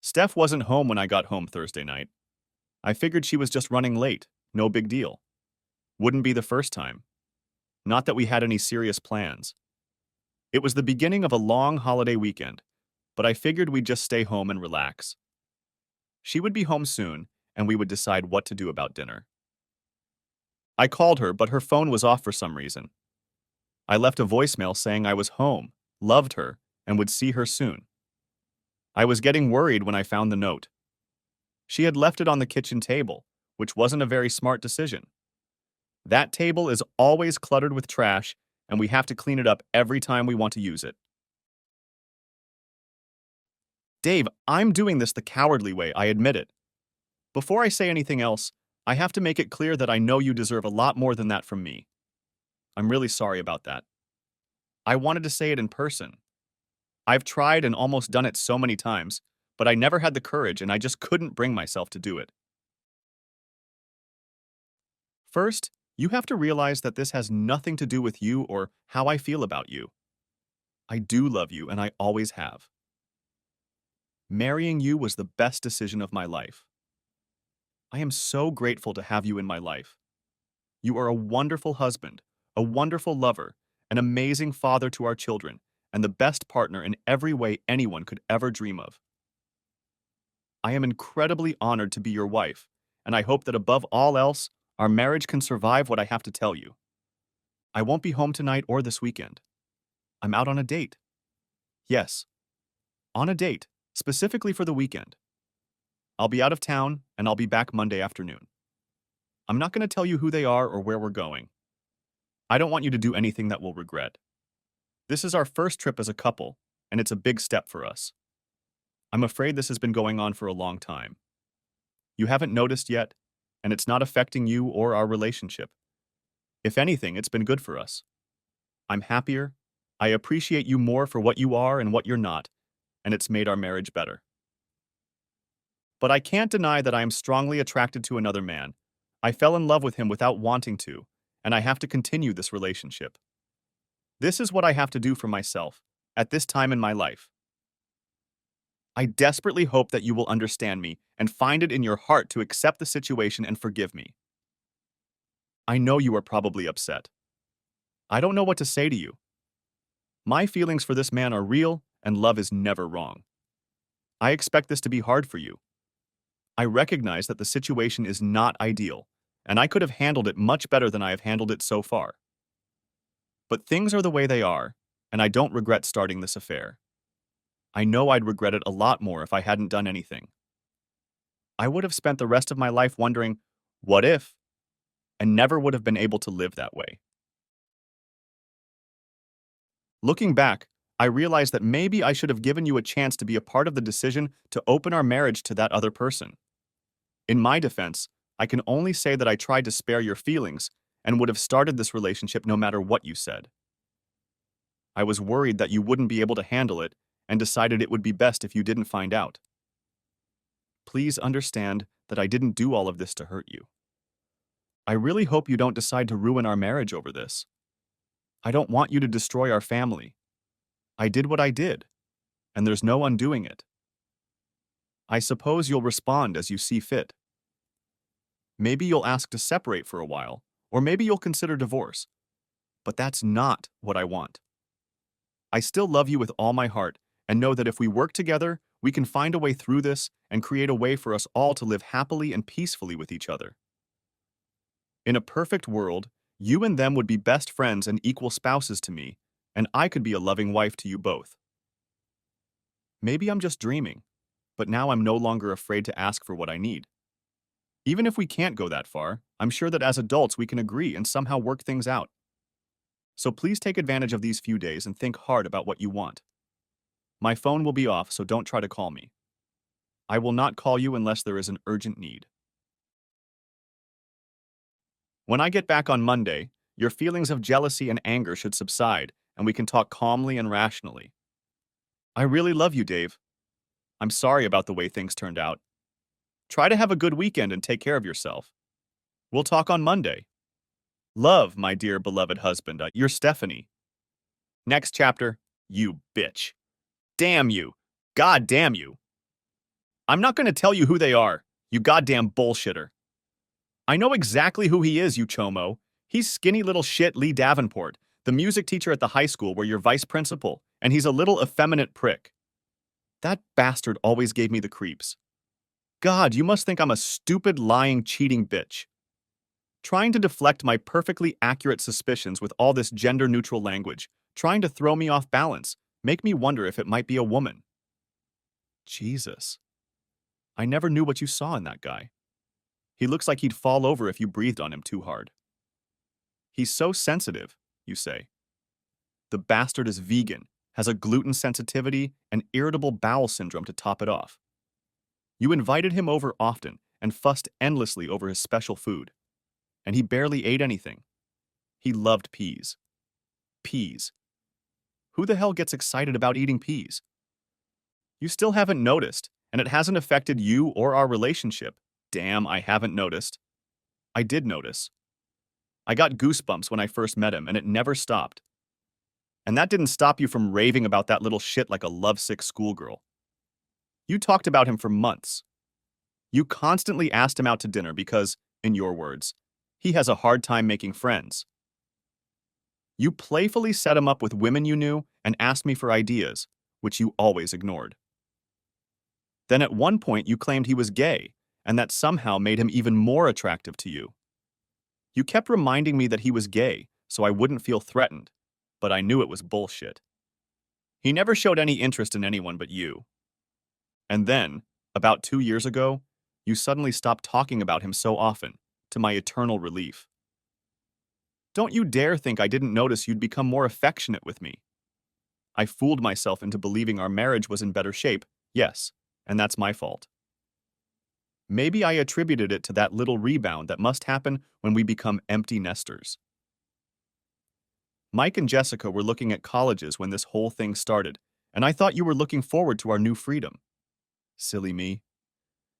Steph wasn't home when I got home Thursday night. I figured she was just running late. No big deal. Wouldn't be the first time. Not that we had any serious plans. It was the beginning of a long holiday weekend, but I figured we'd just stay home and relax. She would be home soon, and we would decide what to do about dinner. I called her, but her phone was off for some reason. I left a voicemail saying I was home, loved her, and would see her soon. I was getting worried when I found the note. She had left it on the kitchen table, which wasn't a very smart decision. That table is always cluttered with trash, and we have to clean it up every time we want to use it. Dave, I'm doing this the cowardly way, I admit it. Before I say anything else, I have to make it clear that I know you deserve a lot more than that from me. I'm really sorry about that. I wanted to say it in person. I've tried and almost done it so many times, but I never had the courage and I just couldn't bring myself to do it. First, you have to realize that this has nothing to do with you or how I feel about you. I do love you and I always have. Marrying you was the best decision of my life. I am so grateful to have you in my life. You are a wonderful husband, a wonderful lover, an amazing father to our children, and the best partner in every way anyone could ever dream of. I am incredibly honored to be your wife, and I hope that above all else, our marriage can survive what I have to tell you. I won't be home tonight or this weekend. I'm out on a date. Yes, on a date, specifically for the weekend. I'll be out of town, and I'll be back Monday afternoon. I'm not going to tell you who they are or where we're going. I don't want you to do anything that we'll regret. This is our first trip as a couple, and it's a big step for us. I'm afraid this has been going on for a long time. You haven't noticed yet, and it's not affecting you or our relationship. If anything, it's been good for us. I'm happier. I appreciate you more for what you are and what you're not, and it's made our marriage better. But I can't deny that I am strongly attracted to another man. I fell in love with him without wanting to, and I have to continue this relationship. This is what I have to do for myself, at this time in my life. I desperately hope that you will understand me and find it in your heart to accept the situation and forgive me. I know you are probably upset. I don't know what to say to you. My feelings for this man are real, and love is never wrong. I expect this to be hard for you. I recognize that the situation is not ideal, and I could have handled it much better than I have handled it so far. But things are the way they are, and I don't regret starting this affair. I know I'd regret it a lot more if I hadn't done anything. I would have spent the rest of my life wondering, what if? And never would have been able to live that way. Looking back, I realized that maybe I should have given you a chance to be a part of the decision to open our marriage to that other person. In my defense, I can only say that I tried to spare your feelings and would have started this relationship no matter what you said. I was worried that you wouldn't be able to handle it and decided it would be best if you didn't find out. Please understand that I didn't do all of this to hurt you. I really hope you don't decide to ruin our marriage over this. I don't want you to destroy our family. I did what I did, and there's no undoing it. I suppose you'll respond as you see fit. Maybe you'll ask to separate for a while, or maybe you'll consider divorce. But that's not what I want. I still love you with all my heart, and know that if we work together, we can find a way through this and create a way for us all to live happily and peacefully with each other. In a perfect world, you and them would be best friends and equal spouses to me, and I could be a loving wife to you both. Maybe I'm just dreaming, but now I'm no longer afraid to ask for what I need. Even if we can't go that far, I'm sure that as adults we can agree and somehow work things out. So please take advantage of these few days and think hard about what you want. My phone will be off, so don't try to call me. I will not call you unless there is an urgent need. When I get back on Monday, your feelings of jealousy and anger should subside, and we can talk calmly and rationally. I really love you, Dave. I'm sorry about the way things turned out. Try to have a good weekend and take care of yourself. We'll talk on Monday. Love, my dear beloved husband, your Stephanie. Next chapter, you bitch. Damn you. God damn you. I'm not going to tell you who they are, you goddamn bullshitter. I know exactly who he is, you chomo. He's skinny little shit Lee Davenport, the music teacher at the high school where you're vice principal, and he's a little effeminate prick. That bastard always gave me the creeps. God, you must think I'm a stupid, lying, cheating bitch. Trying to deflect my perfectly accurate suspicions with all this gender-neutral language, trying to throw me off balance, make me wonder if it might be a woman. Jesus. I never knew what you saw in that guy. He looks like he'd fall over if you breathed on him too hard. He's so sensitive, you say. The bastard is vegan, has a gluten sensitivity, and irritable bowel syndrome to top it off. You invited him over often and fussed endlessly over his special food. And he barely ate anything. He loved peas. Peas. Who the hell gets excited about eating peas? You still haven't noticed, and it hasn't affected you or our relationship. Damn, I haven't noticed. I did notice. I got goosebumps when I first met him, and it never stopped. And that didn't stop you from raving about that little shit like a lovesick schoolgirl. You talked about him for months. You constantly asked him out to dinner because, in your words, he has a hard time making friends. You playfully set him up with women you knew and asked me for ideas, which you always ignored. Then at one point you claimed he was gay, and that somehow made him even more attractive to you. You kept reminding me that he was gay, so I wouldn't feel threatened, but I knew it was bullshit. He never showed any interest in anyone but you. And then, about 2 years ago, you suddenly stopped talking about him so often, to my eternal relief. Don't you dare think I didn't notice you'd become more affectionate with me. I fooled myself into believing our marriage was in better shape, yes, and that's my fault. Maybe I attributed it to that little rebound that must happen when we become empty nesters. Mike and Jessica were looking at colleges when this whole thing started, and I thought you were looking forward to our new freedom. Silly me.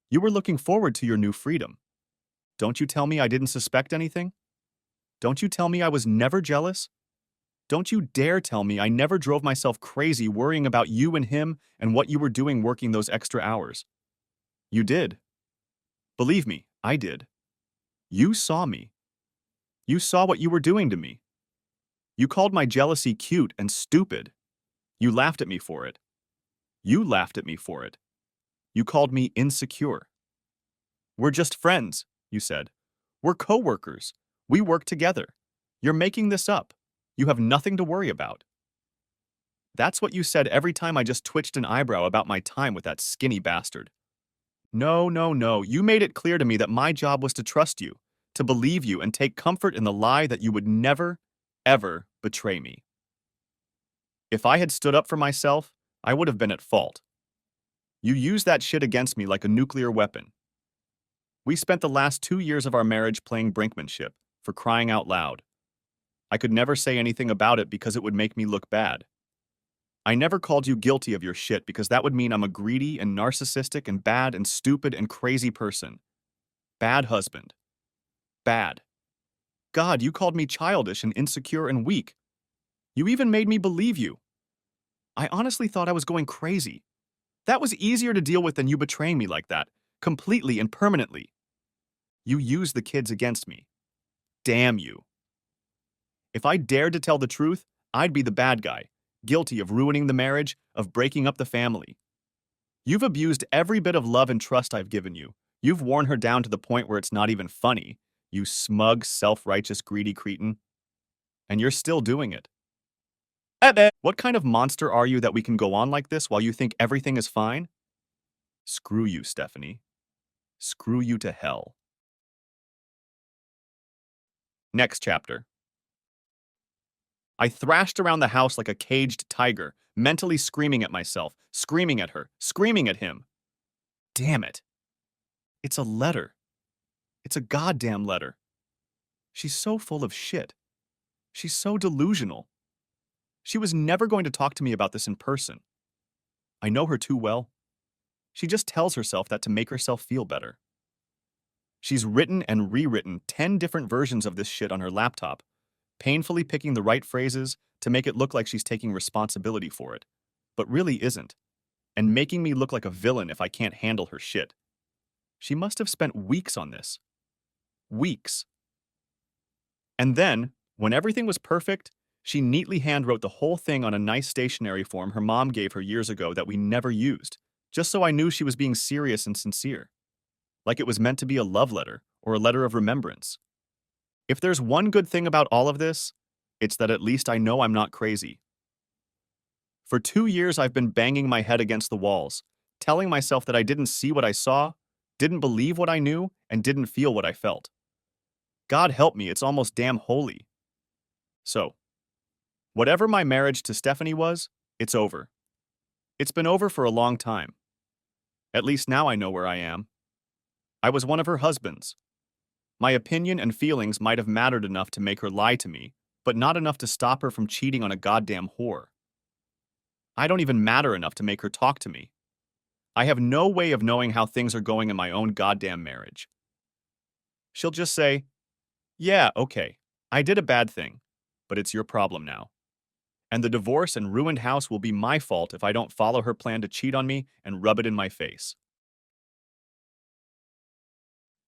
You were looking forward to your new freedom. Don't you tell me I didn't suspect anything? Don't you tell me I was never jealous? Don't you dare tell me I never drove myself crazy worrying about you and him and what you were doing working those extra hours. You did. Believe me, I did. You saw me. You saw what you were doing to me. You called my jealousy cute and stupid. You laughed at me for it. You laughed at me for it. You called me insecure. We're just friends, you said. We're co-workers. We work together. You're making this up. You have nothing to worry about. That's what you said every time I just twitched an eyebrow about my time with that skinny bastard. No, no, no. You made it clear to me that my job was to trust you, to believe you, and take comfort in the lie that you would never, ever betray me. If I had stood up for myself, I would have been at fault. You used that shit against me like a nuclear weapon. We spent the last 2 years of our marriage playing brinkmanship, for crying out loud. I could never say anything about it because it would make me look bad. I never called you guilty of your shit because that would mean I'm a greedy and narcissistic and bad and stupid and crazy person. Bad husband. Bad. God, you called me childish and insecure and weak. You even made me believe you. I honestly thought I was going crazy. That was easier to deal with than you betraying me like that, completely and permanently. You used the kids against me. Damn you. If I dared to tell the truth, I'd be the bad guy, guilty of ruining the marriage, of breaking up the family. You've abused every bit of love and trust I've given you. You've worn her down to the point where it's not even funny, you smug, self-righteous, greedy cretin. And you're still doing it. What kind of monster are you that we can go on like this while you think everything is fine? Screw you, Stephanie. Screw you to hell. Next chapter. I thrashed around the house like a caged tiger, mentally screaming at myself, screaming at her, screaming at him. Damn it. It's a letter. It's a goddamn letter. She's so full of shit. She's so delusional. She was never going to talk to me about this in person. I know her too well. She just tells herself that to make herself feel better. She's written and rewritten 10 different versions of this shit on her laptop, painfully picking the right phrases to make it look like she's taking responsibility for it, but really isn't. and making me look like a villain if I can't handle her shit. She must have spent weeks on this. Weeks. And then, when everything was perfect, she neatly handwrote the whole thing on a nice stationery form her mom gave her years ago that we never used, just so I knew she was being serious and sincere. Like it was meant to be a love letter or a letter of remembrance. If there's one good thing about all of this, it's that at least I know I'm not crazy. For 2 years, I've been banging my head against the walls, telling myself that I didn't see what I saw, didn't believe what I knew, and didn't feel what I felt. God help me, it's almost damn holy. So, whatever my marriage to Stephanie was, it's over. It's been over for a long time. At least now I know where I am. I was one of her husbands. My opinion and feelings might have mattered enough to make her lie to me, but not enough to stop her from cheating on a goddamn whore. I don't even matter enough to make her talk to me. I have no way of knowing how things are going in my own goddamn marriage. She'll just say, "Yeah, okay, I did a bad thing, but it's your problem now. And the divorce and ruined house will be my fault if I don't follow her plan to cheat on me and rub it in my face."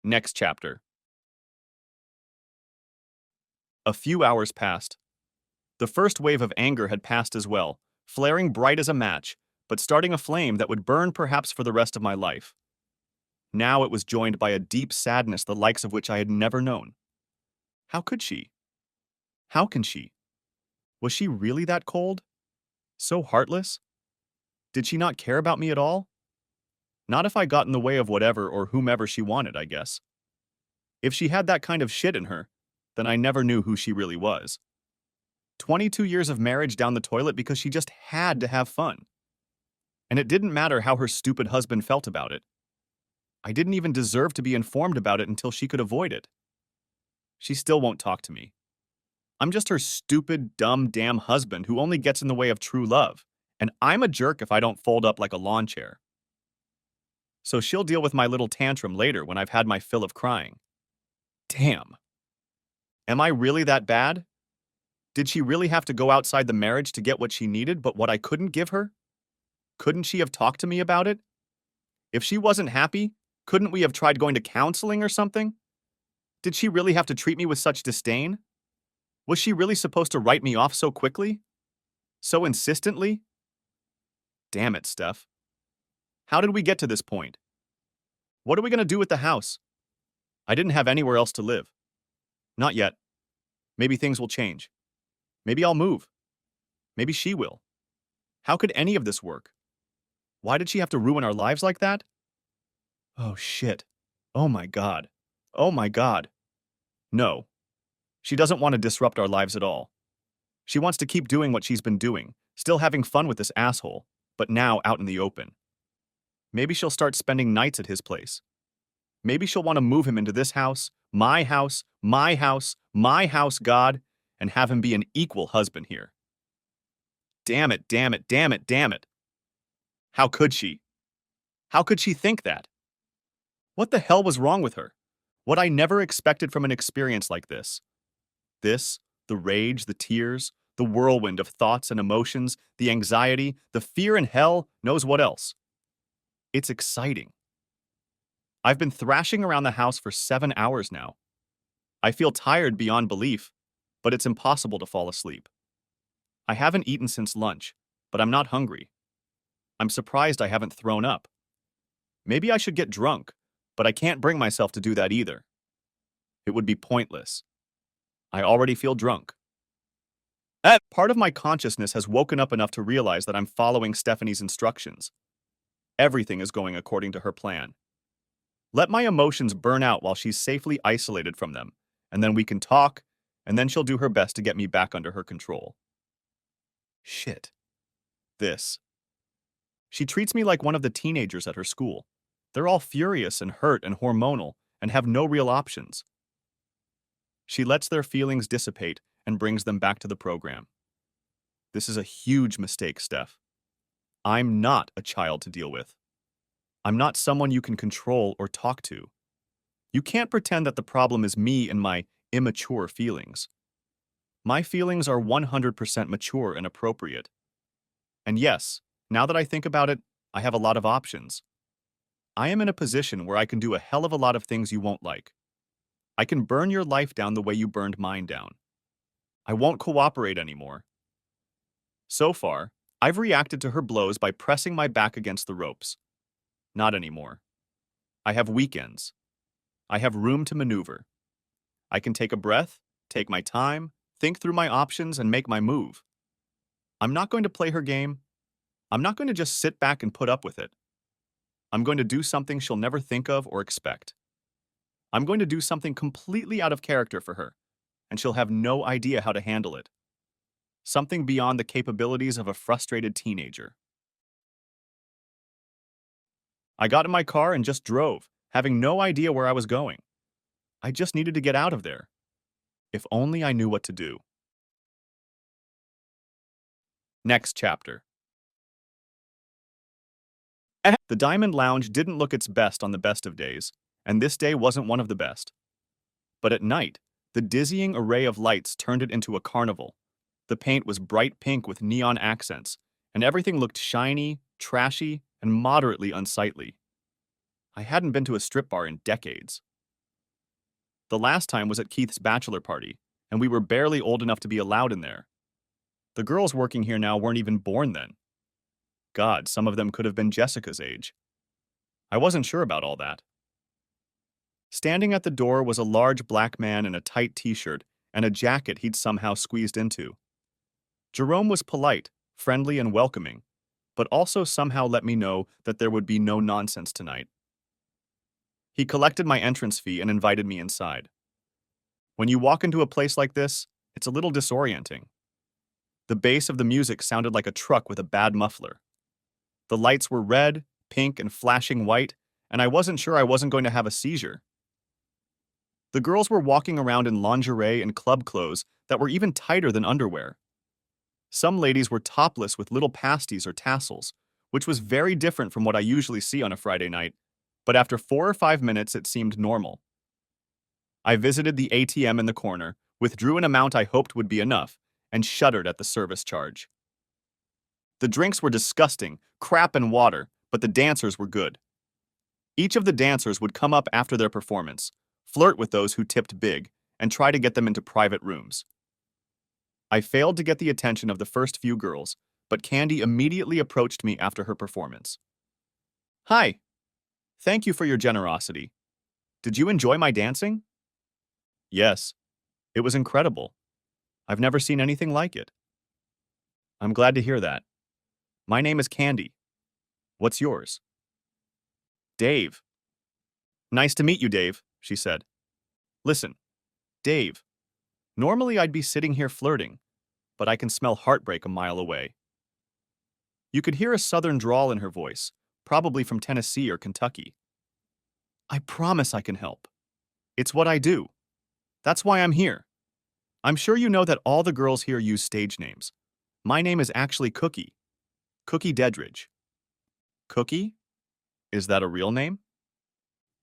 Next chapter. A few hours passed. The first wave of anger had passed as well, flaring bright as a match, but starting a flame that would burn perhaps for the rest of my life. Now it was joined by a deep sadness the likes of which I had never known. How could she? How can she? Was she really that cold? So heartless? Did she not care about me at all? Not if I got in the way of whatever or whomever she wanted, I guess. If she had that kind of shit in her, then I never knew who she really was. 22 years of marriage down the toilet because she just had to have fun. And it didn't matter how her stupid husband felt about it. I didn't even deserve to be informed about it until she could avoid it. She still won't talk to me. I'm just her stupid, dumb, damn husband who only gets in the way of true love, and I'm a jerk if I don't fold up like a lawn chair. So she'll deal with my little tantrum later when I've had my fill of crying. Damn. Am I really that bad? Did she really have to go outside the marriage to get what she needed but what I couldn't give her? Couldn't she have talked to me about it? If she wasn't happy, couldn't we have tried going to counseling or something? Did she really have to treat me with such disdain? Was she really supposed to write me off so quickly? So insistently? Damn it, Steph. How did we get to this point? What are we going to do with the house? I didn't have anywhere else to live. Not yet. Maybe things will change. Maybe I'll move. Maybe she will. How could any of this work? Why did she have to ruin our lives like that? Oh shit. Oh my god. Oh my god. No. She doesn't want to disrupt our lives at all. She wants to keep doing what she's been doing, still having fun with this asshole, but now out in the open. Maybe she'll start spending nights at his place. Maybe she'll want to move him into this house, my house, my house, my house, God, and have him be an equal husband here. Damn it, damn it, damn it, damn it. How could she? How could she think that? What the hell was wrong with her? What I never expected from an experience like this. This, the rage, the tears, the whirlwind of thoughts and emotions, the anxiety, the fear and hell knows what else. It's exciting. I've been thrashing around the house for 7 hours now. I feel tired beyond belief, but it's impossible to fall asleep. I haven't eaten since lunch, but I'm not hungry. I'm surprised I haven't thrown up. Maybe I should get drunk, but I can't bring myself to do that either. It would be pointless. I already feel drunk. Part of my consciousness has woken up enough to realize that I'm following Stephanie's instructions. Everything is going according to her plan. Let my emotions burn out while she's safely isolated from them, and then we can talk, and then she'll do her best to get me back under her control. Shit. This. She treats me like one of the teenagers at her school. They're all furious and hurt and hormonal and have no real options. She lets their feelings dissipate and brings them back to the program. This is a huge mistake, Steph. I'm not a child to deal with. I'm not someone you can control or talk to. You can't pretend that the problem is me and my immature feelings. My feelings are 100% mature and appropriate. And yes, now that I think about it, I have a lot of options. I am in a position where I can do a hell of a lot of things you won't like. I can burn your life down the way you burned mine down. I won't cooperate anymore. So far, I've reacted to her blows by pressing my back against the ropes. Not anymore. I have weekends. I have room to maneuver. I can take a breath, take my time, think through my options, and make my move. I'm not going to play her game. I'm not going to just sit back and put up with it. I'm going to do something she'll never think of or expect. I'm going to do something completely out of character for her, and she'll have no idea how to handle it. Something beyond the capabilities of a frustrated teenager. I got in my car and just drove, having no idea where I was going. I just needed to get out of there. If only I knew what to do. Next chapter. The Diamond Lounge didn't look its best on the best of days, and this day wasn't one of the best. But at night, the dizzying array of lights turned it into a carnival. The paint was bright pink with neon accents, and everything looked shiny, trashy, and moderately unsightly. I hadn't been to a strip bar in decades. The last time was at Keith's bachelor party, and we were barely old enough to be allowed in there. The girls working here now weren't even born then. God, some of them could have been Jessica's age. I wasn't sure about all that. Standing at the door was a large black man in a tight t-shirt and a jacket he'd somehow squeezed into. Jerome was polite, friendly, and welcoming, but also somehow let me know that there would be no nonsense tonight. He collected my entrance fee and invited me inside. When you walk into a place like this, it's a little disorienting. The bass of the music sounded like a truck with a bad muffler. The lights were red, pink, and flashing white, and I wasn't sure I wasn't going to have a seizure. The girls were walking around in lingerie and club clothes that were even tighter than underwear. Some ladies were topless with little pasties or tassels, which was very different from what I usually see on a Friday night, but after 4 or 5 minutes it seemed normal. I visited the ATM in the corner, withdrew an amount I hoped would be enough, and shuddered at the service charge. The drinks were disgusting, crap and water, but the dancers were good. Each of the dancers would come up after their performance, flirt with those who tipped big, and try to get them into private rooms. I failed to get the attention of the first few girls, but Candy immediately approached me after her performance. Hi. Thank you for your generosity. Did you enjoy my dancing? Yes. It was incredible. I've never seen anything like it. I'm glad to hear that. My name is Candy. What's yours? Dave. Nice to meet you, Dave, she said. Listen, Dave, normally I'd be sitting here flirting, but I can smell heartbreak a mile away. You could hear a southern drawl in her voice, probably from Tennessee or Kentucky. I promise I can help. It's what I do. That's why I'm here. I'm sure you know that all the girls here use stage names. My name is actually Cookie. Cookie Dedridge. Cookie? Is that a real name?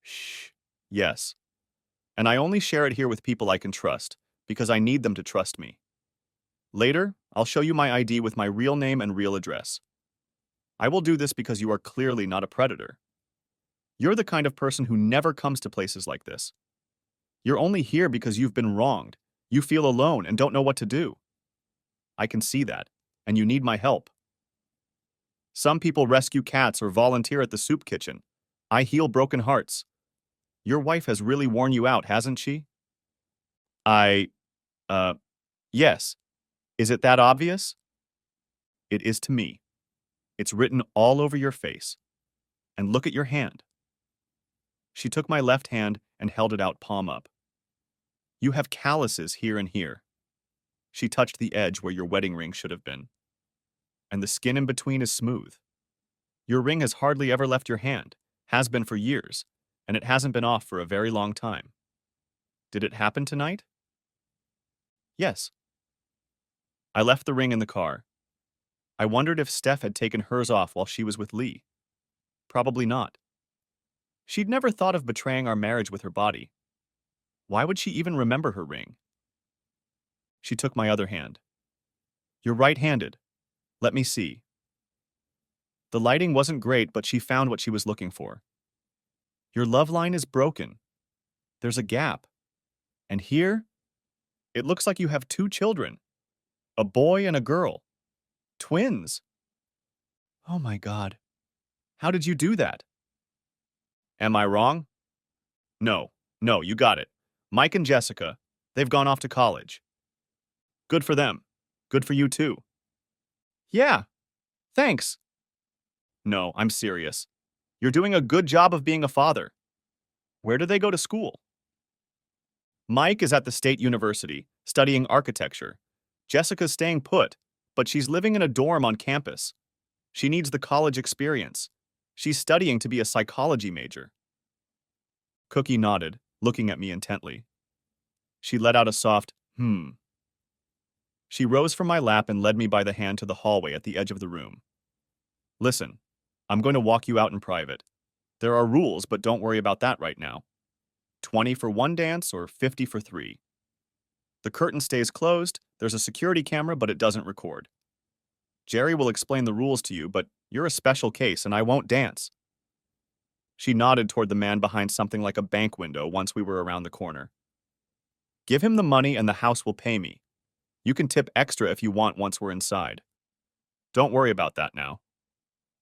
Shh. Yes. And I only share it here with people I can trust, because I need them to trust me. Later, I'll show you my ID with my real name and real address. I will do this because you are clearly not a predator. You're the kind of person who never comes to places like this. You're only here because you've been wronged. You feel alone and don't know what to do. I can see that, and you need my help. Some people rescue cats or volunteer at the soup kitchen. I heal broken hearts. Your wife has really worn you out, hasn't she? I, yes. Is it that obvious? It is to me. It's written all over your face. And look at your hand. She took my left hand and held it out palm up. You have calluses here and here. She touched the edge where your wedding ring should have been. And the skin in between is smooth. Your ring has hardly ever left your hand, has been for years, and it hasn't been off for a very long time. Did it happen tonight? Yes. I left the ring in the car. I wondered if Steph had taken hers off while she was with Lee. Probably not. She'd never thought of betraying our marriage with her body. Why would she even remember her ring? She took my other hand. You're right-handed. Let me see. The lighting wasn't great, but she found what she was looking for. Your love line is broken. There's a gap. And here, it looks like you have two children, a boy and a girl. Twins. Oh my God. How did you do that? Am I wrong? No, you got it. Mike and Jessica, they've gone off to college. Good for them. Good for you too. Yeah, thanks. No, I'm serious. You're doing a good job of being a father. Where do they go to school? Mike is at the State University, studying architecture. Jessica's staying put, but she's living in a dorm on campus. She needs the college experience. She's studying to be a psychology major. Cookie nodded, looking at me intently. She let out a soft, She rose from my lap and led me by the hand to the hallway at the edge of the room. Listen, I'm going to walk you out in private. There are rules, but don't worry about that right now. 20 for one dance or 50 for three. The curtain stays closed, there's a security camera, but it doesn't record. Jerry will explain the rules to you, but you're a special case and I won't dance. She nodded toward the man behind something like a bank window once we were around the corner. Give him the money and the house will pay me. You can tip extra if you want once we're inside. Don't worry about that now.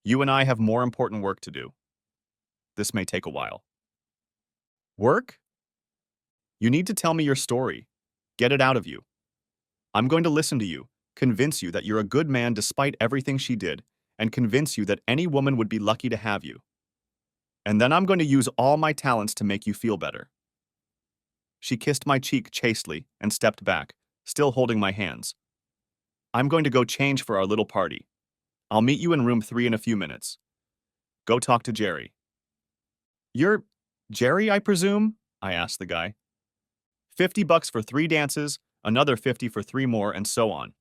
You and I have more important work to do. This may take a while. Work? You need to tell me your story. Get it out of you. I'm going to listen to you, convince you that you're a good man despite everything she did, and convince you that any woman would be lucky to have you. And then I'm going to use all my talents to make you feel better. She kissed my cheek chastely and stepped back, still holding my hands. I'm going to go change for our little party. I'll meet you in room 3 in a few minutes. Go talk to Jerry. You're Jerry, I presume? I asked the guy. $50 for 3 dances, another 50 for 3 more, and so on.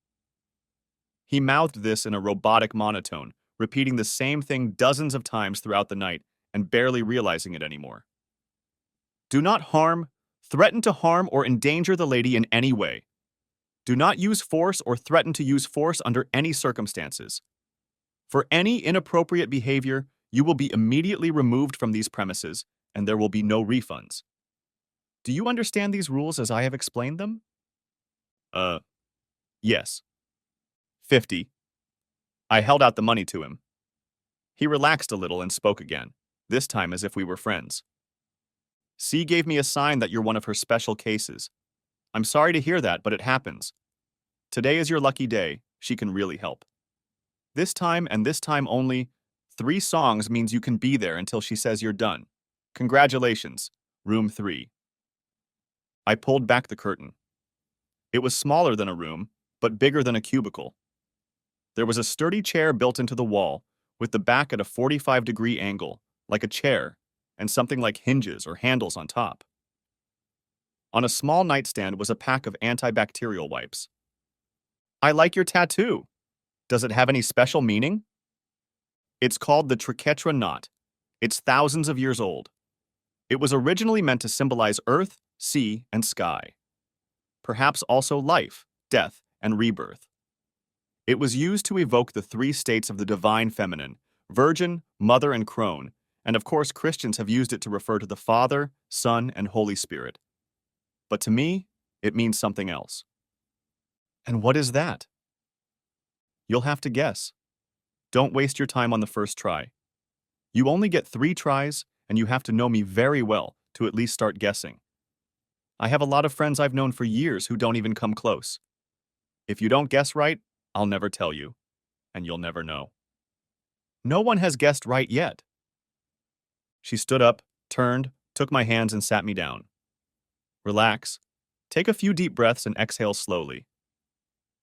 He mouthed this in a robotic monotone, repeating the same thing dozens of times throughout the night and barely realizing it anymore. Do not harm, threaten to harm, or endanger the lady in any way. Do not use force or threaten to use force under any circumstances. For any inappropriate behavior, you will be immediately removed from these premises, and there will be no refunds. Do you understand these rules as I have explained them? Yes. 50. I held out the money to him. He relaxed a little and spoke again, this time as if we were friends. C gave me a sign that you're one of her special cases. I'm sorry to hear that, but it happens. Today is your lucky day. She can really help. This time and this time only, 3 songs means you can be there until she says you're done. Congratulations, room 3. I pulled back the curtain. It was smaller than a room, but bigger than a cubicle. There was a sturdy chair built into the wall, with the back at a 45-degree angle, like a chair, and something like hinges or handles on top. On a small nightstand was a pack of antibacterial wipes. I like your tattoo. Does it have any special meaning? It's called the Triquetra knot. It's thousands of years old. It was originally meant to symbolize earth, sea, and sky. Perhaps also life, death, and rebirth. It was used to evoke the 3 states of the divine feminine, virgin, mother, and crone, and of course Christians have used it to refer to the Father, Son, and Holy Spirit. But to me, it means something else. And what is that? You'll have to guess. Don't waste your time on the first try. You only get 3 tries, and you have to know me very well to at least start guessing. I have a lot of friends I've known for years who don't even come close. If you don't guess right, I'll never tell you, and you'll never know. No one has guessed right yet. She stood up, turned, took my hands, and sat me down. Relax. Take a few deep breaths and exhale slowly.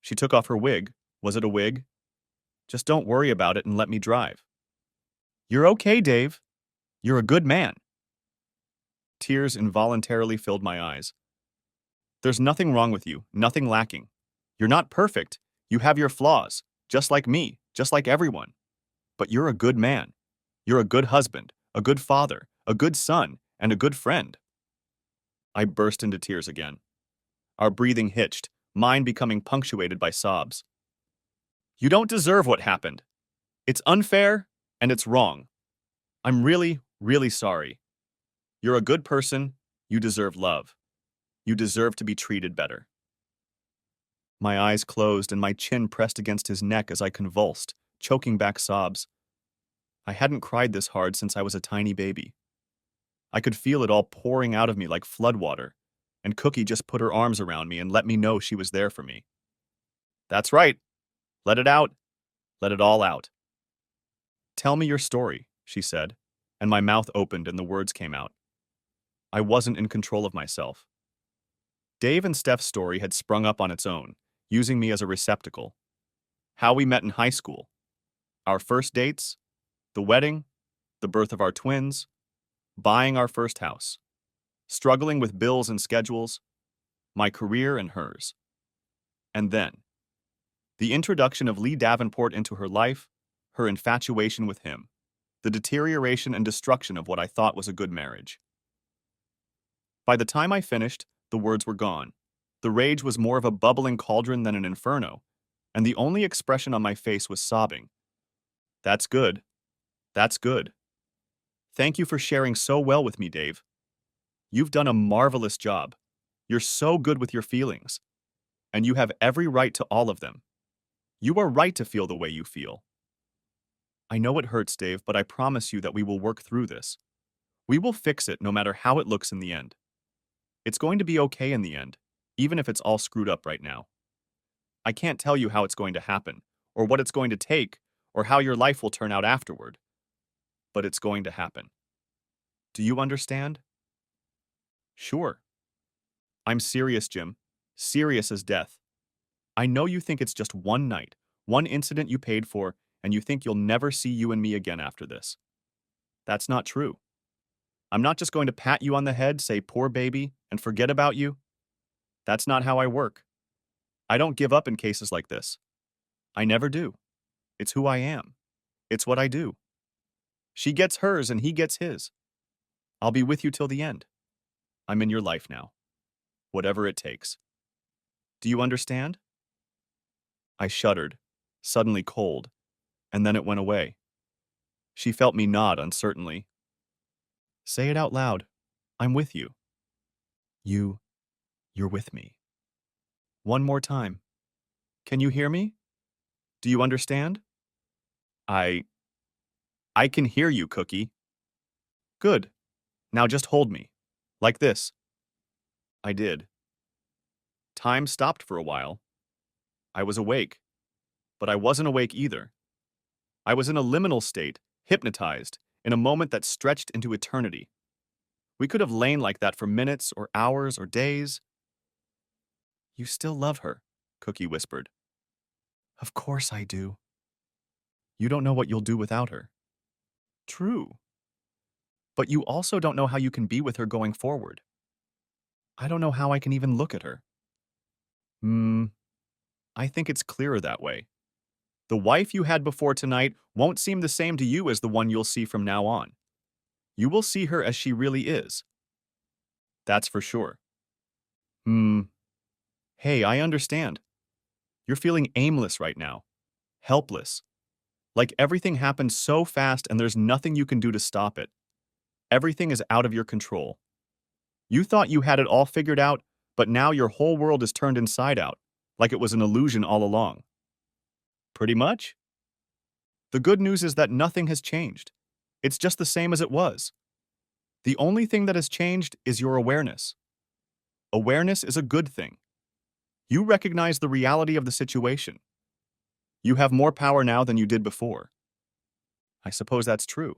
She took off her wig. Was it a wig? Just don't worry about it and let me drive. You're okay, Dave. You're a good man. Tears involuntarily filled my eyes. There's nothing wrong with you, nothing lacking. You're not perfect. You have your flaws, just like me, just like everyone. But you're a good man. You're a good husband, a good father, a good son, and a good friend. I burst into tears again. Our breathing hitched, mine becoming punctuated by sobs. You don't deserve what happened. It's unfair, And it's wrong. I'm really, really sorry. You're a good person. You deserve love. You deserve to be treated better. My eyes closed and my chin pressed against his neck as I convulsed, choking back sobs. I hadn't cried this hard since I was a tiny baby. I could feel it all pouring out of me like floodwater, and Cookie just put her arms around me and let me know she was there for me. That's right. Let it out. Let it all out. Tell me your story, she said, and my mouth opened and the words came out. I wasn't in control of myself. Dave and Steph's story had sprung up on its own, using me as a receptacle. How we met in high school, our first dates, the wedding, the birth of our twins, buying our first house, struggling with bills and schedules, my career and hers. And then, the introduction of Lee Davenport into her life, her infatuation with him, the deterioration and destruction of what I thought was a good marriage. By the time I finished, the words were gone. The rage was more of a bubbling cauldron than an inferno, and the only expression on my face was sobbing. That's good. That's good. Thank you for sharing so well with me, Dave. You've done a marvelous job. You're so good with your feelings, and you have every right to all of them. You are right to feel the way you feel. I know it hurts, Dave, but I promise you that we will work through this. We will fix it no matter how it looks in the end. It's going to be okay in the end, even if it's all screwed up right now. I can't tell you how it's going to happen, or what it's going to take, or how your life will turn out afterward. But it's going to happen. Do you understand? Sure. I'm serious, Jim. Serious as death. I know you think it's just one night, one incident you paid for, and you think you'll never see you and me again after this. That's not true. I'm not just going to pat you on the head, say poor baby, and forget about you. That's not how I work. I don't give up in cases like this. I never do. It's who I am. It's what I do. She gets hers and he gets his. I'll be with you till the end. I'm in your life now. Whatever it takes. Do you understand? I shuddered, suddenly cold, and then it went away. She felt me nod uncertainly. Say it out loud. I'm with you. You're with me. One more time. Can you hear me? Do you understand? I I can hear you, Cookie. Good. Now just hold me. Like this. I did. Time stopped for a while. I was awake. But I wasn't awake either. I was in a liminal state, hypnotized, in a moment that stretched into eternity. We could have lain like that for minutes or hours or days. You still love her, Cookie whispered. Of course I do. You don't know what you'll do without her. True. But you also don't know how you can be with her going forward. I don't know how I can even look at her. I think it's clearer that way. The wife you had before tonight won't seem the same to you as the one you'll see from now on. You will see her as she really is. That's for sure. Hey, I understand. You're feeling aimless right now. Helpless. Like everything happened so fast and there's nothing you can do to stop it. Everything is out of your control. You thought you had it all figured out, but now your whole world is turned inside out, like it was an illusion all along. Pretty much. The good news is that nothing has changed. It's just the same as it was. The only thing that has changed is your awareness. Awareness is a good thing. You recognize the reality of the situation. You have more power now than you did before. I suppose that's true.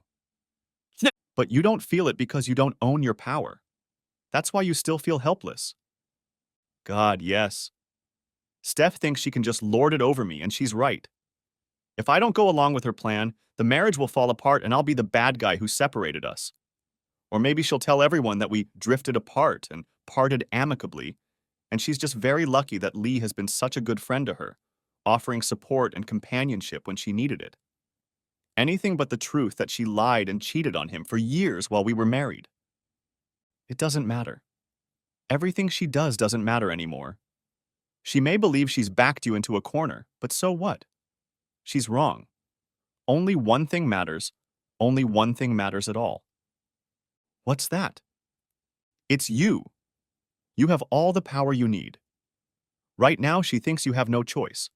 But you don't feel it because you don't own your power. That's why you still feel helpless. God, yes. Steph thinks she can just lord it over me, and she's right. If I don't go along with her plan, the marriage will fall apart and I'll be the bad guy who separated us. Or maybe she'll tell everyone that we drifted apart and parted amicably, and she's just very lucky that Lee has been such a good friend to her, offering support and companionship when she needed it. Anything but the truth that she lied and cheated on him for years while we were married. It doesn't matter. Everything she does doesn't matter anymore. She may believe she's backed you into a corner, but so what? She's wrong. Only one thing matters. Only one thing matters at all. What's that? It's you. You have all the power you need. Right now, she thinks you have no choice.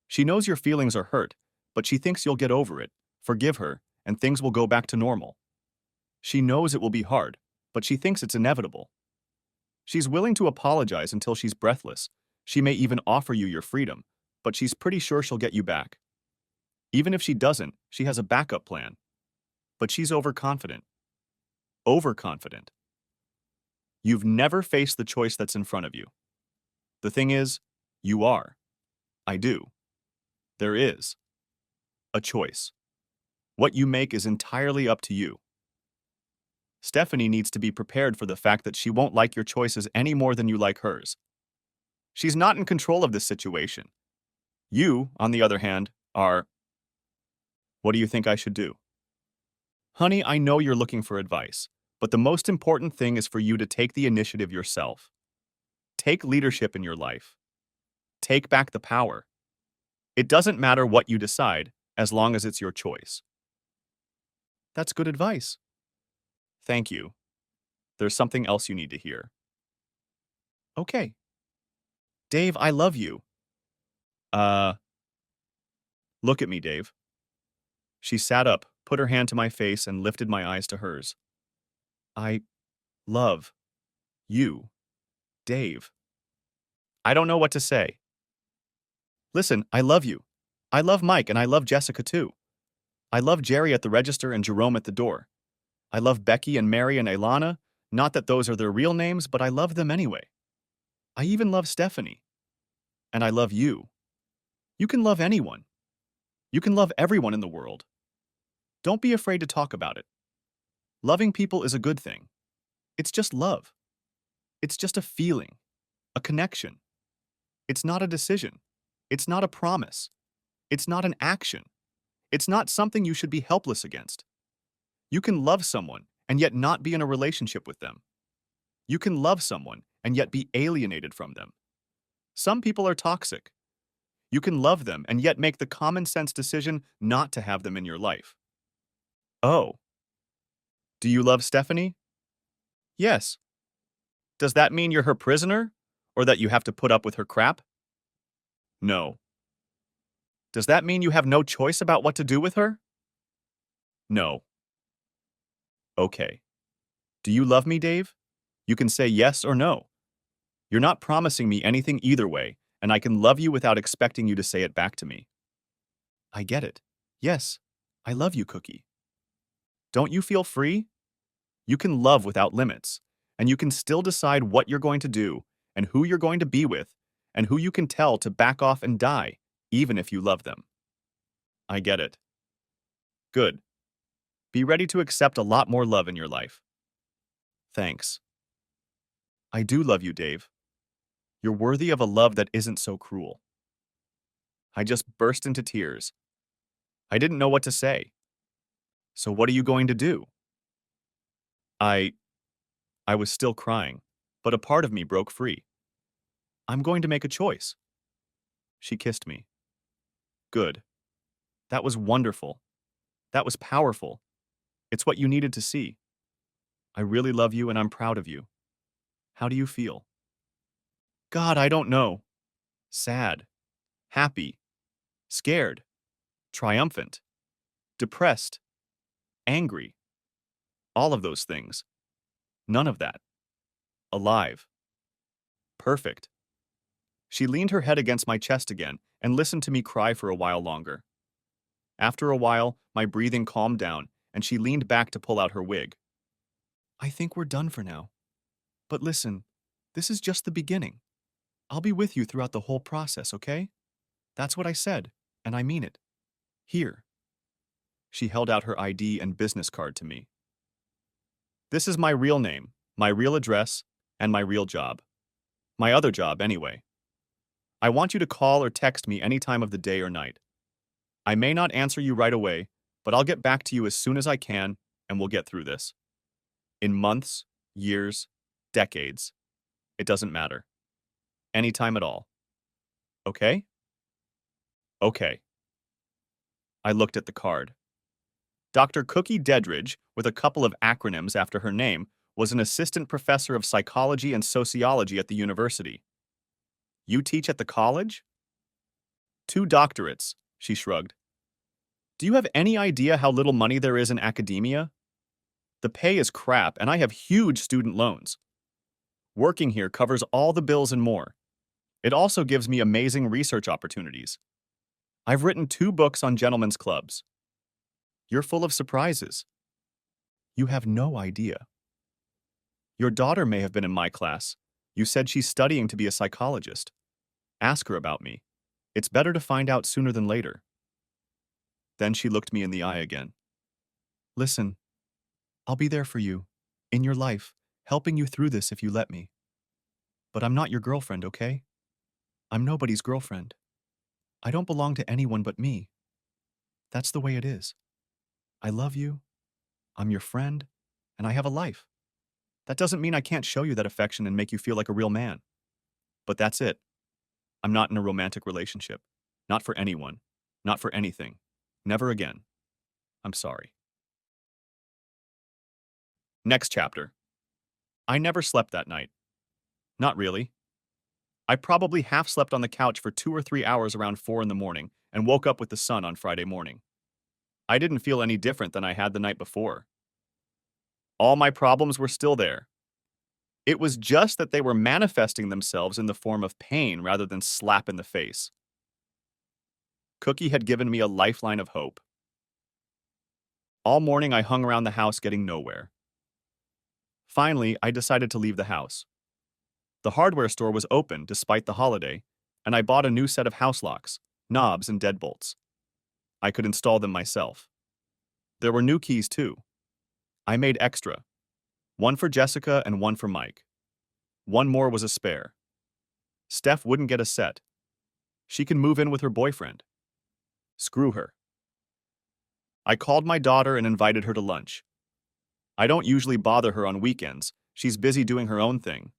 She knows your feelings are hurt, but she thinks you'll get over it, forgive her, and things will go back to normal. She knows it will be hard, but she thinks it's inevitable. She's willing to apologize until she's breathless. She may even offer you your freedom, but she's pretty sure she'll get you back. Even if she doesn't, she has a backup plan. But she's overconfident. Overconfident. You've never faced the choice that's in front of you. The thing is, you are. I do. There is. A choice. What you make is entirely up to you. Stephanie needs to be prepared for the fact that she won't like your choices any more than you like hers. She's not in control of this situation. You, on the other hand, are. What do you think I should do? Honey, I know you're looking for advice, but the most important thing is for you to take the initiative yourself. Take leadership in your life. Take back the power. It doesn't matter what you decide, as long as it's your choice. That's good advice. Thank you. There's something else you need to hear. Okay. Dave, I love you. Uh, Look at me, Dave. She sat up, put her hand to my face, and lifted my eyes to hers. I love you, Dave. I don't know what to say. Listen, I love you. I love Mike, and I love Jessica too. I love Jerry at the register and Jerome at the door. I love Becky and Mary and Ilana. Not that those are their real names, but I love them anyway. I even love Stephanie. And I love you. You can love anyone. You can love everyone in the world. Don't be afraid to talk about it. Loving people is a good thing. It's just love. It's just a feeling, a connection. It's not a decision. It's not a promise. It's not an action. It's not something you should be helpless against. You can love someone and yet not be in a relationship with them. You can love someone and yet be alienated from them. Some people are toxic. You can love them and yet make the common sense decision not to have them in your life. Oh, do you love Stephanie? Yes. Does that mean you're her prisoner? Or that you have to put up with her crap? No. Does that mean you have no choice about what to do with her? No. Okay. Do you love me, Dave? You can say yes or no. You're not promising me anything either way, and I can love you without expecting you to say it back to me. I get it. Yes, I love you, Cookie. Don't you feel free? You can love without limits, and you can still decide what you're going to do, and who you're going to be with, and who you can tell to back off and die, even if you love them. I get it. Good. Be ready to accept a lot more love in your life. Thanks. I do love you, Dave. You're worthy of a love that isn't so cruel. I just burst into tears. I didn't know what to say. So what are you going to do? I I was still crying, but a part of me broke free. I'm going to make a choice. She kissed me. Good. That was wonderful. That was powerful. It's what you needed to see. I really love you and I'm proud of you. How do you feel? God, I don't know. Sad. Happy. Scared. Triumphant. Depressed. Angry. All of those things. None of that. Alive. Perfect. She leaned her head against my chest again and listened to me cry for a while longer. After a while, my breathing calmed down and she leaned back to pull out her wig. I think we're done for now. But listen, this is just the beginning. I'll be with you throughout the whole process, okay? That's what I said, and I mean it. Here. She held out her ID and business card to me. This is my real name, my real address, and my real job. My other job, anyway. I want you to call or text me any time of the day or night. I may not answer you right away, but I'll get back to you as soon as I can, and we'll get through this. In months, years, decades. It doesn't matter. Anytime at all. Okay? Okay. I looked at the card. Dr. Cookie Dedridge, with a couple of acronyms after her name, was an assistant professor of psychology and sociology at the university. You teach at the college? 2 doctorates, she shrugged. Do you have any idea how little money there is in academia? The pay is crap, and I have huge student loans. Working here covers all the bills and more. It also gives me amazing research opportunities. I've written 2 books on gentlemen's clubs. You're full of surprises. You have no idea. Your daughter may have been in my class. You said she's studying to be a psychologist. Ask her about me. It's better to find out sooner than later. Then she looked me in the eye again. Listen, I'll be there for you, in your life, helping you through this if you let me. But I'm not your girlfriend, okay? I'm nobody's girlfriend. I don't belong to anyone but me. That's the way it is. I love you, I'm your friend, and I have a life. That doesn't mean I can't show you that affection and make you feel like a real man. But that's it. I'm not in a romantic relationship. Not for anyone. Not for anything. Never again. I'm sorry. Next chapter. I never slept that night. Not really. I probably half slept on the couch for 2 or 3 hours around 4 in the morning and woke up with the sun on Friday morning. I didn't feel any different than I had the night before. All my problems were still there. It was just that they were manifesting themselves in the form of pain rather than slap in the face. Cookie had given me a lifeline of hope. All morning I hung around the house getting nowhere. Finally, I decided to leave the house. The hardware store was open despite the holiday, and I bought a new set of house locks, knobs, and deadbolts. I could install them myself. There were new keys too. I made extra. One for Jessica and one for Mike. One more was a spare. Steph wouldn't get a set. She can move in with her boyfriend. Screw her. I called my daughter and invited her to lunch. I don't usually bother her on weekends. She's busy doing her own thing.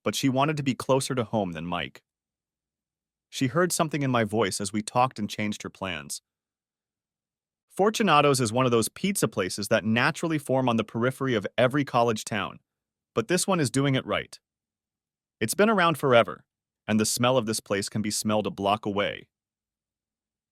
But she wanted to be closer to home than Mike. She heard something in my voice as we talked and changed her plans. Fortunato's is one of those pizza places that naturally form on the periphery of every college town, but this one is doing it right. It's been around forever, and the smell of this place can be smelled a block away.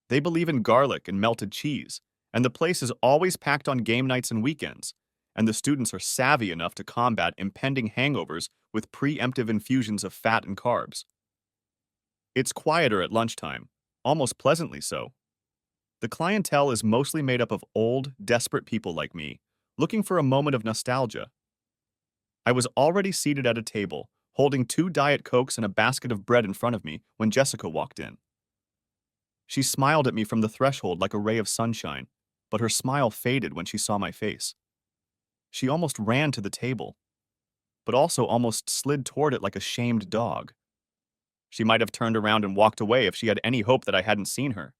They believe in garlic and melted cheese, and the place is always packed on game nights and weekends, and the students are savvy enough to combat impending hangovers with preemptive infusions of fat and carbs. It's quieter at lunchtime, almost pleasantly so. The clientele is mostly made up of old, desperate people like me, looking for a moment of nostalgia. I was already seated at a table, holding 2 Diet Cokes and a basket of bread in front of me when Jessica walked in. She smiled at me from the threshold like a ray of sunshine, but her smile faded when she saw my face. She almost ran to the table, but also almost slid toward it like a shamed dog. She might have turned around and walked away if she had any hope that I hadn't seen her.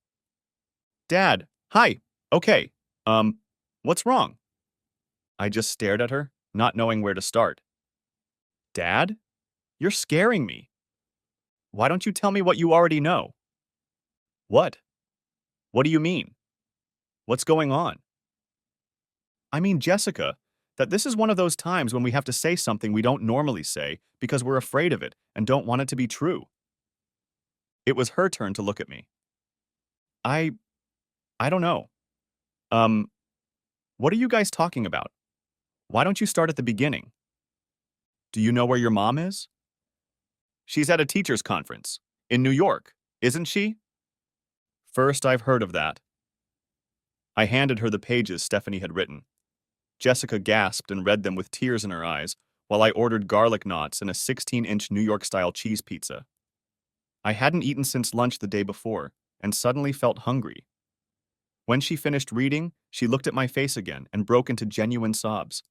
Dad, hi, okay, what's wrong? I just stared at her, not knowing where to start. Dad? You're scaring me. Why don't you tell me what you already know? What? What do you mean? What's going on? I mean, Jessica, that this is one of those times when we have to say something we don't normally say because we're afraid of it and don't want it to be true. It was her turn to look at me. I don't know. What are you guys talking about? Why don't you start at the beginning? Do you know where your mom is? She's at a teachers' conference in New York, isn't she? First I've heard of that. I handed her the pages Stephanie had written. Jessica gasped and read them with tears in her eyes while I ordered garlic knots and a 16-inch New York-style cheese pizza. I hadn't eaten since lunch the day before and suddenly felt hungry. When she finished reading, she looked at my face again and broke into genuine sobs.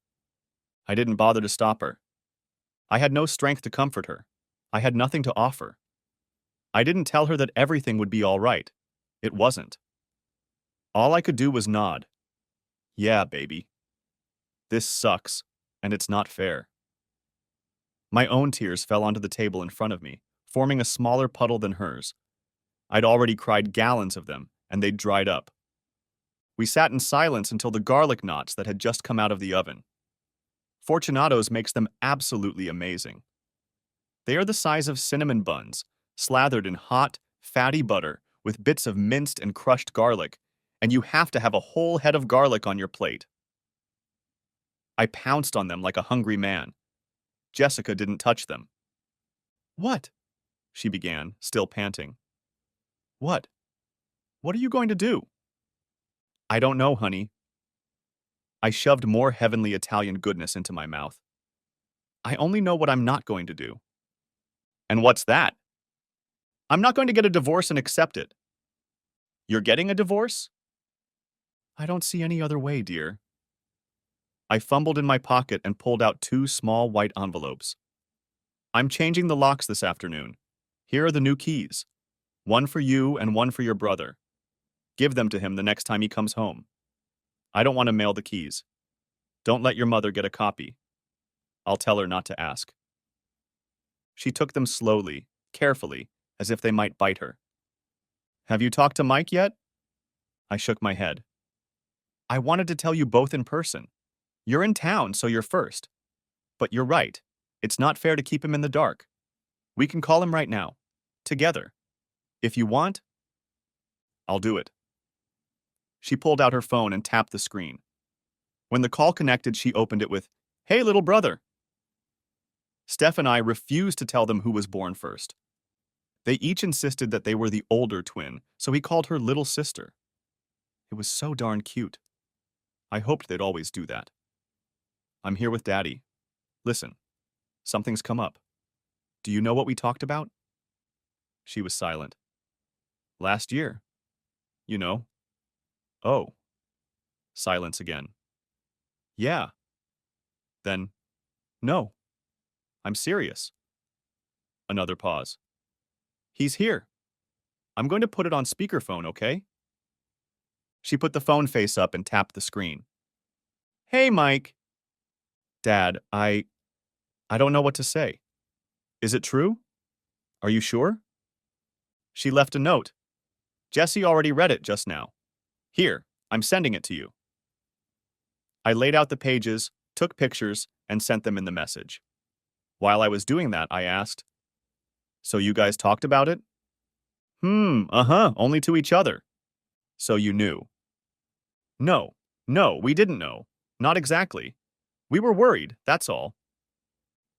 I didn't bother to stop her. I had no strength to comfort her. I had nothing to offer. I didn't tell her that everything would be all right. It wasn't. All I could do was nod. Yeah, baby. This sucks, and it's not fair. My own tears fell onto the table in front of me, forming a smaller puddle than hers. I'd already cried gallons of them, and they'd dried up. We sat in silence until the garlic knots that had just come out of the oven. Fortunato's makes them absolutely amazing. They are the size of cinnamon buns, slathered in hot, fatty butter with bits of minced and crushed garlic, and you have to have a whole head of garlic on your plate. I pounced on them like a hungry man. Jessica didn't touch them. "What?" she began, still panting. "What? What are you going to do?" "I don't know, honey." I shoved more heavenly Italian goodness into my mouth. "I only know what I'm not going to do." "And what's that?" "I'm not going to get a divorce and accept it." "You're getting a divorce?" "I don't see any other way, dear." I fumbled in my pocket and pulled out 2 small white envelopes. "I'm changing the locks this afternoon. Here are the new keys. One for you and one for your brother. Give them to him the next time he comes home. I don't want to mail the keys. Don't let your mother get a copy. I'll tell her not to ask." She took them slowly, carefully, as if they might bite her. "Have you talked to Mike yet?" I shook my head. "I wanted to tell you both in person. You're in town, so you're first. But you're right. It's not fair to keep him in the dark. We can call him right now. Together. If you want, I'll do it." She pulled out her phone and tapped the screen. When the call connected, she opened it with, "Hey, little brother." Steph and I refused to tell them who was born first. They each insisted that they were the older twin, so he called her little sister. It was so darn cute. I hoped they'd always do that. "I'm here with Daddy. Listen, something's come up. Do you know what we talked about?" She was silent. "Last year. You know." "Oh." Silence again. "Yeah." Then, "No. I'm serious." Another pause. "He's here. I'm going to put it on speakerphone, okay?" She put the phone face up and tapped the screen. "Hey, Mike." "Dad, I don't know what to say. Is it true? Are you sure?" She left a note. "Jesse already read it just now. Here, I'm sending it to you." I laid out the pages, took pictures, and sent them in the message. While I was doing that, I asked, "So you guys talked about it?" Only to each other." "So you knew?" No, we didn't know. Not exactly. We were worried, that's all."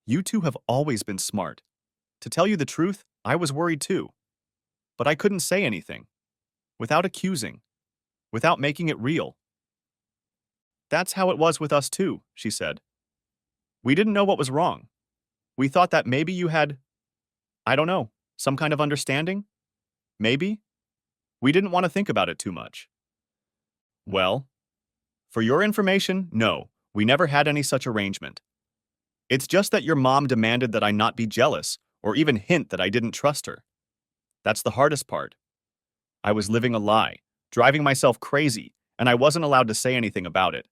"You two have always been smart. To tell you the truth, I was worried too. But I couldn't say anything. Without accusing. Without making it real." "That's how it was with us too," she said. "We didn't know what was wrong. We thought that maybe you had, I don't know, some kind of understanding? Maybe? We didn't want to think about it too much." "Well, for your information, no, we never had any such arrangement. It's just that your mom demanded that I not be jealous or even hint that I didn't trust her. That's the hardest part. I was living a lie, driving myself crazy, and I wasn't allowed to say anything about it."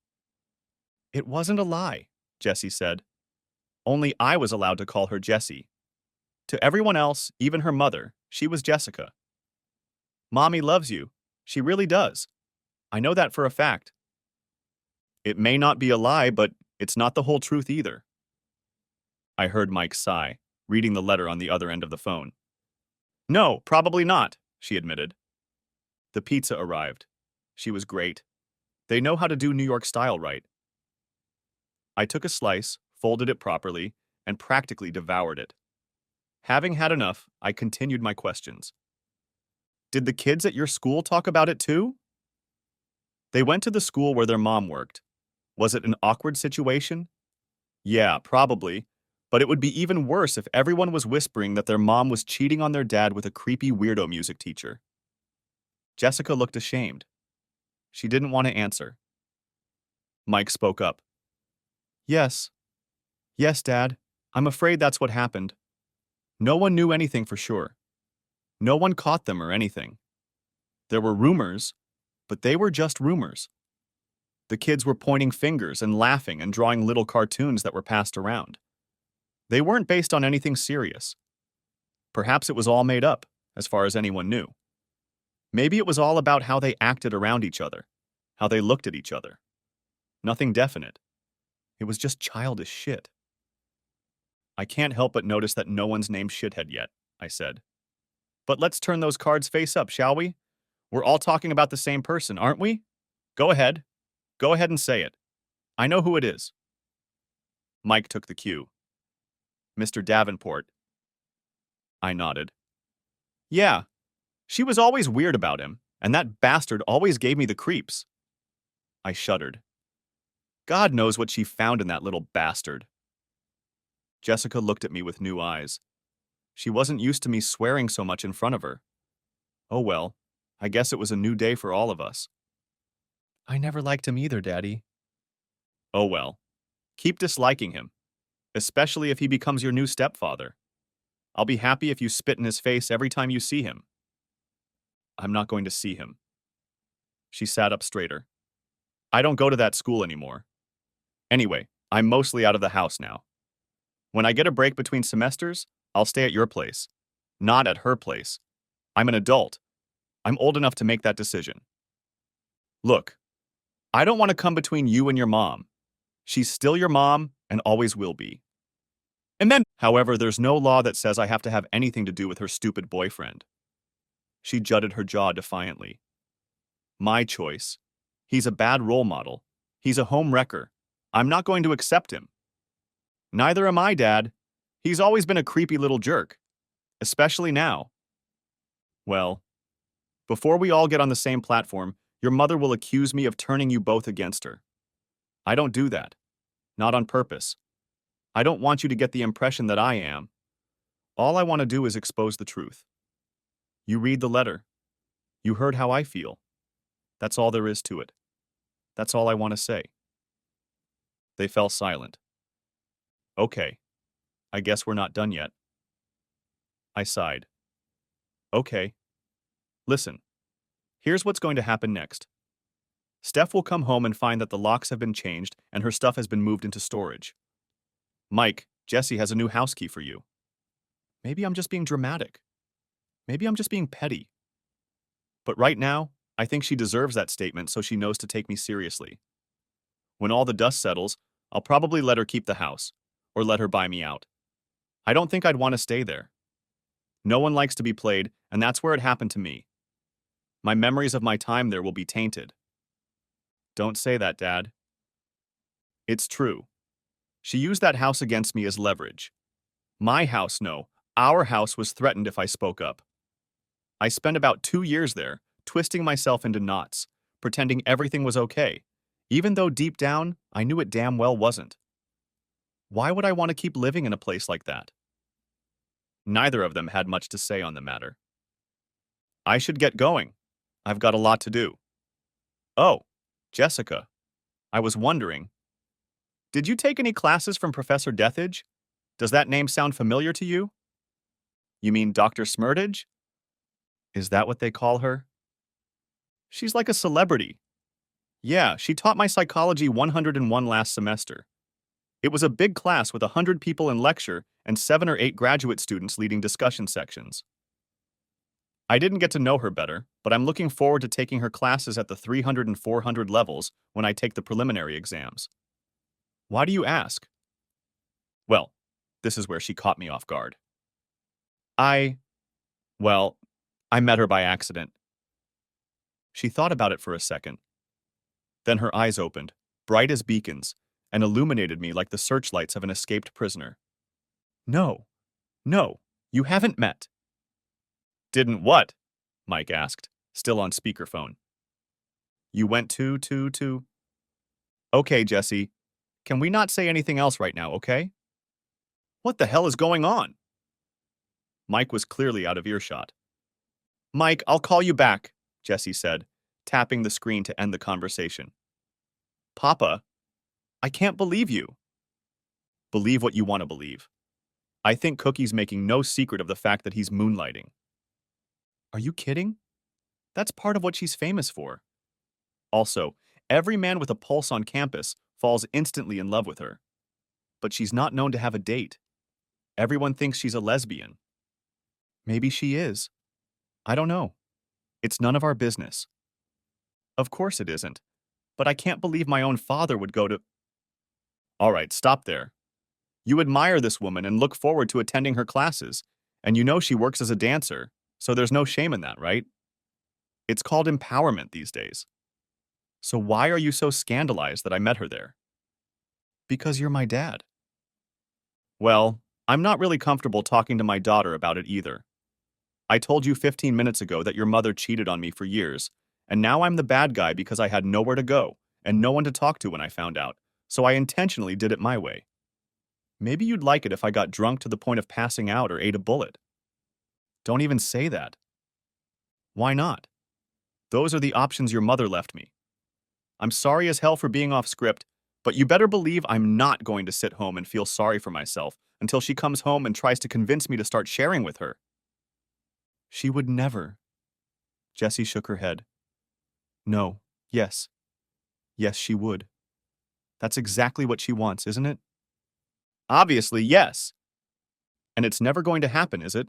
"It wasn't a lie," Jessie said. "Only I was allowed to call her Jessie. To everyone else, even her mother, she was Jessica. Mommy loves you. She really does. I know that for a fact." "It may not be a lie, but it's not the whole truth either." I heard Mike sigh, reading the letter on the other end of the phone. "No, probably not," she admitted. The pizza arrived. She was great. They know how to do New York style right. I took a slice, folded it properly, and practically devoured it. Having had enough, I continued my questions. "Did the kids at your school talk about it too?" "They went to the school where their mom worked. Was it an awkward situation?" "Yeah, probably. But it would be even worse if everyone was whispering that their mom was cheating on their dad with a creepy weirdo music teacher." Jessica looked ashamed. She didn't want to answer. Mike spoke up. Yes, Dad. I'm afraid that's what happened. No one knew anything for sure. No one caught them or anything. There were rumors, but they were just rumors. The kids were pointing fingers and laughing and drawing little cartoons that were passed around. They weren't based on anything serious. Perhaps it was all made up, as far as anyone knew. Maybe it was all about how they acted around each other, how they looked at each other. Nothing definite. It was just childish shit. I can't help but notice that no one's named Shithead yet, I said. But let's turn those cards face up, shall we? We're all talking about the same person, aren't we? Go ahead. Go ahead and say it. I know who it is. Mike took the cue. Mr. Davenport. I nodded. Yeah, she was always weird about him, and that bastard always gave me the creeps. I shuddered. God knows what she found in that little bastard. Jessica looked at me with new eyes. She wasn't used to me swearing so much in front of her. Oh well, I guess it was a new day for all of us. I never liked him either, Daddy. Oh well, keep disliking him, especially if he becomes your new stepfather. I'll be happy if you spit in his face every time you see him. I'm not going to see him. She sat up straighter. I don't go to that school anymore. Anyway, I'm mostly out of the house now. When I get a break between semesters, I'll stay at your place. Not at her place. I'm an adult. I'm old enough to make that decision. Look, I don't want to come between you and your mom. She's still your mom and always will be. And then, however, there's no law that says I have to have anything to do with her stupid boyfriend. She jutted her jaw defiantly. My choice. He's a bad role model. He's a home wrecker. I'm not going to accept him. Neither am I, Dad. He's always been a creepy little jerk. Especially now. Well, before we all get on the same platform, your mother will accuse me of turning you both against her. I don't do that. Not on purpose. I don't want you to get the impression that I am. All I want to do is expose the truth. You read the letter. You heard how I feel. That's all there is to it. That's all I want to say. They fell silent. Okay. I guess we're not done yet. I sighed. Okay. Listen. Here's what's going to happen next. Steph will come home and find that the locks have been changed and her stuff has been moved into storage. Mike, Jesse has a new house key for you. Maybe I'm just being dramatic. Maybe I'm just being petty. But right now, I think she deserves that statement so she knows to take me seriously. When all the dust settles, I'll probably let her keep the house, or let her buy me out. I don't think I'd want to stay there. No one likes to be played, and that's where it happened to me. My memories of my time there will be tainted. Don't say that, Dad. It's true. She used that house against me as leverage. My house, no. Our house was threatened if I spoke up. I spent about 2 years there, twisting myself into knots, pretending everything was okay, even though deep down, I knew it damn well wasn't. Why would I want to keep living in a place like that? Neither of them had much to say on the matter. I should get going. I've got a lot to do. Oh, Jessica, I was wondering, did you take any classes from Professor Deathage? Does that name sound familiar to you? You mean Dr. Smurtage? Is that what they call her? She's like a celebrity. Yeah, she taught my psychology 101 last semester. It was a big class with 100 people in lecture and 7 or 8 graduate students leading discussion sections. I didn't get to know her better, but I'm looking forward to taking her classes at the 300 and 400 levels when I take the preliminary exams. Why do you ask? Well, this is where she caught me off guard. Well, I met her by accident. She thought about it for a second. Then her eyes opened, bright as beacons, and illuminated me like the searchlights of an escaped prisoner. No, you haven't met. Didn't what? Mike asked, still on speakerphone. You went to. Okay, Jesse. Can we not say anything else right now, okay? What the hell is going on? Mike was clearly out of earshot. Mike, I'll call you back, Jesse said, tapping the screen to end the conversation. Papa, I can't believe you. Believe what you want to believe. I think Cookie's making no secret of the fact that he's moonlighting. Are you kidding? That's part of what she's famous for. Also, every man with a pulse on campus falls instantly in love with her. But she's not known to have a date. Everyone thinks she's a lesbian. Maybe she is. I don't know. It's none of our business. Of course it isn't. But I can't believe my own father would go to... All right, stop there. You admire this woman and look forward to attending her classes, and you know she works as a dancer, so there's no shame in that, right? It's called empowerment these days. So why are you so scandalized that I met her there? Because you're my dad. Well, I'm not really comfortable talking to my daughter about it either. I told you 15 minutes ago that your mother cheated on me for years, and now I'm the bad guy because I had nowhere to go and no one to talk to when I found out, so I intentionally did it my way. Maybe you'd like it if I got drunk to the point of passing out or ate a bullet. Don't even say that. Why not? Those are the options your mother left me. I'm sorry as hell for being off script, but you better believe I'm not going to sit home and feel sorry for myself until she comes home and tries to convince me to start sharing with her. She would never. Jessie shook her head. No, yes. Yes, she would. That's exactly what she wants, isn't it? Obviously, yes. And it's never going to happen, is it?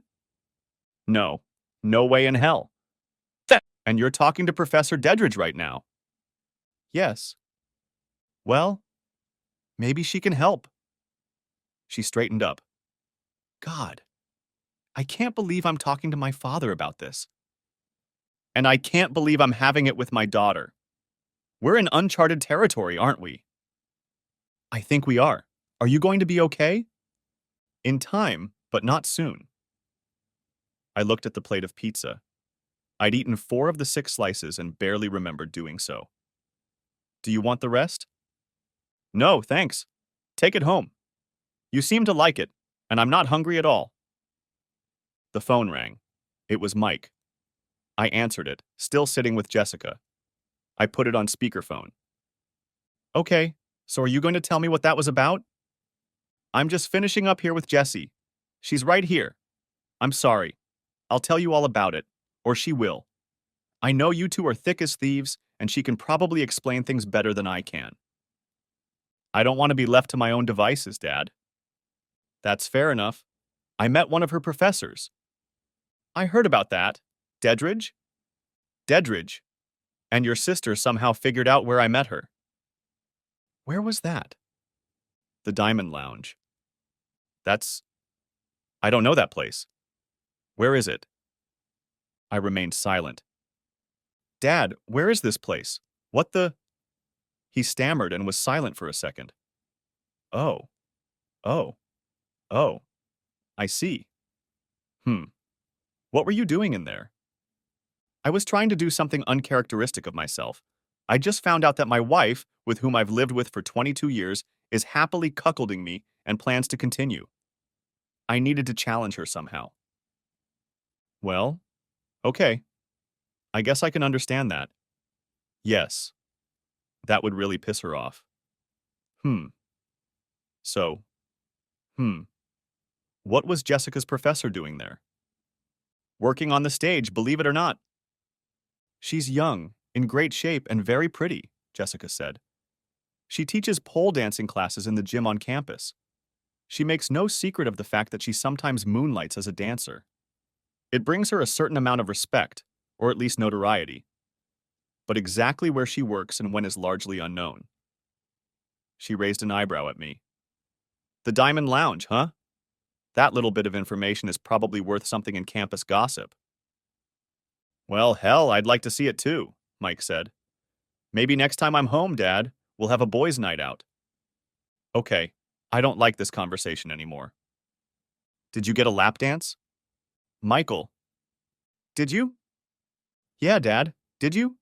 No. No way in hell. And you're talking to Professor Dedridge right now. Yes. Well, maybe she can help. She straightened up. God, I can't believe I'm talking to my father about this. And I can't believe I'm having it with my daughter. We're in uncharted territory, aren't we? I think we are. Are you going to be okay? In time, but not soon. I looked at the plate of pizza. I'd eaten 4 of the 6 slices and barely remembered doing so. Do you want the rest? No, thanks. Take it home. You seem to like it, and I'm not hungry at all. The phone rang. It was Mike. I answered it, still sitting with Jessica. I put it on speakerphone. Okay, so are you going to tell me what that was about? I'm just finishing up here with Jessie. She's right here. I'm sorry. I'll tell you all about it, or she will. I know you two are thick as thieves, and she can probably explain things better than I can. I don't want to be left to my own devices, Dad. That's fair enough. I met one of her professors. I heard about that. Dedridge? Dedridge. And your sister somehow figured out where I met her. Where was that? The Diamond Lounge. I don't know that place. Where is it? I remained silent. Dad, where is this place? What the... He stammered and was silent for a second. Oh. Oh. Oh. I see. What were you doing in there? I was trying to do something uncharacteristic of myself. I just found out that my wife, with whom I've lived with for 22 years, is happily cuckolding me and plans to continue. I needed to challenge her somehow. Well, okay. I guess I can understand that. Yes. That would really piss her off. So, what was Jessica's professor doing there? Working on the stage, believe it or not. She's young, in great shape, and very pretty, Jessica said. She teaches pole dancing classes in the gym on campus. She makes no secret of the fact that she sometimes moonlights as a dancer. It brings her a certain amount of respect, or at least notoriety. But exactly where she works and when is largely unknown. She raised an eyebrow at me. The Diamond Lounge, huh? That little bit of information is probably worth something in campus gossip. Well, hell, I'd like to see it too, Mike said. Maybe next time I'm home, Dad, we'll have a boys' night out. Okay, I don't like this conversation anymore. Did you get a lap dance? Michael. Did you? Yeah, Dad. Did you?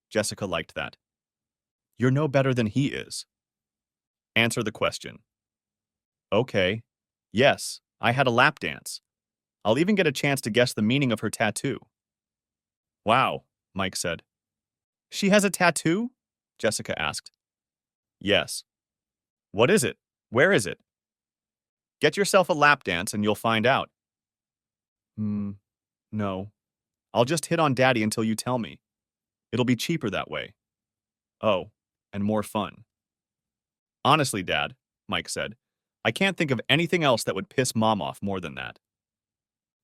Jessica liked that. You're no better than he is. Answer the question. Okay. Yes, I had a lap dance. I'll even get a chance to guess the meaning of her tattoo. Wow, Mike said. She has a tattoo? Jessica asked. Yes. What is it? Where is it? Get yourself a lap dance and you'll find out. No. I'll just hit on Daddy until you tell me. It'll be cheaper that way. Oh, and more fun. Honestly, Dad, Mike said, I can't think of anything else that would piss Mom off more than that.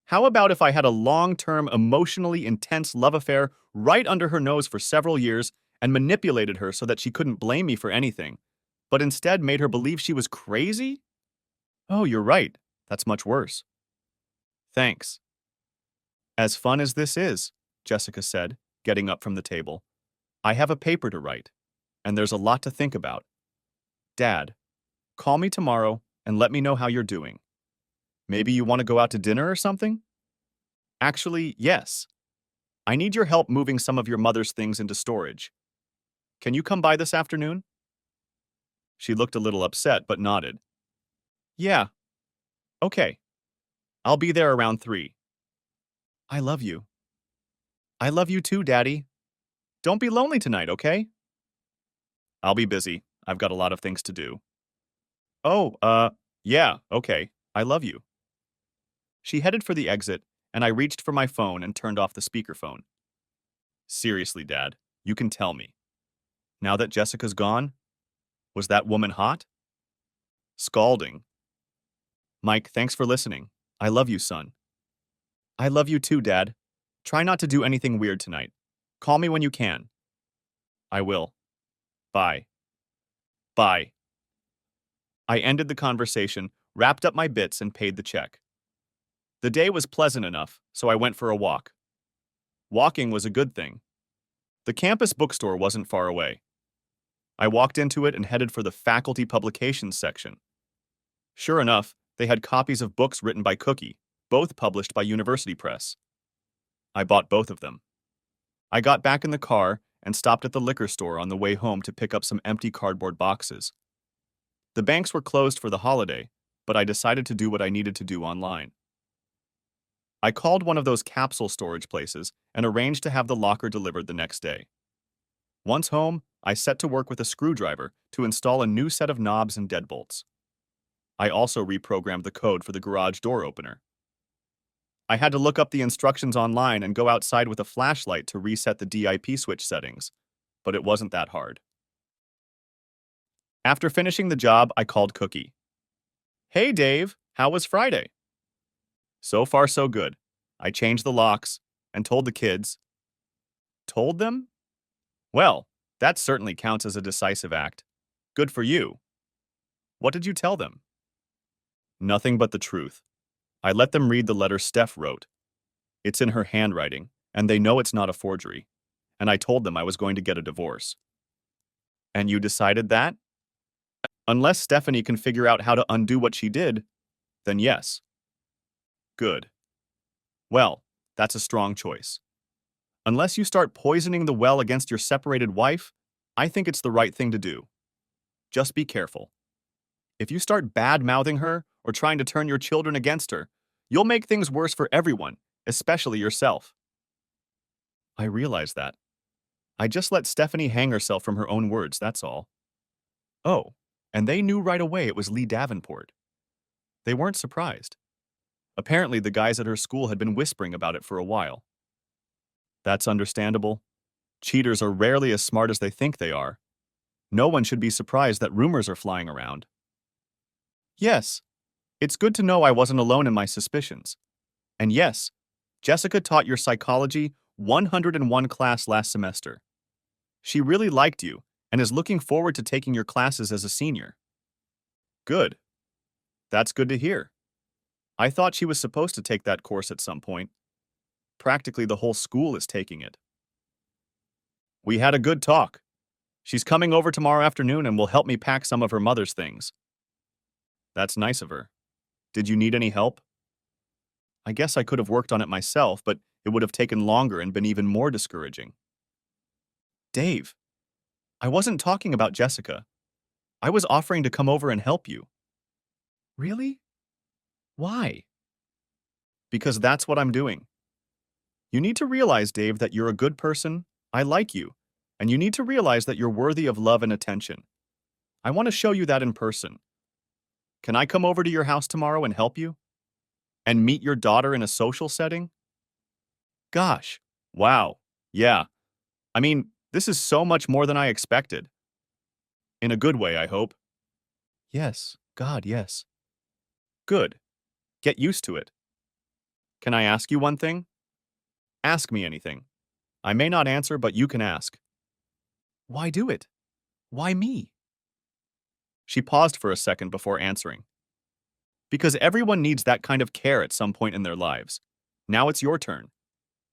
How about if I had a long-term, emotionally intense love affair right under her nose for several years, and manipulated her so that she couldn't blame me for anything, but instead made her believe she was crazy? Oh, you're right. That's much worse. Thanks. As fun as this is, Jessica said, getting up from the table, I have a paper to write, and there's a lot to think about. Dad, call me tomorrow and let me know how you're doing. Maybe you want to go out to dinner or something? Actually, yes. I need your help moving some of your mother's things into storage. Can you come by this afternoon? She looked a little upset but nodded. Yeah, okay. I'll be there around 3. I love you. I love you too, Daddy. Don't be lonely tonight, okay? I'll be busy. I've got a lot of things to do. Oh, yeah, okay. I love you. She headed for the exit, and I reached for my phone and turned off the speakerphone. Seriously, Dad, you can tell me. Now that Jessica's gone, was that woman hot? Scalding. Mike, thanks for listening. I love you, son. I love you too, Dad. Try not to do anything weird tonight. Call me when you can. I will. Bye. Bye. I ended the conversation, wrapped up my bits, and paid the check. The day was pleasant enough, so I went for a walk. Walking was a good thing. The campus bookstore wasn't far away. I walked into it and headed for the faculty publications section. Sure enough, they had copies of books written by Cookie, both published by University Press. I bought both of them. I got back in the car and stopped at the liquor store on the way home to pick up some empty cardboard boxes. The banks were closed for the holiday, but I decided to do what I needed to do online. I called one of those capsule storage places and arranged to have the locker delivered the next day. Once home, I set to work with a screwdriver to install a new set of knobs and deadbolts. I also reprogrammed the code for the garage door opener. I had to look up the instructions online and go outside with a flashlight to reset the DIP switch settings, but it wasn't that hard. After finishing the job, I called Cookie. Hey Dave, how was Friday? So far so good. I changed the locks and told the kids. Told them? Well, that certainly counts as a decisive act. Good for you. What did you tell them? Nothing but the truth. I let them read the letter Steph wrote. It's in her handwriting, and they know it's not a forgery. And I told them I was going to get a divorce. And you decided that? Unless Stephanie can figure out how to undo what she did, then yes. Good. Well, that's a strong choice. Unless you start poisoning the well against your separated wife, I think it's the right thing to do. Just be careful. If you start bad-mouthing her or trying to turn your children against her, you'll make things worse for everyone, especially yourself. I realize that. I just let Stephanie hang herself from her own words, that's all. Oh, and they knew right away it was Lee Davenport. They weren't surprised. Apparently, the guys at her school had been whispering about it for a while. That's understandable. Cheaters are rarely as smart as they think they are. No one should be surprised that rumors are flying around. Yes, it's good to know I wasn't alone in my suspicions. And yes, Jessica taught your psychology 101 class last semester. She really liked you and is looking forward to taking your classes as a senior. Good. That's good to hear. I thought she was supposed to take that course at some point. Practically the whole school is taking it. We had a good talk. She's coming over tomorrow afternoon and will help me pack some of her mother's things. That's nice of her. Did you need any help? I guess I could have worked on it myself, but it would have taken longer and been even more discouraging. Dave, I wasn't talking about Jessica. I was offering to come over and help you. Really? Why? Because that's what I'm doing. You need to realize, Dave, that you're a good person, I like you, and you need to realize that you're worthy of love and attention. I want to show you that in person. Can I come over to your house tomorrow and help you? And meet your daughter in a social setting? Gosh, wow, yeah. I mean, this is so much more than I expected. In a good way, I hope. Yes, God, yes. Good. Get used to it. Can I ask you one thing? Ask me anything. I may not answer, but you can ask. Why do it? Why me? She paused for a second before answering. Because everyone needs that kind of care at some point in their lives. Now it's your turn.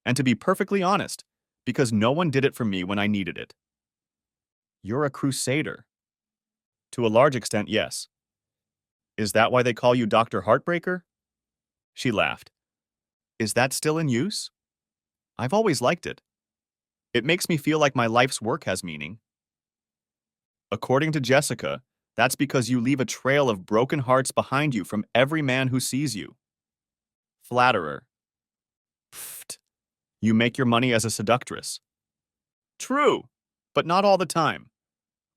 And to be perfectly honest, because no one did it for me when I needed it. You're a crusader. To a large extent, yes. Is that why they call you Dr. Heartbreaker? She laughed. Is that still in use? I've always liked it. It makes me feel like my life's work has meaning. According to Jessica, that's because you leave a trail of broken hearts behind you from every man who sees you. Flatterer. Pfft. You make your money as a seductress. True, but not all the time.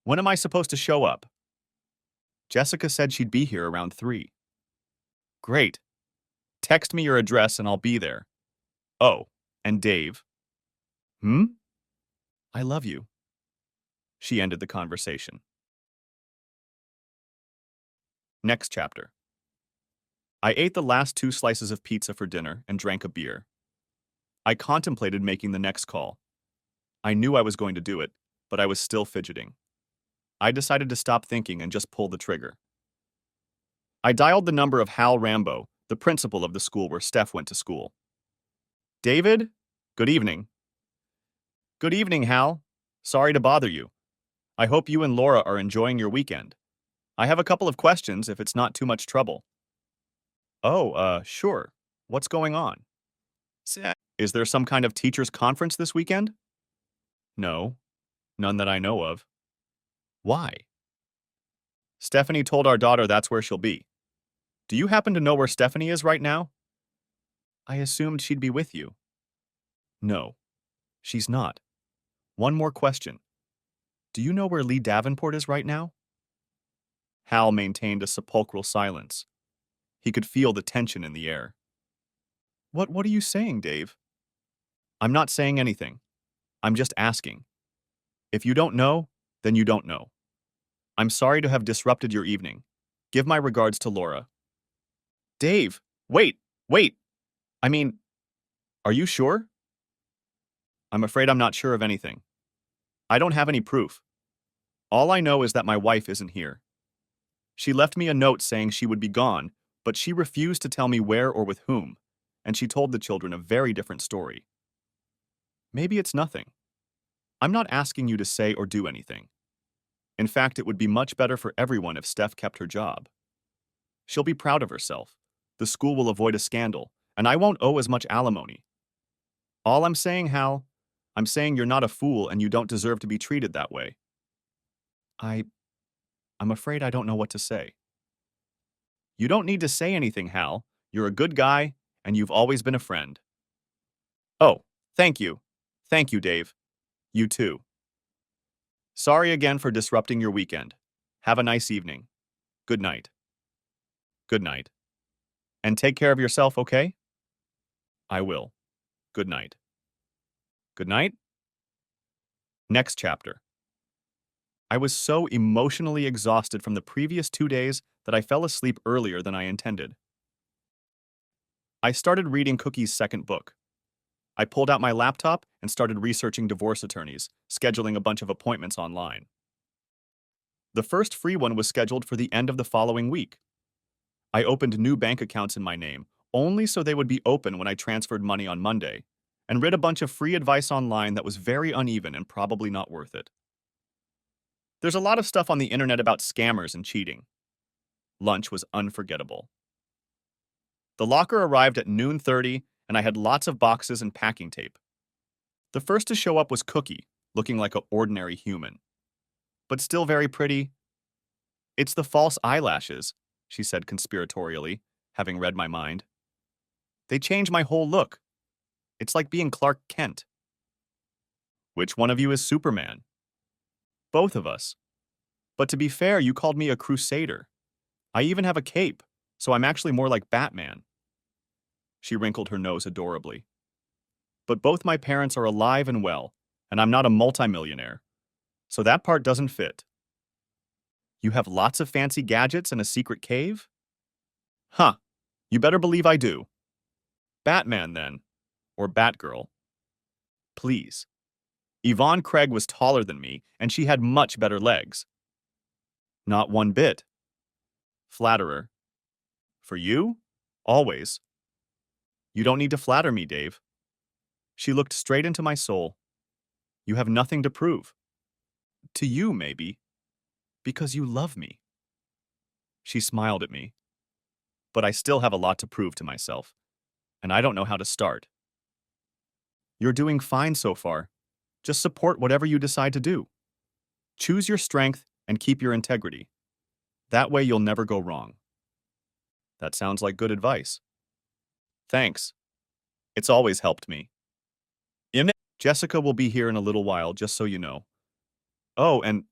When am I supposed to show up? Jessica said she'd be here around 3. Great. Text me your address and I'll be there. Oh, and Dave. Hmm? I love you. She ended the conversation. Next chapter. I ate the last 2 slices of pizza for dinner and drank a beer. I contemplated making the next call. I knew I was going to do it, but I was still fidgeting. I decided to stop thinking and just pull the trigger. I dialed the number of Hal Rambo, the principal of the school where Steph went to school. David? Good evening. Good evening, Hal. Sorry to bother you. I hope you and Laura are enjoying your weekend. I have a couple of questions if it's not too much trouble. Oh, sure. What's going on? Is there some kind of teachers' conference this weekend? No, none that I know of. Why? Stephanie told our daughter that's where she'll be. Do you happen to know where Stephanie is right now? I assumed she'd be with you. No, she's not. One more question. Do you know where Lee Davenport is right now? Hal maintained a sepulchral silence. He could feel the tension in the air. What are you saying, Dave? I'm not saying anything. I'm just asking. If you don't know, then you don't know. I'm sorry to have disrupted your evening. Give my regards to Laura. Dave, wait. I mean, are you sure? I'm afraid I'm not sure of anything. I don't have any proof. All I know is that my wife isn't here. She left me a note saying she would be gone, but she refused to tell me where or with whom, and she told the children a very different story. Maybe it's nothing. I'm not asking you to say or do anything. In fact, it would be much better for everyone if Steph kept her job. She'll be proud of herself. The school will avoid a scandal, and I won't owe as much alimony. All I'm saying, Hal, I'm saying you're not a fool and you don't deserve to be treated that way. I'm afraid I don't know what to say. You don't need to say anything, Hal. You're a good guy, and you've always been a friend. Oh, thank you. Thank you, Dave. You too. Sorry again for disrupting your weekend. Have a nice evening. Good night. Good night. And take care of yourself, okay? I will. Good night. Good night? Next chapter. I was so emotionally exhausted from the previous 2 days that I fell asleep earlier than I intended. I started reading Cookie's second book. I pulled out my laptop and started researching divorce attorneys, scheduling a bunch of appointments online. The first free one was scheduled for the end of the following week. I opened new bank accounts in my name, only so they would be open when I transferred money on Monday, and read a bunch of free advice online that was very uneven and probably not worth it. There's a lot of stuff on the internet about scammers and cheating. Lunch was unforgettable. The locker arrived at noon 30, and I had lots of boxes and packing tape. The first to show up was Cookie, looking like an ordinary human. But still very pretty. It's the false eyelashes, she said conspiratorially, having read my mind. They change my whole look. It's like being Clark Kent. Which one of you is Superman? Both of us. But to be fair, you called me a crusader. I even have a cape, so I'm actually more like Batman. She wrinkled her nose adorably. But both my parents are alive and well, and I'm not a multimillionaire, so that part doesn't fit. You have lots of fancy gadgets and a secret cave? Huh, you better believe I do. Batman, then. Or Batgirl. Please. Yvonne Craig was taller than me, and she had much better legs. Not one bit. Flatterer. For you? Always. You don't need to flatter me, Dave. She looked straight into my soul. You have nothing to prove. To you, maybe. Because you love me. She smiled at me. But I still have a lot to prove to myself, and I don't know how to start. You're doing fine so far. Just support whatever you decide to do. Choose your strength and keep your integrity. That way you'll never go wrong. That sounds like good advice. Thanks. It's always helped me. Jessica will be here in a little while, just so you know. Oh, and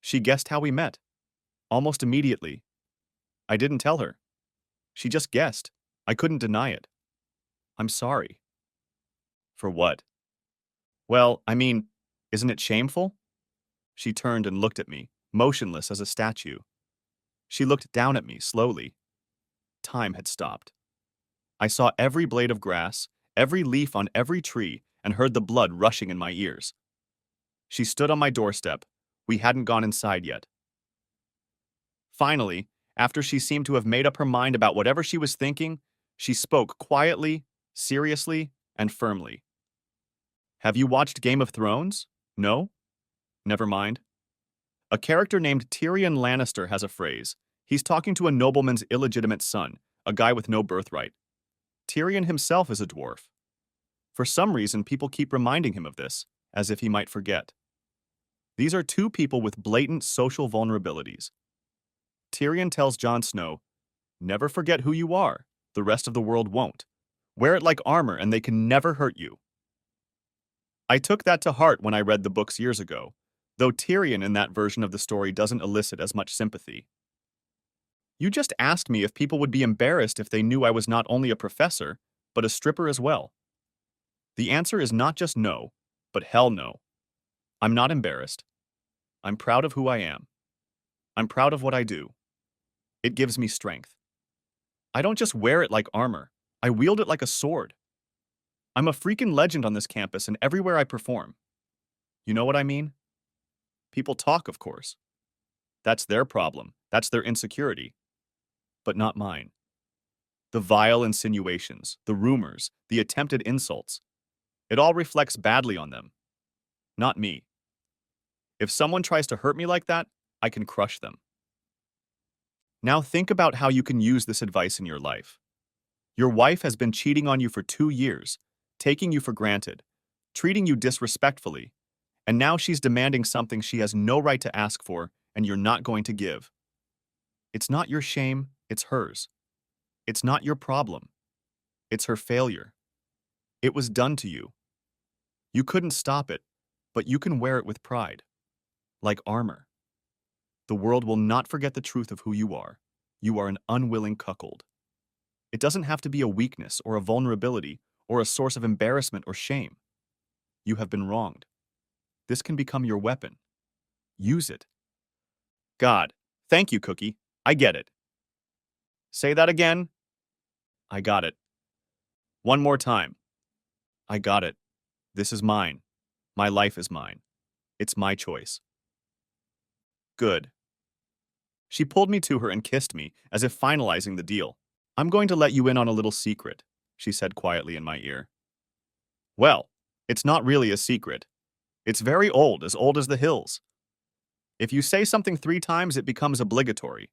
she guessed how we met. Almost immediately. I didn't tell her. She just guessed. I couldn't deny it. I'm sorry. For what? Well, I mean, isn't it shameful? She turned and looked at me, motionless as a statue. She looked down at me slowly. Time had stopped. I saw every blade of grass, every leaf on every tree, and heard the blood rushing in my ears. She stood on my doorstep. We hadn't gone inside yet. Finally, after she seemed to have made up her mind about whatever she was thinking, she spoke quietly, seriously, and firmly. Have you watched Game of Thrones? No? Never mind. A character named Tyrion Lannister has a phrase. He's talking to a nobleman's illegitimate son, a guy with no birthright. Tyrion himself is a dwarf. For some reason, people keep reminding him of this, as if he might forget. These are two people with blatant social vulnerabilities. Tyrion tells Jon Snow, "Never forget who you are. The rest of the world won't. Wear it like armor and they can never hurt you." I took that to heart when I read the books years ago, though Tyrion in that version of the story doesn't elicit as much sympathy. You just asked me if people would be embarrassed if they knew I was not only a professor, but a stripper as well. The answer is not just no, but hell no. I'm not embarrassed. I'm proud of who I am. I'm proud of what I do. It gives me strength. I don't just wear it like armor. I wield it like a sword. I'm a freaking legend on this campus and everywhere I perform. You know what I mean? People talk, of course. That's their problem. That's their insecurity. But not mine. The vile insinuations, the rumors, the attempted insults. It all reflects badly on them. Not me. If someone tries to hurt me like that, I can crush them. Now think about how you can use this advice in your life. Your wife has been cheating on you for 2 years, taking you for granted, treating you disrespectfully, and now she's demanding something she has no right to ask for and you're not going to give. It's not your shame, it's hers. It's not your problem. It's her failure. It was done to you. You couldn't stop it, but you can wear it with pride. Like armor. The world will not forget the truth of who you are. You are an unwilling cuckold. It doesn't have to be a weakness or a vulnerability or a source of embarrassment or shame. You have been wronged. This can become your weapon. Use it. God, thank you, Cookie. I get it. Say that again. I got it. One more time. I got it. This is mine. My life is mine. It's my choice. Good. She pulled me to her and kissed me, as if finalizing the deal. I'm going to let you in on a little secret, she said quietly in my ear. Well, it's not really a secret. It's very old as the hills. If you say something 3 times, it becomes obligatory.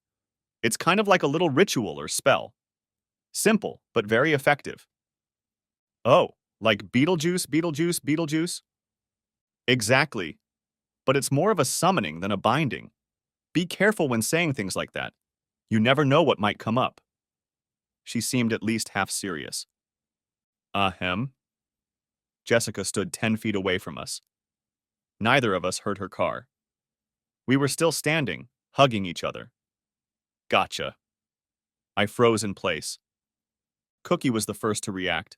It's kind of like a little ritual or spell. Simple, but very effective. Oh, like Beetlejuice, Beetlejuice, Beetlejuice? Exactly. But it's more of a summoning than a binding. Be careful when saying things like that. You never know what might come up. She seemed at least half serious. Ahem. Jessica stood 10 feet away from us. Neither of us heard her car. We were still standing, hugging each other. Gotcha. I froze in place. Cookie was the first to react.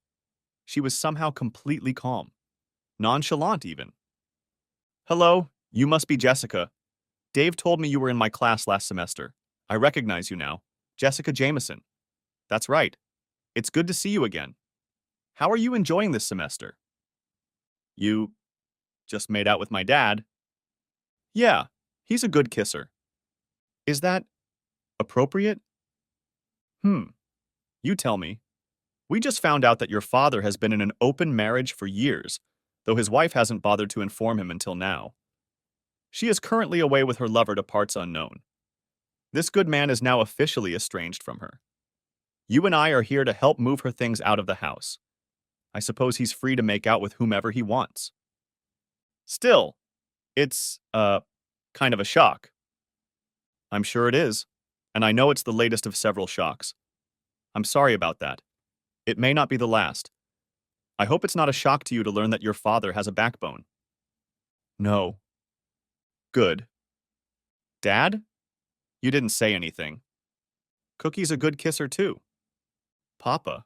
She was somehow completely calm. Nonchalant, even. Hello, you must be Jessica. Dave told me you were in my class last semester. I recognize you now. Jessica Jameson. That's right. It's good to see you again. How are you enjoying this semester? You Just made out with my dad. Yeah, he's a good kisser. Is that appropriate? Hmm, you tell me. We just found out that your father has been in an open marriage for years, though his wife hasn't bothered to inform him until now. She is currently away with her lover to parts unknown. This good man is now officially estranged from her. You and I are here to help move her things out of the house. I suppose he's free to make out with whomever he wants. Still, it's, kind of a shock. I'm sure it is, and I know it's the latest of several shocks. I'm sorry about that. It may not be the last. I hope it's not a shock to you to learn that your father has a backbone. No. Good. Dad? You didn't say anything. Cookie's a good kisser, too. Papa?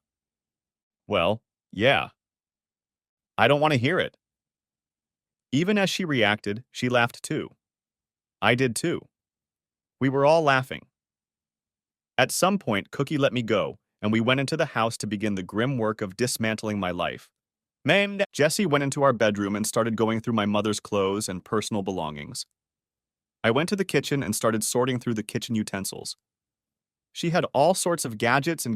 Well, yeah. I don't want to hear it. Even as she reacted, she laughed too. I did too. We were all laughing. At some point, Cookie let me go, and we went into the house to begin the grim work of dismantling my life. Jessie went into our bedroom and started going through my mother's clothes and personal belongings. I went to the kitchen and started sorting through the kitchen utensils. She had all sorts of gadgets,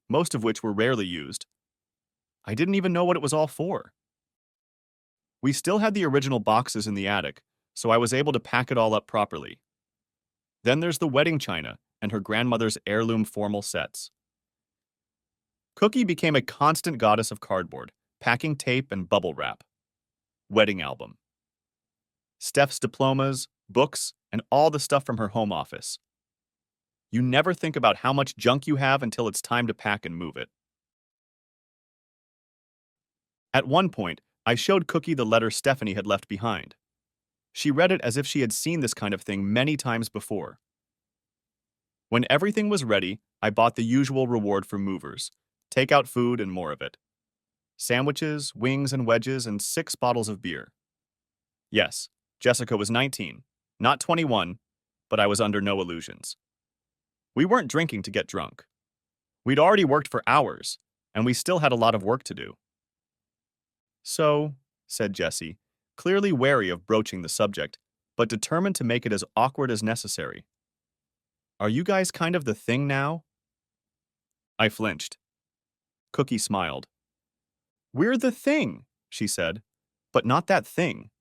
most of which were rarely used. I didn't even know what it was all for. We still had the original boxes in the attic, so I was able to pack it all up properly. Then there's the wedding china and her grandmother's heirloom formal sets. Cookie became a constant goddess of cardboard, packing tape and bubble wrap. Wedding album. Steph's diplomas, books, and all the stuff from her home office. You never think about how much junk you have until it's time to pack and move it. At one point, I showed Cookie the letter Stephanie had left behind. She read it as if she had seen this kind of thing many times before. When everything was ready, I bought the usual reward for movers: takeout food and more of it. Sandwiches, wings and wedges, and 6 bottles of beer. Yes, Jessica was 19, not 21, but I was under no illusions. We weren't drinking to get drunk. We'd already worked for hours, and we still had a lot of work to do. So, said Jessie, clearly wary of broaching the subject, but determined to make it as awkward as necessary. Are you guys kind of the thing now? I flinched. Cookie smiled. We're the thing, she said, but not that thing.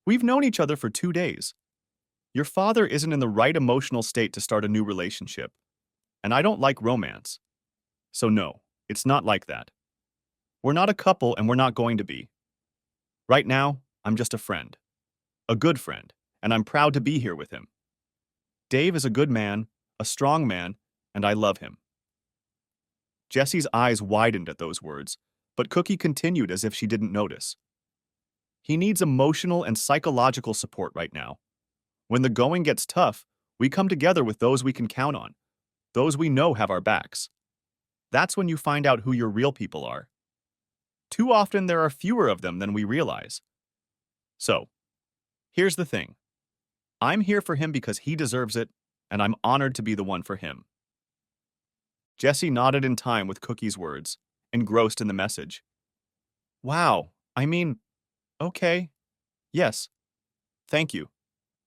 We've known each other for 2 days. Your father isn't in the right emotional state to start a new relationship, and I don't like romance. So no, it's not like that. We're not a couple and we're not going to be. Right now, I'm just a friend. A good friend, and I'm proud to be here with him. Dave is a good man, a strong man, and I love him. Jessie's eyes widened at those words, but Cookie continued as if she didn't notice. He needs emotional and psychological support right now. When the going gets tough, we come together with those we can count on, those we know have our backs. That's when you find out who your real people are. Too often there are fewer of them than we realize. So, here's the thing. I'm here for him because he deserves it, and I'm honored to be the one for him. Jessie nodded in time with Cookie's words, engrossed in the message. Wow, I mean, okay. Yes. Thank you.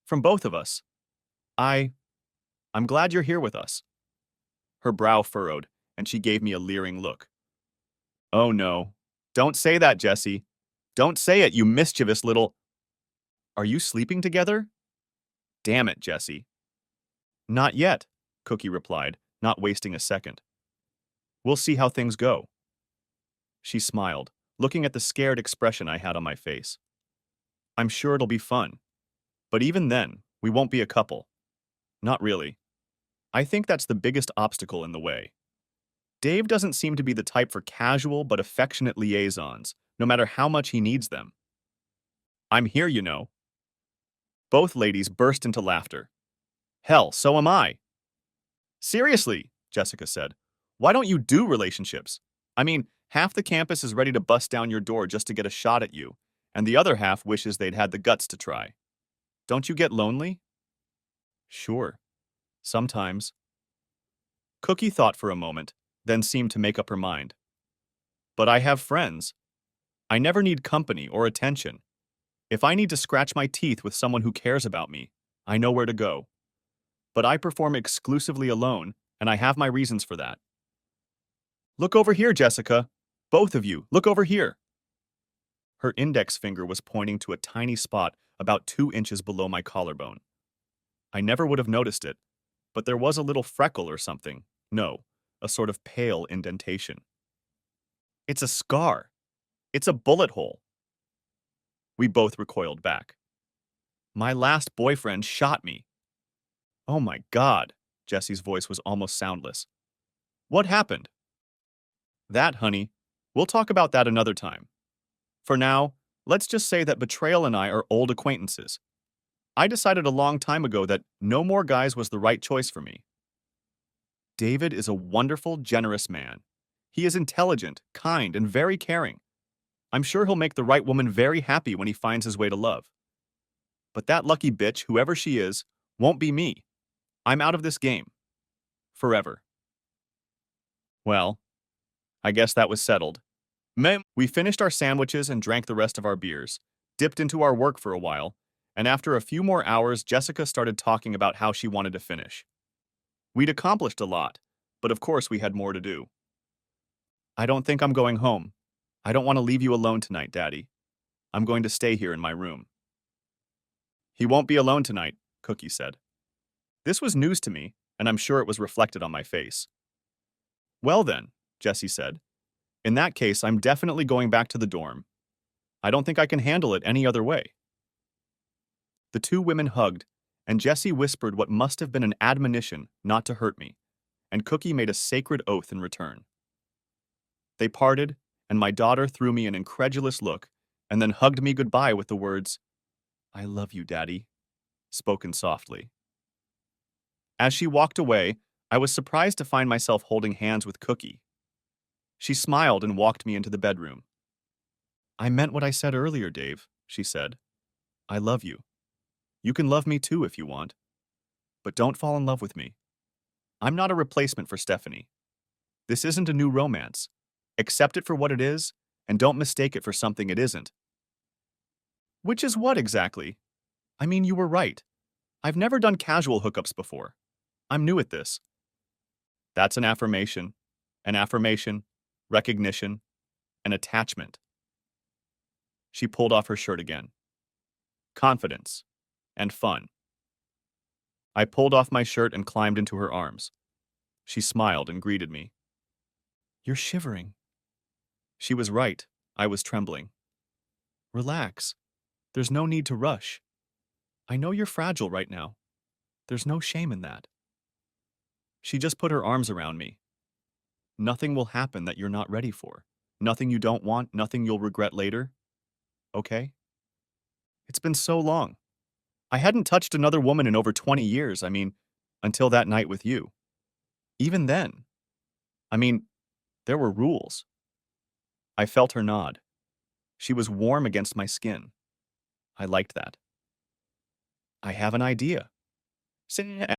From both of us. I'm glad you're here with us. Her brow furrowed, and she gave me a leering look. Oh no. Don't say that, Jessie. Don't say it, you mischievous little... Are you sleeping together? Damn it, Jessie. Not yet, Cookie replied, not wasting a second. We'll see how things go. She smiled, looking at the scared expression I had on my face. I'm sure it'll be fun. But even then, we won't be a couple. Not really. I think that's the biggest obstacle in the way. Dave doesn't seem to be the type for casual but affectionate liaisons, no matter how much he needs them. I'm here, you know. Both ladies burst into laughter. Hell, so am I. Seriously, Jessica said. Why don't you do relationships? I mean, half the campus is ready to bust down your door just to get a shot at you, and the other half wishes they'd had the guts to try. Don't you get lonely? Sure. Sometimes. Cookie thought for a moment, then seemed to make up her mind. But I have friends. I never need company or attention. If I need to scratch my teeth with someone who cares about me, I know where to go. But I perform exclusively alone, and I have my reasons for that. Look over here, Jessica. Both of you, look over here. Her index finger was pointing to a tiny spot about 2 inches below my collarbone. I never would have noticed it, but there was a little freckle or something. No, a sort of pale indentation. It's a scar. It's a bullet hole. We both recoiled back. My last boyfriend shot me. Oh my God, Jesse's voice was almost soundless. What happened? That, honey, we'll talk about that another time. For now, let's just say that Betrayal and I are old acquaintances. I decided a long time ago that no more guys was the right choice for me. David is a wonderful, generous man. He is intelligent, kind, and very caring. I'm sure he'll make the right woman very happy when he finds his way to love. But that lucky bitch, whoever she is, won't be me. I'm out of this game. Forever. Well, I guess that was settled. We finished our sandwiches and drank the rest of our beers, dipped into our work for a while, and after a few more hours, Jessica started talking about how she wanted to finish. We'd accomplished a lot, but of course we had more to do. I don't think I'm going home. I don't want to leave you alone tonight, Daddy. I'm going to stay here in my room. He won't be alone tonight, Cookie said. This was news to me, and I'm sure it was reflected on my face. Well then, Jessie said. In that case, I'm definitely going back to the dorm. I don't think I can handle it any other way. The two women hugged, and Jessie whispered what must have been an admonition not to hurt me, and Cookie made a sacred oath in return. They parted, and my daughter threw me an incredulous look and then hugged me goodbye with the words, "I love you, Daddy," spoken softly. As she walked away, I was surprised to find myself holding hands with Cookie. She smiled and walked me into the bedroom. I meant what I said earlier, Dave, she said. I love you. You can love me too if you want. But don't fall in love with me. I'm not a replacement for Stephanie. This isn't a new romance. Accept it for what it is, and don't mistake it for something it isn't. Which is what exactly? I mean, you were right. I've never done casual hookups before. I'm new at this. That's an affirmation, recognition, and attachment. She pulled off her shirt again. Confidence and fun. I pulled off my shirt and climbed into her arms. She smiled and greeted me. You're shivering. She was right. I was trembling. Relax. There's no need to rush. I know you're fragile right now. There's no shame in that. She just put her arms around me. Nothing will happen that you're not ready for. Nothing you don't want, nothing you'll regret later. Okay? It's been so long. I hadn't touched another woman in over 20 years, until that night with you. Even then. There were rules. I felt her nod. She was warm against my skin. I liked that. I have an idea.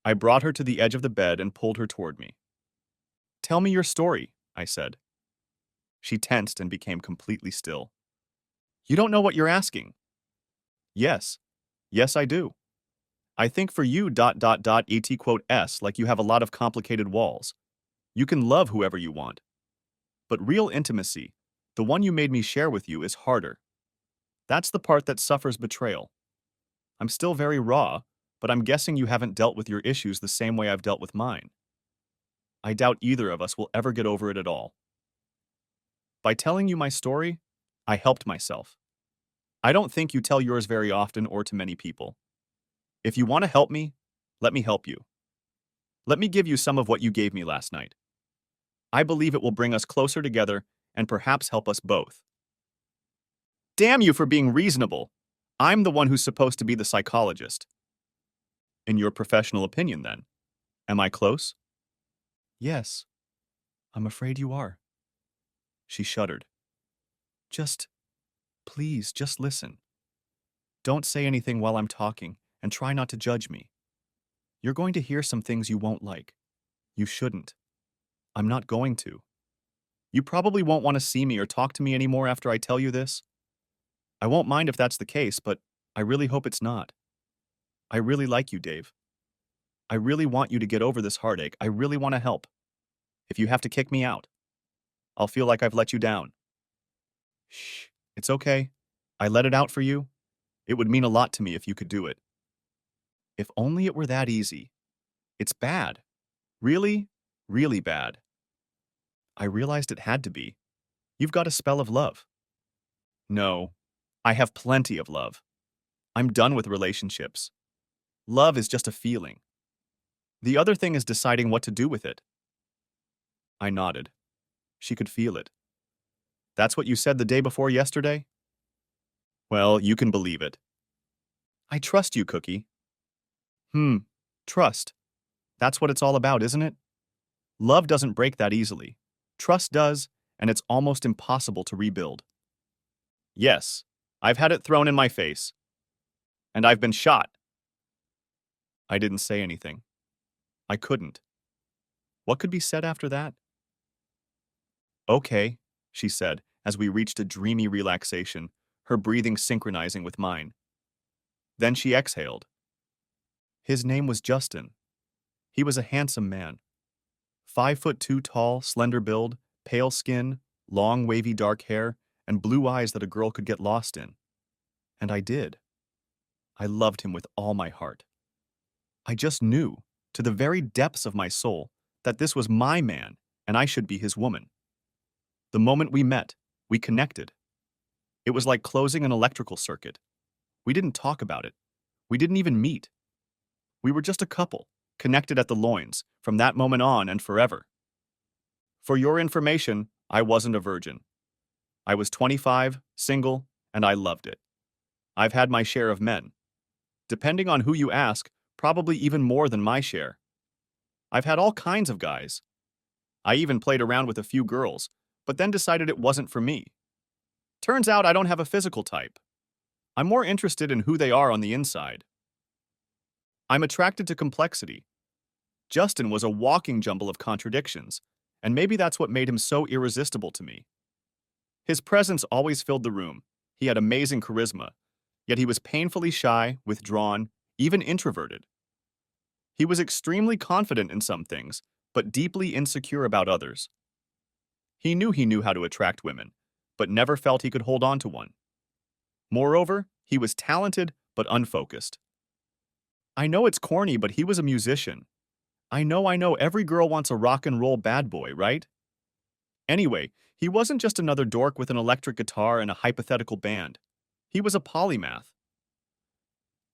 I brought her to the edge of the bed and pulled her toward me. Tell me your story, I said. She tensed and became completely still. You don't know what you're asking. Yes. Yes, I do. I think for you ... et like you have a lot of complicated walls. You can love whoever you want. But real intimacy, the one you made me share with you, is harder. That's the part that suffers betrayal. I'm still very raw, but I'm guessing you haven't dealt with your issues the same way I've dealt with mine. I doubt either of us will ever get over it at all. By telling you my story, I helped myself. I don't think you tell yours very often or to many people. If you want to help me, let me help you. Let me give you some of what you gave me last night. I believe it will bring us closer together and perhaps help us both. Damn you for being reasonable. I'm the one who's supposed to be the psychologist. In your professional opinion, then, am I close? Yes. I'm afraid you are. She shuddered. Please, just listen. Don't say anything while I'm talking, and try not to judge me. You're going to hear some things you won't like. You shouldn't. I'm not going to. You probably won't want to see me or talk to me anymore after I tell you this. I won't mind if that's the case, but I really hope it's not. I really like you, Dave. I really want you to get over this heartache. I really want to help. If you have to kick me out, I'll feel like I've let you down. Shh, it's okay. I let it out for you. It would mean a lot to me if you could do it. If only it were that easy. It's bad. Really, really bad. I realized it had to be. You've got a spell of love. No, I have plenty of love. I'm done with relationships. Love is just a feeling. The other thing is deciding what to do with it. I nodded. She could feel it. That's what you said the day before yesterday? Well, you can believe it. I trust you, Cookie. Trust. That's what it's all about, isn't it? Love doesn't break that easily. Trust does, and it's almost impossible to rebuild. Yes, I've had it thrown in my face. And I've been shot. I didn't say anything. I couldn't. What could be said after that? Okay, she said, as we reached a dreamy relaxation, her breathing synchronizing with mine. Then she exhaled. His name was Justin. He was a handsome man. 5'2" tall, slender build, pale skin, long wavy dark hair, and blue eyes that a girl could get lost in. And I did. I loved him with all my heart. I just knew, to the very depths of my soul, that this was my man and I should be his woman. The moment we met, we connected. It was like closing an electrical circuit. We didn't talk about it. We didn't even meet. We were just a couple, connected at the loins, from that moment on and forever. For your information, I wasn't a virgin. I was 25, single, and I loved it. I've had my share of men. Depending on who you ask, probably even more than my share. I've had all kinds of guys. I even played around with a few girls, but then decided it wasn't for me. Turns out I don't have a physical type. I'm more interested in who they are on the inside. I'm attracted to complexity. Justin was a walking jumble of contradictions, and maybe that's what made him so irresistible to me. His presence always filled the room. He had amazing charisma, yet he was painfully shy, withdrawn, even introverted. He was extremely confident in some things, but deeply insecure about others. He knew how to attract women, but never felt he could hold on to one. Moreover, he was talented but unfocused. I know it's corny, but he was a musician. I know, every girl wants a rock and roll bad boy, right? Anyway, he wasn't just another dork with an electric guitar and a hypothetical band. He was a polymath.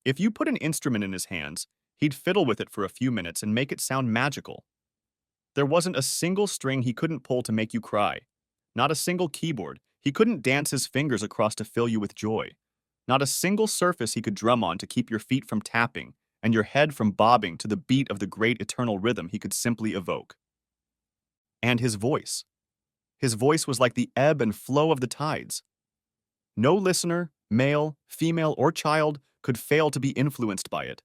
If you put an instrument in his hands, he'd fiddle with it for a few minutes and make it sound magical. There wasn't a single string he couldn't pull to make you cry. Not a single keyboard. He couldn't dance his fingers across to fill you with joy. Not a single surface he could drum on to keep your feet from tapping and your head from bobbing to the beat of the great eternal rhythm he could simply evoke. And his voice. His voice was like the ebb and flow of the tides. No listener, male, female, or child, could fail to be influenced by it.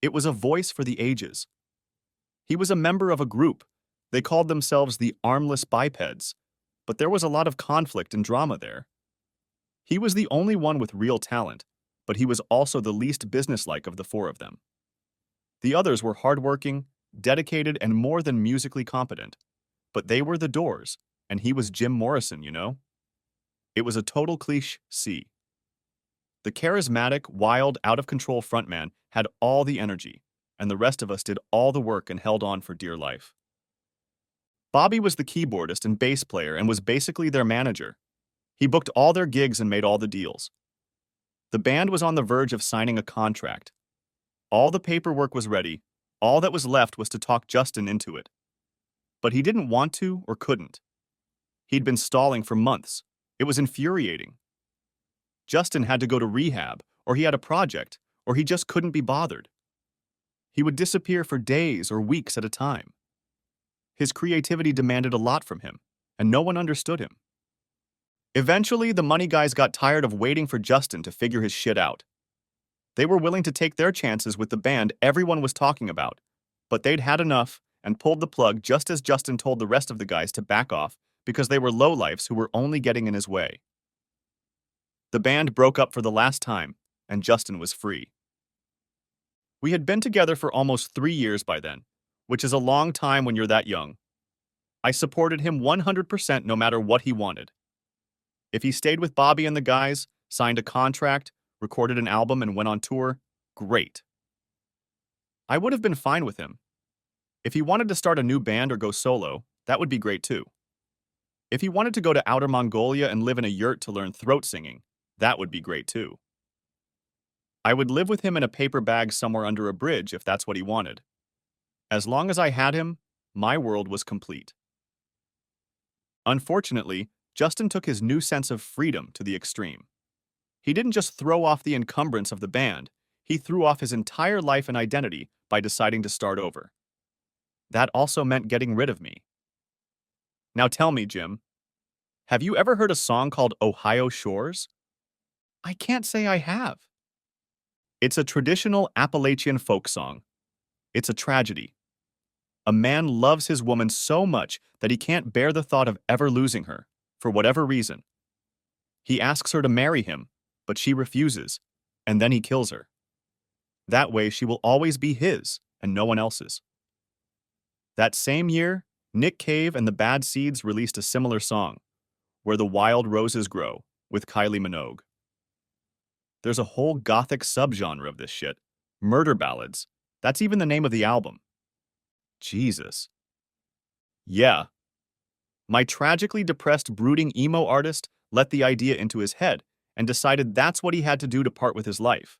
It was a voice for the ages. He was a member of a group. They called themselves the Armless Bipeds, but there was a lot of conflict and drama there. He was the only one with real talent, but he was also the least businesslike of the four of them. The others were hardworking, dedicated, and more than musically competent. But they were the Doors, and he was Jim Morrison, you know? It was a total cliché. The charismatic, wild, out-of-control frontman had all the energy, and the rest of us did all the work and held on for dear life. Bobby was the keyboardist and bass player and was basically their manager. He booked all their gigs and made all the deals. The band was on the verge of signing a contract. All the paperwork was ready. All that was left was to talk Justin into it. But he didn't want to or couldn't. He'd been stalling for months. It was infuriating. Justin had to go to rehab, or he had a project, or he just couldn't be bothered. He would disappear for days or weeks at a time. His creativity demanded a lot from him, and no one understood him. Eventually, the money guys got tired of waiting for Justin to figure his shit out. They were willing to take their chances with the band everyone was talking about, but they'd had enough and pulled the plug just as Justin told the rest of the guys to back off because they were lowlifes who were only getting in his way. The band broke up for the last time, and Justin was free. We had been together for almost 3 years by then, which is a long time when you're that young. I supported him 100% no matter what he wanted. If he stayed with Bobby and the guys, signed a contract, recorded an album, and went on tour, great. I would have been fine with him. If he wanted to start a new band or go solo, that would be great too. If he wanted to go to outer Mongolia and live in a yurt to learn throat singing, that would be great too. I would live with him in a paper bag somewhere under a bridge if that's what he wanted. As long as I had him, my world was complete. Unfortunately, Justin took his new sense of freedom to the extreme. He didn't just throw off the encumbrance of the band, he threw off his entire life and identity by deciding to start over. That also meant getting rid of me. Now tell me, Jim, have you ever heard a song called Ohio Shores? I can't say I have. It's a traditional Appalachian folk song. It's a tragedy. A man loves his woman so much that he can't bear the thought of ever losing her, for whatever reason. He asks her to marry him, but she refuses, and then he kills her. That way she will always be his and no one else's. That same year, Nick Cave and the Bad Seeds released a similar song, Where the Wild Roses Grow, with Kylie Minogue. There's a whole gothic subgenre of this shit. Murder ballads. That's even the name of the album. Jesus. Yeah. My tragically depressed, brooding emo artist let the idea into his head and decided that's what he had to do to part with his life.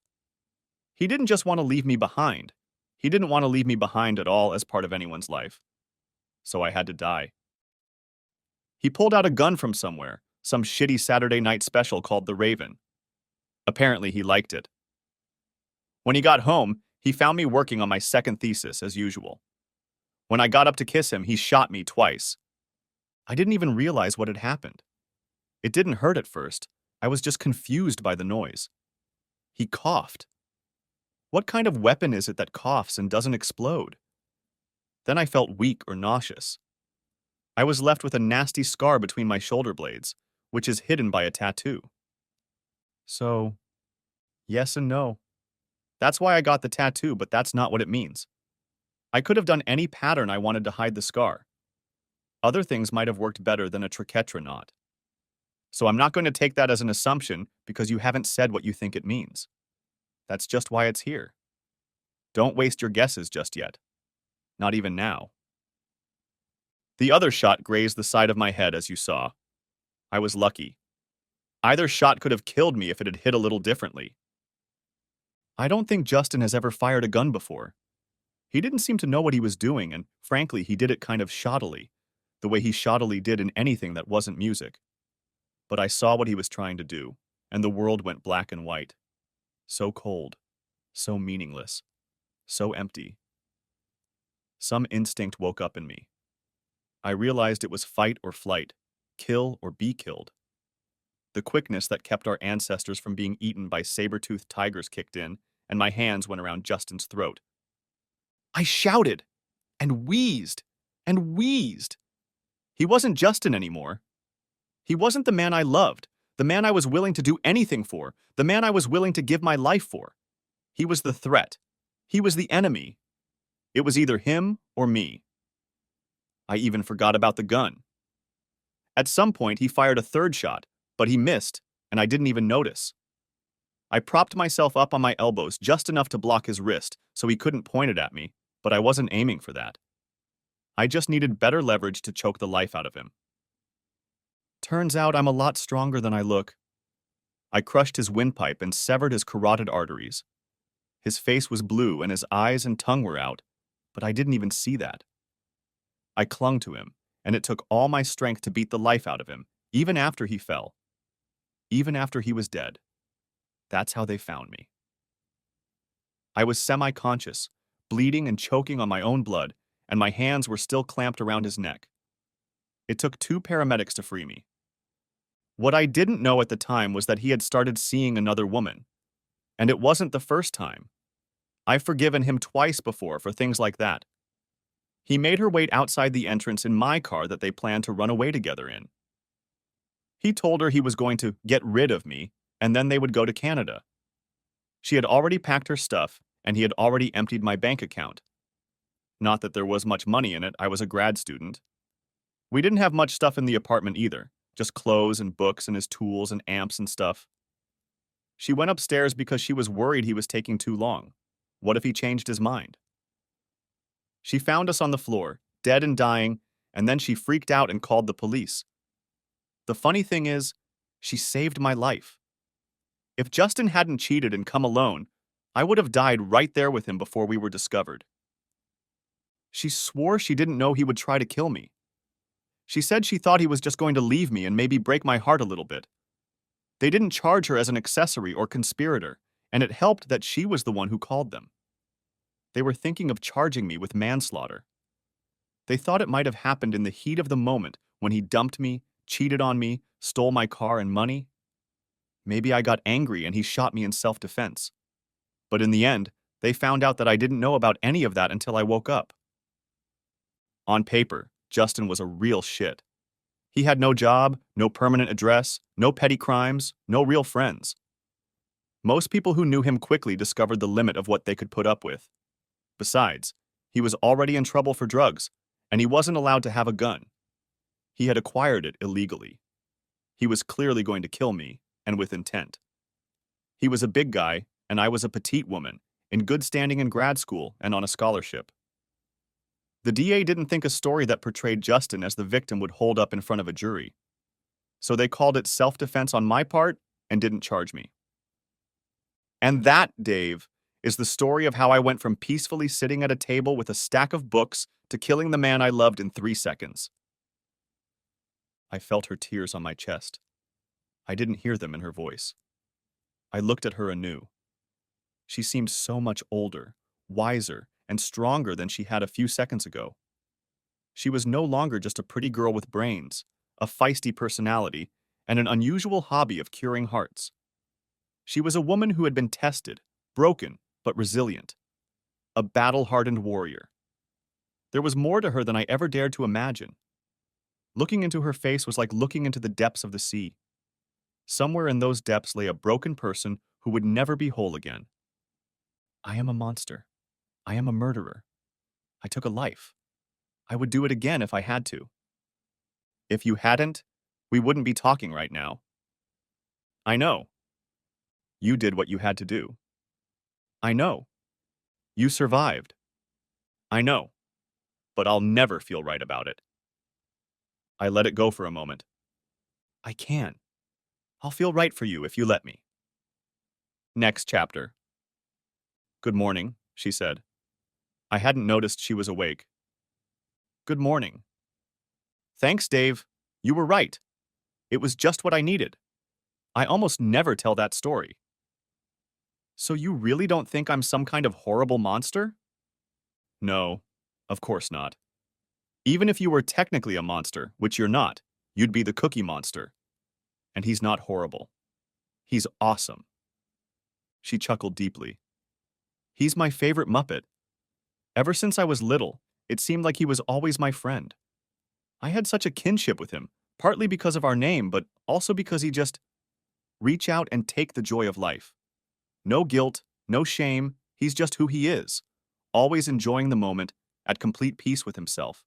He didn't just want to leave me behind. He didn't want to leave me behind at all as part of anyone's life. So I had to die. He pulled out a gun from somewhere, some shitty Saturday night special called The Raven. Apparently he liked it. When he got home, he found me working on my second thesis as usual. When I got up to kiss him, he shot me twice. I didn't even realize what had happened. It didn't hurt at first. I was just confused by the noise. He coughed. What kind of weapon is it that coughs and doesn't explode? Then I felt weak or nauseous. I was left with a nasty scar between my shoulder blades, which is hidden by a tattoo. So, yes and no. That's why I got the tattoo, but that's not what it means. I could have done any pattern I wanted to hide the scar. Other things might have worked better than a triquetra knot. So I'm not going to take that as an assumption because you haven't said what you think it means. That's just why it's here. Don't waste your guesses just yet. Not even now. The other shot grazed the side of my head, as you saw. I was lucky. Either shot could have killed me if it had hit a little differently. I don't think Justin has ever fired a gun before. He didn't seem to know what he was doing, and frankly, he did it kind of shoddily, the way he shoddily did in anything that wasn't music. But I saw what he was trying to do, and the world went black and white. So cold, so meaningless, so empty. Some instinct woke up in me. I realized it was fight or flight, kill or be killed. The quickness that kept our ancestors from being eaten by saber-toothed tigers kicked in, and my hands went around Justin's throat. I shouted, and wheezed, and wheezed. He wasn't Justin anymore. He wasn't the man I loved, the man I was willing to do anything for, the man I was willing to give my life for. He was the threat. He was the enemy. It was either him or me. I even forgot about the gun. At some point, he fired a third shot, but he missed, and I didn't even notice. I propped myself up on my elbows just enough to block his wrist so he couldn't point it at me, but I wasn't aiming for that. I just needed better leverage to choke the life out of him. Turns out I'm a lot stronger than I look. I crushed his windpipe and severed his carotid arteries. His face was blue and his eyes and tongue were out, but I didn't even see that. I clung to him, and it took all my strength to beat the life out of him, even after he fell. Even after he was dead. That's how they found me. I was semi-conscious, bleeding and choking on my own blood, and my hands were still clamped around his neck. It took 2 paramedics to free me. What I didn't know at the time was that he had started seeing another woman. And it wasn't the first time. I've forgiven him twice before for things like that. He made her wait outside the entrance in my car that they planned to run away together in. He told her he was going to get rid of me, and then they would go to Canada. She had already packed her stuff, and he had already emptied my bank account. Not that there was much money in it, I was a grad student. We didn't have much stuff in the apartment either, just clothes and books and his tools and amps and stuff. She went upstairs because she was worried he was taking too long. What if he changed his mind? She found us on the floor, dead and dying, and then she freaked out and called the police. The funny thing is, she saved my life. If Justin hadn't cheated and come alone, I would have died right there with him before we were discovered. She swore she didn't know he would try to kill me. She said she thought he was just going to leave me and maybe break my heart a little bit. They didn't charge her as an accessory or conspirator, and it helped that she was the one who called them. They were thinking of charging me with manslaughter. They thought it might have happened in the heat of the moment when he dumped me, cheated on me, stole my car and money. Maybe I got angry and he shot me in self-defense. But in the end, they found out that I didn't know about any of that until I woke up. On paper, Justin was a real shit. He had no job, no permanent address, no petty crimes, no real friends. Most people who knew him quickly discovered the limit of what they could put up with. Besides, he was already in trouble for drugs, and he wasn't allowed to have a gun. He had acquired it illegally. He was clearly going to kill me, and with intent. He was a big guy, and I was a petite woman, in good standing in grad school and on a scholarship. The DA didn't think a story that portrayed Justin as the victim would hold up in front of a jury. So they called it self-defense on my part and didn't charge me. And that, Dave, is the story of how I went from peacefully sitting at a table with a stack of books to killing the man I loved in 3 seconds. I felt her tears on my chest. I didn't hear them in her voice. I looked at her anew. She seemed so much older, wiser, and stronger than she had a few seconds ago. She was no longer just a pretty girl with brains, a feisty personality, and an unusual hobby of curing hearts. She was a woman who had been tested, broken, but resilient. A battle-hardened warrior. There was more to her than I ever dared to imagine. Looking into her face was like looking into the depths of the sea. Somewhere in those depths lay a broken person who would never be whole again. I am a monster. I am a murderer. I took a life. I would do it again if I had to. If you hadn't, we wouldn't be talking right now. I know. You did what you had to do. I know. You survived. I know. But I'll never feel right about it. I let it go for a moment. I can. I'll feel right for you if you let me. Next chapter. Good morning, she said. I hadn't noticed she was awake. Good morning. Thanks, Dave. You were right. It was just what I needed. I almost never tell that story. So you really don't think I'm some kind of horrible monster? No, of course not. Even if you were technically a monster, which you're not, you'd be the Cookie Monster. And he's not horrible. He's awesome. She chuckled deeply. He's my favorite Muppet. Ever since I was little, it seemed like he was always my friend. I had such a kinship with him, partly because of our name, but also because he just reach out and take the joy of life. No guilt, no shame, he's just who he is, always enjoying the moment, at complete peace with himself.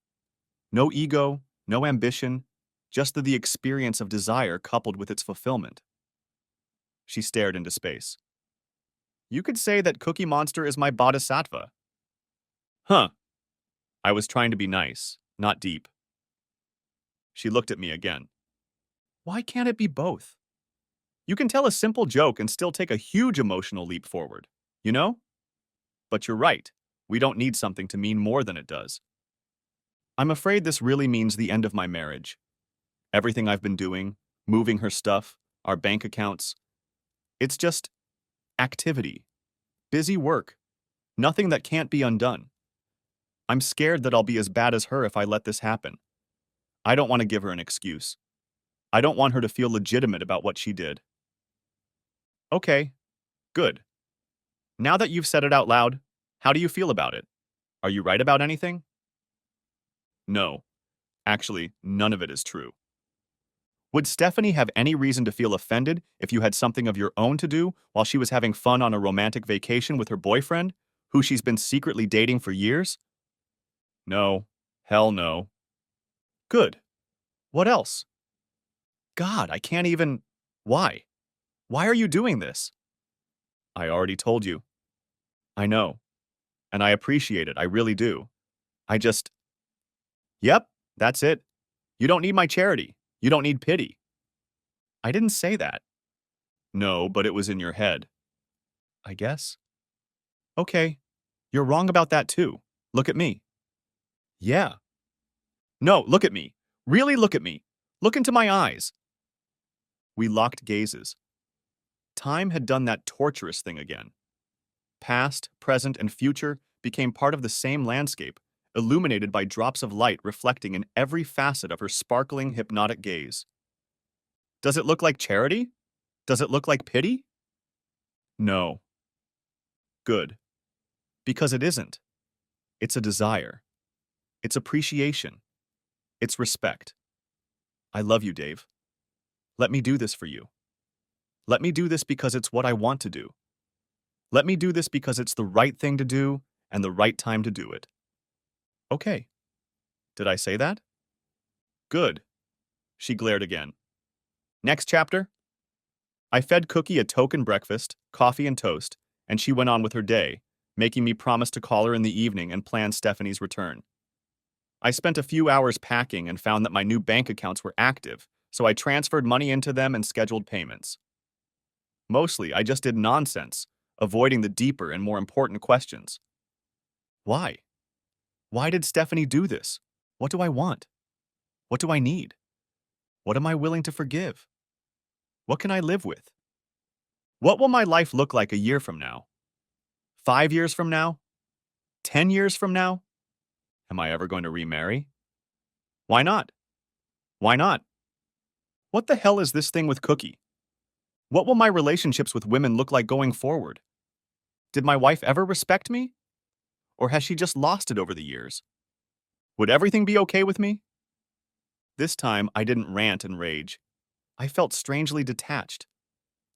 No ego, no ambition, just the experience of desire coupled with its fulfillment. She stared into space. You could say that Cookie Monster is my bodhisattva. Huh. I was trying to be nice, not deep. She looked at me again. Why can't it be both? You can tell a simple joke and still take a huge emotional leap forward, you know? But you're right. We don't need something to mean more than it does. I'm afraid this really means the end of my marriage. Everything I've been doing, moving her stuff, our bank accounts. It's just activity, busy work, nothing that can't be undone. I'm scared that I'll be as bad as her if I let this happen. I don't want to give her an excuse. I don't want her to feel legitimate about what she did. Okay, good. Now that you've said it out loud, how do you feel about it? Are you right about anything? No. Actually, none of it is true. Would Stephanie have any reason to feel offended if you had something of your own to do while she was having fun on a romantic vacation with her boyfriend, who she's been secretly dating for years? No. Hell no. Good. What else? God, I can't even. Why? Why are you doing this? I already told you. I know. And I appreciate it, I really do. I just. Yep, that's it. You don't need my charity. You don't need pity. I didn't say that. No, but it was in your head. I guess. Okay. You're wrong about that too. Look at me. Yeah. No, look at me. Really look at me. Look into my eyes. We locked gazes. Time had done that torturous thing again. Past, present, and future became part of the same landscape, illuminated by drops of light reflecting in every facet of her sparkling, hypnotic gaze. Does it look like charity? Does it look like pity? No. Good. Because it isn't. It's a desire. It's appreciation. It's respect. I love you, Dave. Let me do this for you. Let me do this because it's what I want to do. Let me do this because it's the right thing to do and the right time to do it. Okay. Did I say that? Good. She glared again. Next chapter? I fed Cookie a token breakfast, coffee and toast, and she went on with her day, making me promise to call her in the evening and plan Stephanie's return. I spent a few hours packing and found that my new bank accounts were active, so I transferred money into them and scheduled payments. Mostly, I just did nonsense, avoiding the deeper and more important questions. Why? Why did Stephanie do this? What do I want? What do I need? What am I willing to forgive? What can I live with? What will my life look like a year from now? 5 years from now? 10 years from now? Am I ever going to remarry? Why not? Why not? What the hell is this thing with Cookie? What will my relationships with women look like going forward? Did my wife ever respect me? Or has she just lost it over the years? Would everything be okay with me? This time, I didn't rant and rage. I felt strangely detached.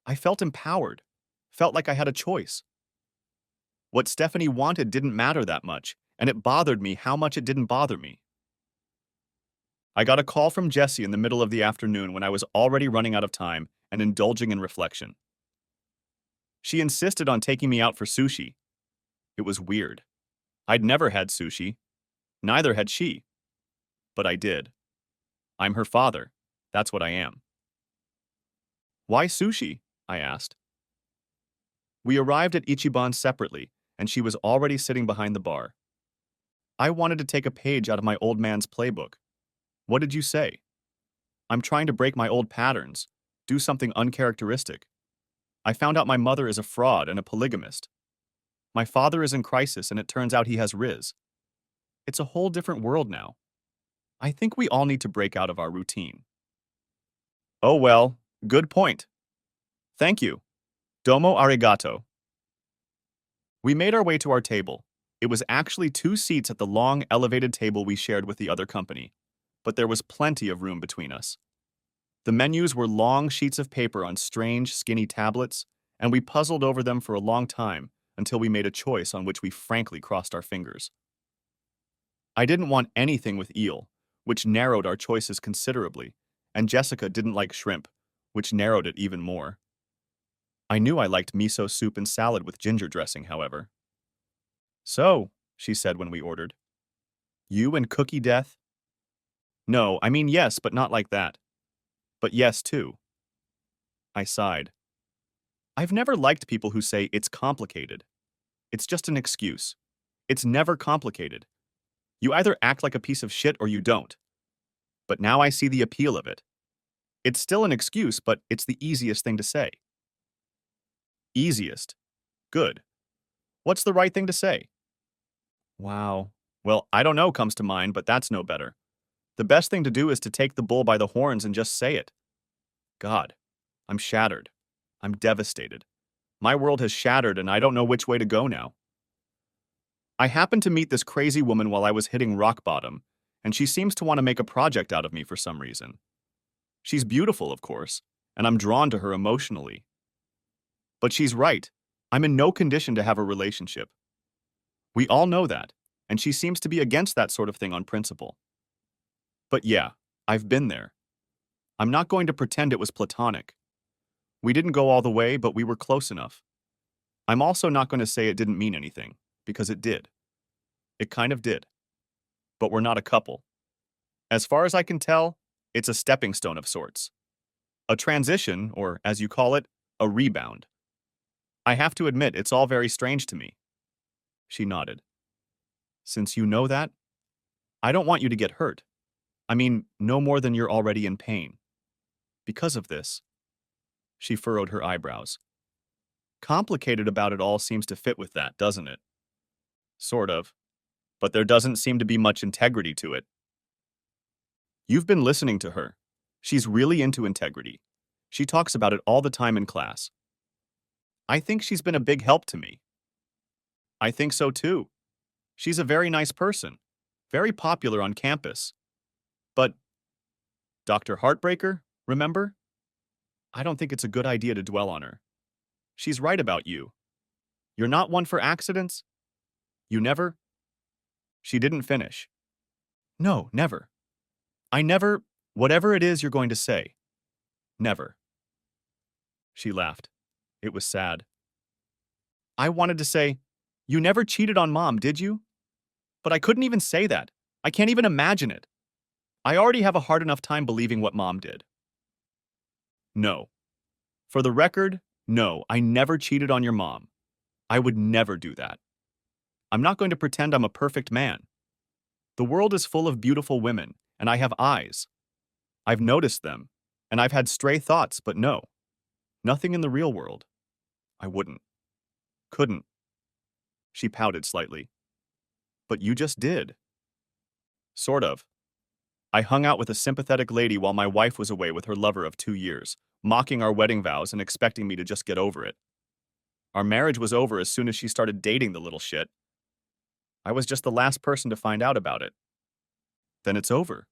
I felt empowered. Felt like I had a choice. What Stephanie wanted didn't matter that much, and it bothered me how much it didn't bother me. I got a call from Jessie in the middle of the afternoon when I was already running out of time and indulging in reflection. She insisted on taking me out for sushi. It was weird. I'd never had sushi. Neither had she. But I did. I'm her father. That's what I am. Why sushi? I asked. We arrived at Ichiban separately, and she was already sitting behind the bar. I wanted to take a page out of my old man's playbook. What did you say? I'm trying to break my old patterns, do something uncharacteristic. I found out my mother is a fraud and a polygamist. My father is in crisis, and it turns out he has Riz. It's a whole different world now. I think we all need to break out of our routine. Oh well, good point. Thank you. Domo arigato. We made our way to our table. It was actually 2 seats at the long, elevated table we shared with the other company, but there was plenty of room between us. The menus were long sheets of paper on strange, skinny tablets, and we puzzled over them for a long time until we made a choice on which we frankly crossed our fingers. I didn't want anything with eel, which narrowed our choices considerably, and Jessica didn't like shrimp, which narrowed it even more. I knew I liked miso soup and salad with ginger dressing, however. So, she said when we ordered, you and Cookie Death? No, I mean yes, but not like that. But yes, too. I sighed. I've never liked people who say it's complicated. It's just an excuse. It's never complicated. You either act like a piece of shit or you don't. But now I see the appeal of it. It's still an excuse, but it's the easiest thing to say. Easiest. Good. What's the right thing to say? Wow. Well, I don't know comes to mind, but that's no better. The best thing to do is to take the bull by the horns and just say it. God, I'm shattered. I'm devastated. My world has shattered and I don't know which way to go now. I happened to meet this crazy woman while I was hitting rock bottom, and she seems to want to make a project out of me for some reason. She's beautiful, of course, and I'm drawn to her emotionally. But she's right. I'm in no condition to have a relationship. We all know that, and she seems to be against that sort of thing on principle. But yeah, I've been there. I'm not going to pretend it was platonic. We didn't go all the way, but we were close enough. I'm also not going to say it didn't mean anything, because it did. It kind of did. But we're not a couple. As far as I can tell, it's a stepping stone of sorts. A transition, or as you call it, a rebound. I have to admit, it's all very strange to me. She nodded. Since you know that, I don't want you to get hurt. I mean, no more than you're already in pain. Because of this, she furrowed her eyebrows. Complicated about it all seems to fit with that, doesn't it? Sort of. But there doesn't seem to be much integrity to it. You've been listening to her. She's really into integrity. She talks about it all the time in class. I think she's been a big help to me. I think so too. She's a very nice person, very popular on campus. But Dr. Heartbreaker, remember? I don't think it's a good idea to dwell on her. She's right about you. You're not one for accidents. You never. She didn't finish. No, never. I never, whatever it is you're going to say. Never. She laughed. It was sad. I wanted to say, you never cheated on Mom, did you? But I couldn't even say that. I can't even imagine it. I already have a hard enough time believing what Mom did. No. For the record, no, I never cheated on your mom. I would never do that. I'm not going to pretend I'm a perfect man. The world is full of beautiful women, and I have eyes. I've noticed them, and I've had stray thoughts, but no. Nothing in the real world. I wouldn't. Couldn't. She pouted slightly. But you just did. Sort of. I hung out with a sympathetic lady while my wife was away with her lover of 2 years, mocking our wedding vows and expecting me to just get over it. Our marriage was over as soon as she started dating the little shit. I was just the last person to find out about it. Then it's over.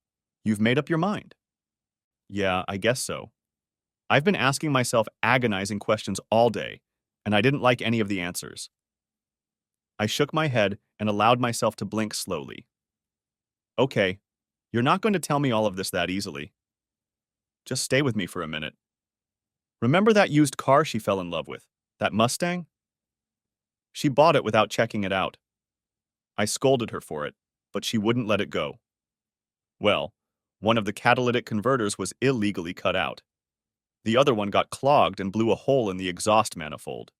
You've made up your mind. Yeah, I guess so. I've been asking myself agonizing questions all day, and I didn't like any of the answers. I shook my head and allowed myself to blink slowly. Okay, you're not going to tell me all of this that easily. Just stay with me for a minute. Remember that used car she fell in love with? That Mustang? She bought it without checking it out. I scolded her for it, but she wouldn't let it go. Well, one of the catalytic converters was illegally cut out. The other one got clogged and blew a hole in the exhaust manifold.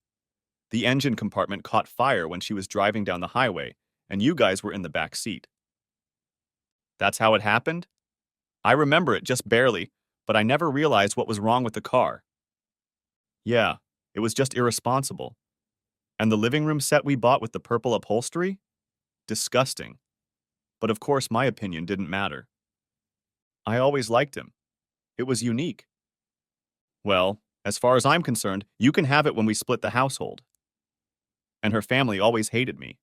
The engine compartment caught fire when she was driving down the highway, and you guys were in the back seat. That's how it happened? I remember it just barely, but I never realized what was wrong with the car. Yeah, it was just irresponsible. And the living room set we bought with the purple upholstery? Disgusting. But of course my opinion didn't matter. I always liked him. It was unique. Well, as far as I'm concerned, you can have it when we split the household. And her family always hated me.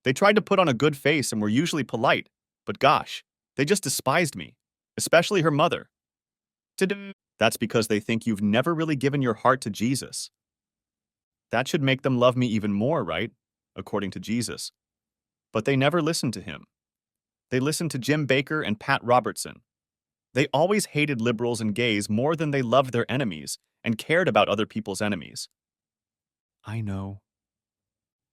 They tried to put on a good face and were usually polite, but gosh, they just despised me, especially her mother. That's because they think you've never really given your heart to Jesus. That should make them love me even more, right? According to Jesus. But they never listened to him. They listened to Jim Bakker and Pat Robertson. They always hated liberals and gays more than they loved their enemies and cared about other people's enemies. I know.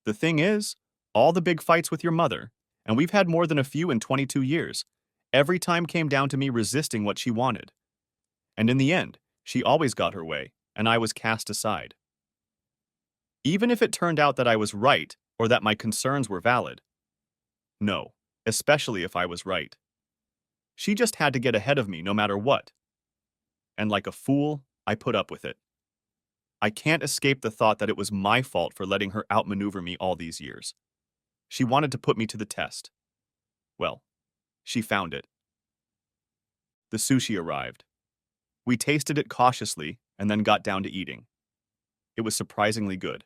The thing is, all the big fights with your mother, and we've had more than a few in 22 years, every time came down to me resisting what she wanted. And in the end, she always got her way, and I was cast aside. Even if it turned out that I was right or that my concerns were valid. No, especially if I was right. She just had to get ahead of me no matter what. And like a fool, I put up with it. I can't escape the thought that it was my fault for letting her outmaneuver me all these years. She wanted to put me to the test. Well, she found it. The sushi arrived. We tasted it cautiously and then got down to eating. It was surprisingly good.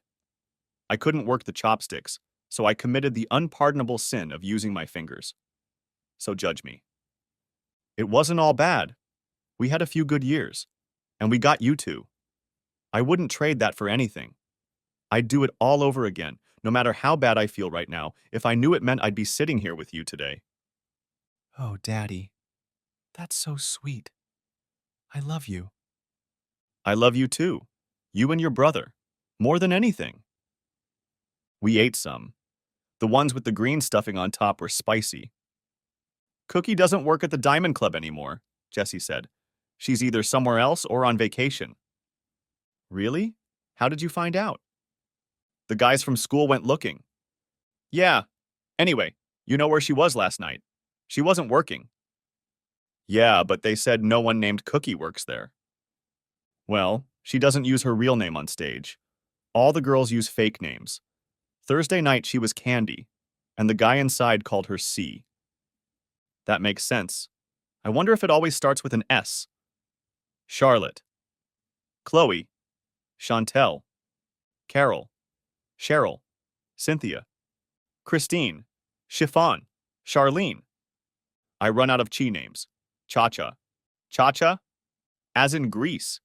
I couldn't work the chopsticks, so I committed the unpardonable sin of using my fingers. So judge me. It wasn't all bad. We had a few good years, and we got you two. I wouldn't trade that for anything. I'd do it all over again, no matter how bad I feel right now, if I knew it meant I'd be sitting here with you today. Oh, Daddy, that's so sweet. I love you. I love you too. You and your brother. More than anything. We ate some. The ones with the green stuffing on top were spicy. Cookie doesn't work at the Diamond Club anymore, Jessie said. She's either somewhere else or on vacation. Really? How did you find out? The guys from school went looking. Yeah. Anyway, you know where she was last night. She wasn't working. Yeah, but they said no one named Cookie works there. Well, she doesn't use her real name on stage. All the girls use fake names. Thursday night she was Candy, and the guy inside called her C. That makes sense. I wonder if it always starts with an S. Charlotte, Chloe, Chantel, Carol, Cheryl, Cynthia, Christine, Chiffon, Charlene. I run out of chi names. Cha-Cha. Cha-Cha? As in Greece.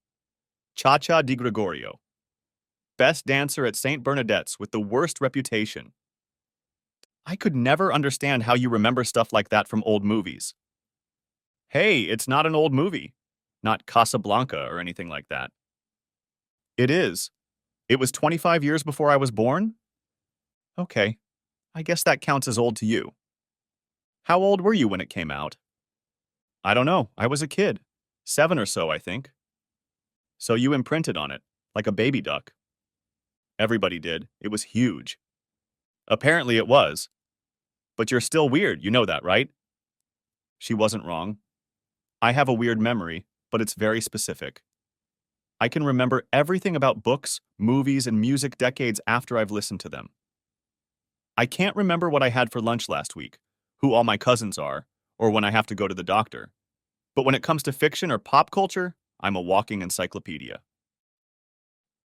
Cha-Cha di Gregorio. Best dancer at St. Bernadette's with the worst reputation. I could never understand how you remember stuff like that from old movies. Hey, it's not an old movie. Not Casablanca or anything like that. It is. It was 25 years before I was born? Okay, I guess that counts as old to you. How old were you when it came out? I don't know, I was a kid. 7 or so, I think. So you imprinted on it, like a baby duck. Everybody did. It was huge. Apparently it was. But you're still weird, you know that, right? She wasn't wrong. I have a weird memory, but it's very specific. I can remember everything about books, movies, and music decades after I've listened to them. I can't remember what I had for lunch last week, who all my cousins are, or when I have to go to the doctor. But when it comes to fiction or pop culture, I'm a walking encyclopedia.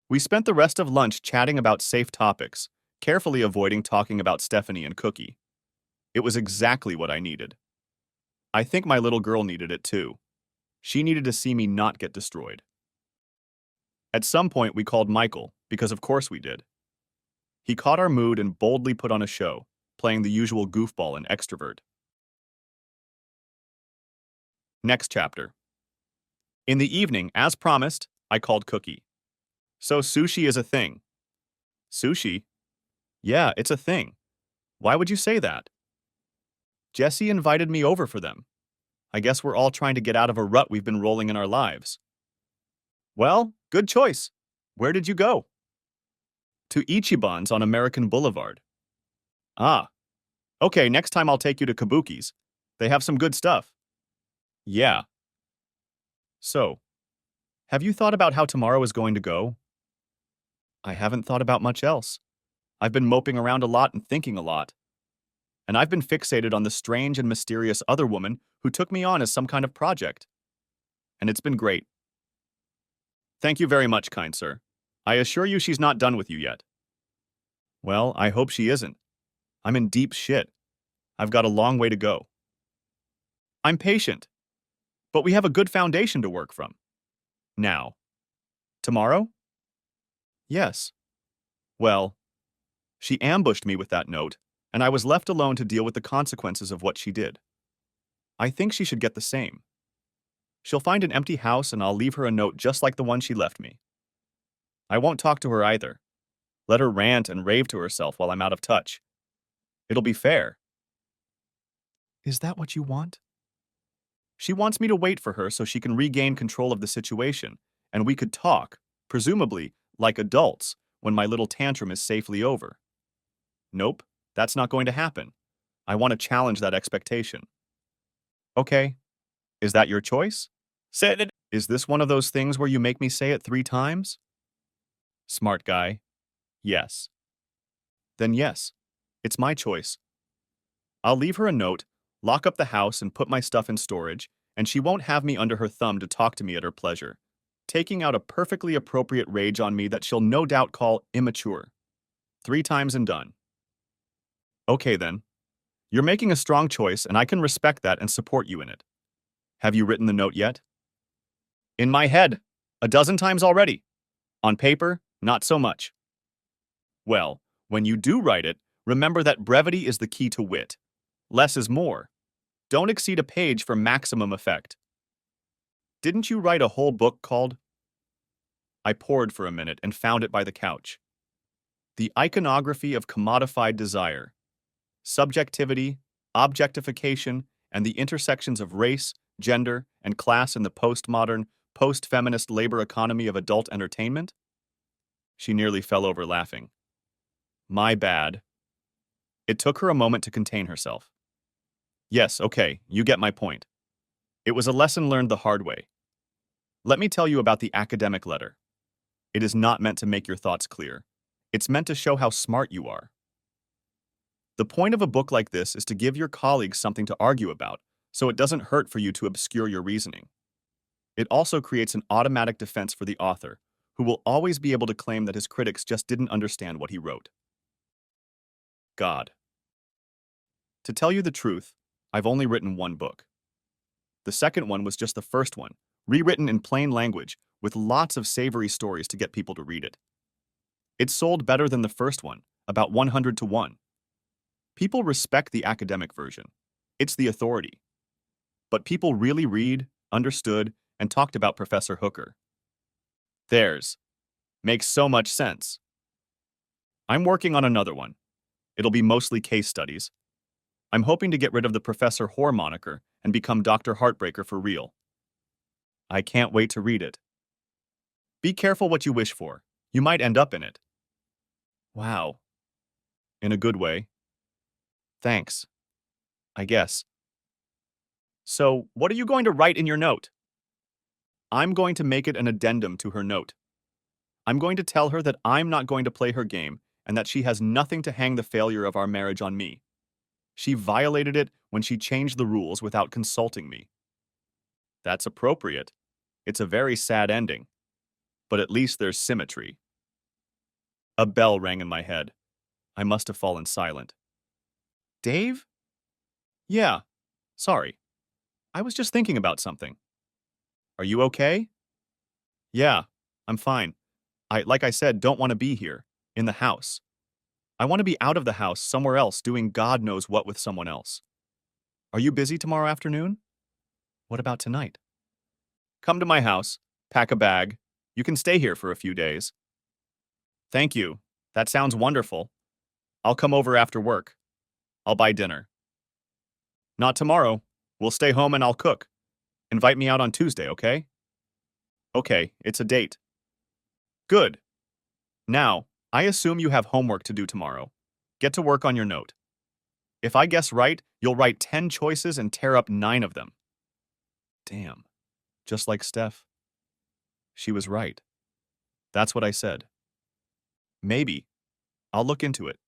We spent the rest of lunch chatting about safe topics, carefully avoiding talking about Stephanie and Cookie. It was exactly what I needed. I think my little girl needed it too. She needed to see me not get destroyed. At some point, we called Michael, because of course we did. He caught our mood and boldly put on a show, playing the usual goofball and extrovert. Next chapter. In the evening, as promised, I called Cookie. So sushi is a thing. Sushi? Yeah, it's a thing. Why would you say that? Jessie invited me over for them. I guess we're all trying to get out of a rut we've been rolling in our lives. Well, good choice. Where did you go? To Ichiban's on American Boulevard. Ah. Okay, next time I'll take you to Kabuki's. They have some good stuff. Yeah. So, have you thought about how tomorrow is going to go? I haven't thought about much else. I've been moping around a lot and thinking a lot. And I've been fixated on the strange and mysterious other woman who took me on as some kind of project. And it's been great. Thank you very much, kind sir. I assure you she's not done with you yet. Well, I hope she isn't. I'm in deep shit. I've got a long way to go. I'm patient. But we have a good foundation to work from. Now. Tomorrow? Yes. Well, she ambushed me with that note, and I was left alone to deal with the consequences of what she did. I think she should get the same. She'll find an empty house and I'll leave her a note just like the one she left me. I won't talk to her either. Let her rant and rave to herself while I'm out of touch. It'll be fair. Is that what you want? She wants me to wait for her so she can regain control of the situation, and we could talk, presumably, like adults, when my little tantrum is safely over. Nope, that's not going to happen. I want to challenge that expectation. Okay, is that your choice? Said it. Is this one of those things where you make me say it 3 times? Smart guy. Yes. Then yes, it's my choice. I'll leave her a note, lock up the house and put my stuff in storage, and she won't have me under her thumb to talk to me at her pleasure, taking out a perfectly appropriate rage on me that she'll no doubt call immature. 3 times and done. Okay then. You're making a strong choice and I can respect that and support you in it. Have you written the note yet? In my head, a dozen times already. On paper, not so much. Well, when you do write it, remember that brevity is the key to wit. Less is more. Don't exceed a page for maximum effect. Didn't you write a whole book called? I pored for a minute and found it by the couch. The Iconography of Commodified Desire. Subjectivity, Objectification, and the Intersections of Race, Gender, and Class in the Postmodern, Post-Feminist Labor Economy of Adult Entertainment? She nearly fell over laughing. My bad. It took her a moment to contain herself. Yes, okay, you get my point. It was a lesson learned the hard way. Let me tell you about the academic letter. It is not meant to make your thoughts clear. It's meant to show how smart you are. The point of a book like this is to give your colleagues something to argue about, so it doesn't hurt for you to obscure your reasoning. It also creates an automatic defense for the author, who will always be able to claim that his critics just didn't understand what he wrote. God. To tell you the truth, I've only written one book. The second one was just the first one, rewritten in plain language, with lots of savory stories to get people to read it. It sold better than the first one, about 100 to 1. People respect the academic version. It's the authority. But people really read, understood, and talked about Professor Hooker. Theirs. Makes so much sense. I'm working on another one. It'll be mostly case studies. I'm hoping to get rid of the Professor Whore moniker and become Dr. Heartbreaker for real. I can't wait to read it. Be careful what you wish for. You might end up in it. Wow. In a good way. Thanks. I guess. So, what are you going to write in your note? I'm going to make it an addendum to her note. I'm going to tell her that I'm not going to play her game and that she has nothing to hang the failure of our marriage on me. She violated it when she changed the rules without consulting me. That's appropriate. It's a very sad ending. But at least there's symmetry. A bell rang in my head. I must have fallen silent. Dave? Yeah. Sorry. I was just thinking about something. Are you okay? Yeah, I'm fine. Like I said, don't want to be here, in the house. I want to be out of the house, somewhere else, doing God knows what with someone else. Are you busy tomorrow afternoon? What about tonight? Come to my house, pack a bag. You can stay here for a few days. Thank you. That sounds wonderful. I'll come over after work. I'll buy dinner. Not tomorrow. We'll stay home and I'll cook. Invite me out on Tuesday, okay? Okay, it's a date. Good. Now, I assume you have homework to do tomorrow. Get to work on your note. If I guess right, you'll write 10 choices and tear up 9 of them. Damn. Just like Steph. She was right. That's what I said. Maybe. I'll look into it.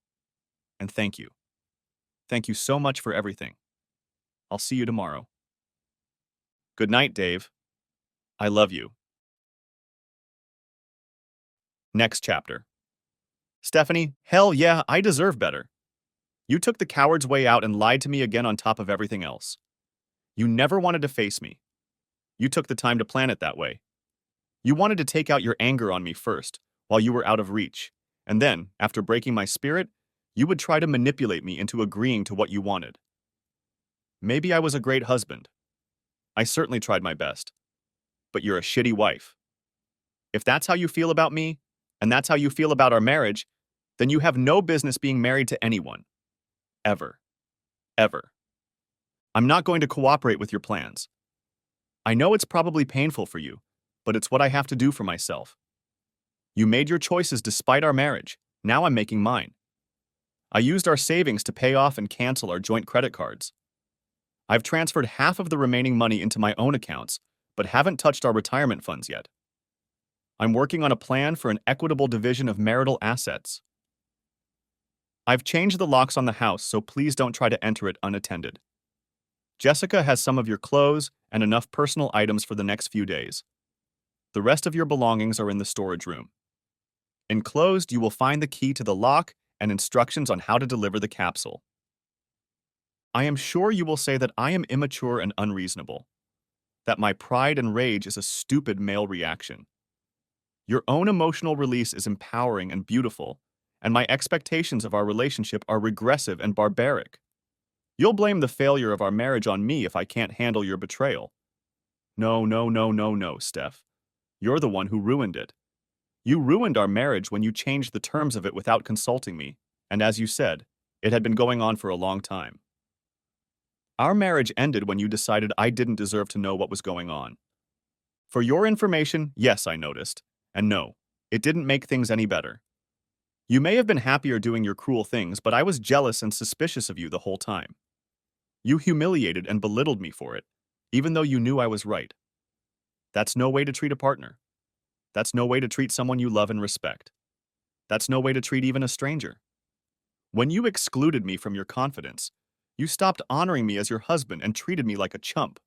And thank you. Thank you so much for everything. I'll see you tomorrow. Good night, Dave. I love you. Next chapter. Stephanie, hell yeah, I deserve better. You took the coward's way out and lied to me again on top of everything else. You never wanted to face me. You took the time to plan it that way. You wanted to take out your anger on me first, while you were out of reach, and then, after breaking my spirit, you would try to manipulate me into agreeing to what you wanted. Maybe I was a great husband. I certainly tried my best. But you're a shitty wife. If that's how you feel about me, and that's how you feel about our marriage, then you have no business being married to anyone. Ever. Ever. I'm not going to cooperate with your plans. I know it's probably painful for you, but it's what I have to do for myself. You made your choices despite our marriage. Now I'm making mine. I used our savings to pay off and cancel our joint credit cards. I've transferred half of the remaining money into my own accounts, but haven't touched our retirement funds yet. I'm working on a plan for an equitable division of marital assets. I've changed the locks on the house, so please don't try to enter it unattended. Jessica has some of your clothes and enough personal items for the next few days. The rest of your belongings are in the storage room. Enclosed, you will find the key to the lock and instructions on how to deliver the capsule. I am sure you will say that I am immature and unreasonable. that my pride and rage is a stupid male reaction. Your own emotional release is empowering and beautiful, and my expectations of our relationship are regressive and barbaric. You'll blame the failure of our marriage on me if I can't handle your betrayal. No, no, no, no, no, Steph. You're the one who ruined it. You ruined our marriage when you changed the terms of it without consulting me, and as you said, it had been going on for a long time. Our marriage ended when you decided I didn't deserve to know what was going on. For your information, yes, I noticed. And no, it didn't make things any better. You may have been happier doing your cruel things, but I was jealous and suspicious of you the whole time. You humiliated and belittled me for it, even though you knew I was right. That's no way to treat a partner. That's no way to treat someone you love and respect. That's no way to treat even a stranger. When you excluded me from your confidence, you stopped honoring me as your husband and treated me like a chump.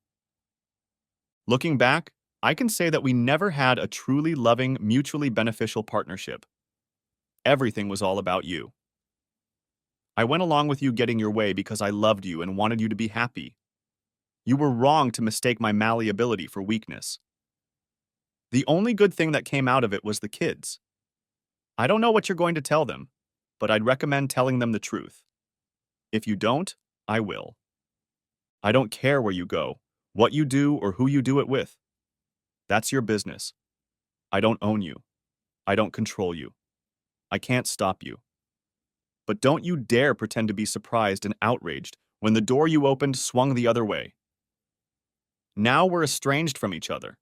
Looking back, I can say that we never had a truly loving, mutually beneficial partnership. Everything was all about you. I went along with you getting your way because I loved you and wanted you to be happy. You were wrong to mistake my malleability for weakness. The only good thing that came out of it was the kids. I don't know what you're going to tell them, but I'd recommend telling them the truth. If you don't, I will. I don't care where you go, what you do, or who you do it with. That's your business. I don't own you. I don't control you. I can't stop you. But don't you dare pretend to be surprised and outraged when the door you opened swung the other way. Now we're estranged from each other.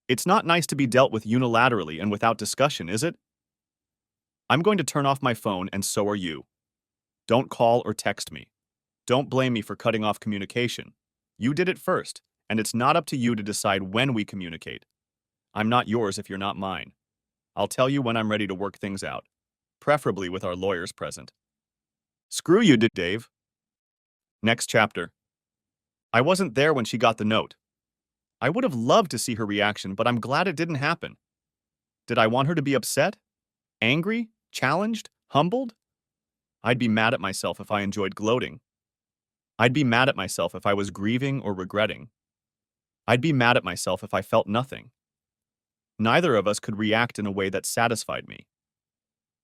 It's not nice to be dealt with unilaterally and without discussion, is it? I'm going to turn off my phone, and so are you. Don't call or text me. Don't blame me for cutting off communication. You did it first, and it's not up to you to decide when we communicate. I'm not yours if you're not mine. I'll tell you when I'm ready to work things out, preferably with our lawyers present. Screw you, Dave. Next chapter. I wasn't there when she got the note. I would have loved to see her reaction, but I'm glad it didn't happen. Did I want her to be upset? Angry? Challenged? Humbled? I'd be mad at myself if I enjoyed gloating. I'd be mad at myself if I was grieving or regretting. I'd be mad at myself if I felt nothing. Neither of us could react in a way that satisfied me.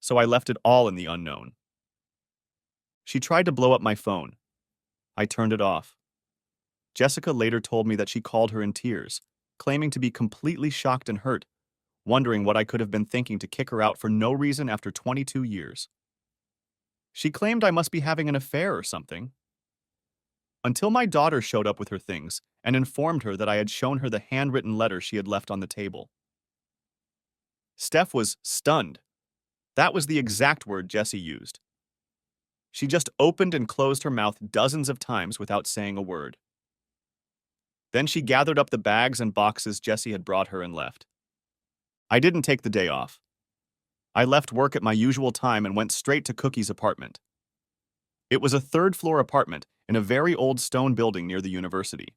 So I left it all in the unknown. She tried to blow up my phone. I turned it off. Jessica later told me that she called her in tears, claiming to be completely shocked and hurt, wondering what I could have been thinking to kick her out for no reason after 22 years. She claimed I must be having an affair or something. Until my daughter showed up with her things and informed her that I had shown her the handwritten letter she had left on the table. Steph was stunned. That was the exact word Jessie used. She just opened and closed her mouth dozens of times without saying a word. Then she gathered up the bags and boxes Jessie had brought her and left. I didn't take the day off. I left work at my usual time and went straight to Cookie's apartment. It was a third-floor apartment in a very old stone building near the university.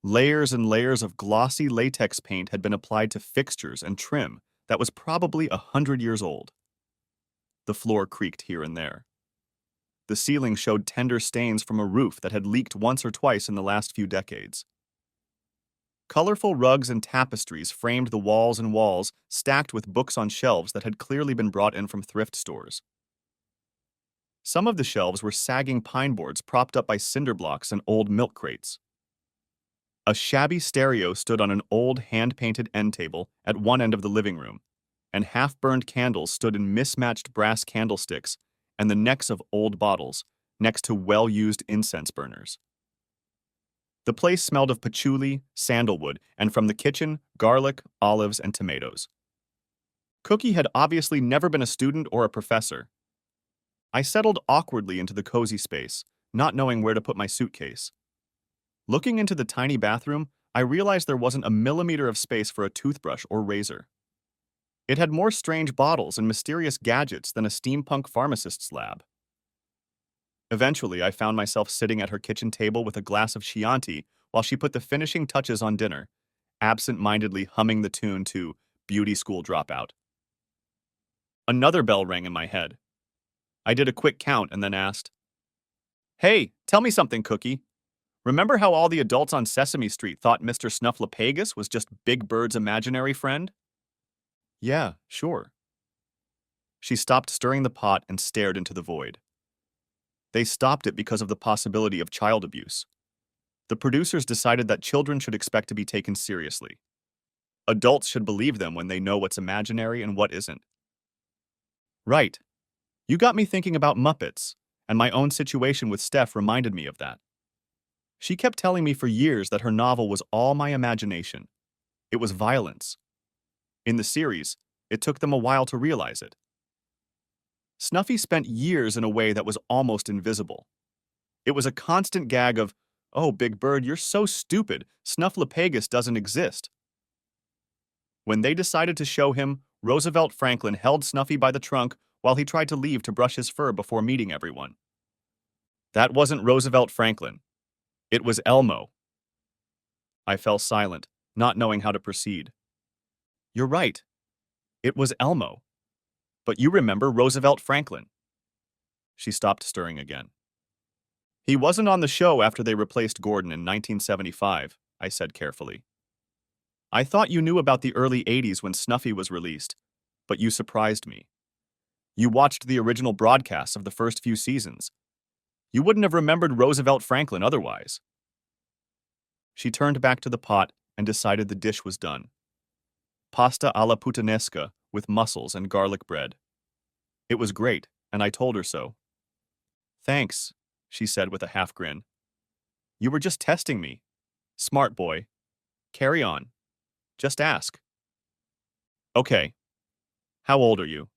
Layers and layers of glossy latex paint had been applied to fixtures and trim that was probably 100 years old. The floor creaked here and there. The ceiling showed tender stains from a roof that had leaked once or twice in the last few decades. Colorful rugs and tapestries framed the walls and walls, stacked with books on shelves that had clearly been brought in from thrift stores. Some of the shelves were sagging pine boards propped up by cinder blocks and old milk crates. A shabby stereo stood on an old hand-painted end table at one end of the living room, and half-burned candles stood in mismatched brass candlesticks and the necks of old bottles next to well-used incense burners. The place smelled of patchouli, sandalwood, and from the kitchen, garlic, olives, and tomatoes. Cookie had obviously never been a student or a professor. I settled awkwardly into the cozy space, not knowing where to put my suitcase. Looking into the tiny bathroom, I realized there wasn't a millimeter of space for a toothbrush or razor. It had more strange bottles and mysterious gadgets than a steampunk pharmacist's lab. Eventually, I found myself sitting at her kitchen table with a glass of Chianti while she put the finishing touches on dinner, absent-mindedly humming the tune to Beauty School Dropout. Another bell rang in my head. I did a quick count and then asked, "Hey, tell me something, Cookie. Remember how all the adults on Sesame Street thought Mr. Snuffleupagus was just Big Bird's imaginary friend? Yeah, sure. She stopped stirring the pot and stared into the void. They stopped it because of the possibility of child abuse. The producers decided that children should expect to be taken seriously. Adults should believe them when they know what's imaginary and what isn't. Right. You got me thinking about Muppets, and my own situation with Steph reminded me of that. She kept telling me for years that her novel was all my imagination. It was violence. In the series, it took them a while to realize it. Snuffy spent years in a way that was almost invisible. It was a constant gag of, "Oh, Big Bird, you're so stupid. Snuffleupagus doesn't exist." When they decided to show him, Roosevelt Franklin held Snuffy by the trunk while he tried to leave to brush his fur before meeting everyone. That wasn't Roosevelt Franklin. It was Elmo. I fell silent, not knowing how to proceed. You're right. It was Elmo. But you remember Roosevelt Franklin. She stopped stirring again. He wasn't on the show after they replaced Gordon in 1975, I said carefully. I thought you knew about the early 80s when Snuffy was released, but you surprised me. You watched the original broadcasts of the first few seasons. You wouldn't have remembered Roosevelt Franklin otherwise. She turned back to the pot and decided the dish was done. Pasta alla puttanesca with mussels and garlic bread. It was great, and I told her so. Thanks, she said with a half grin. You were just testing me. Smart boy. Carry on. Just ask. Okay. How old are you?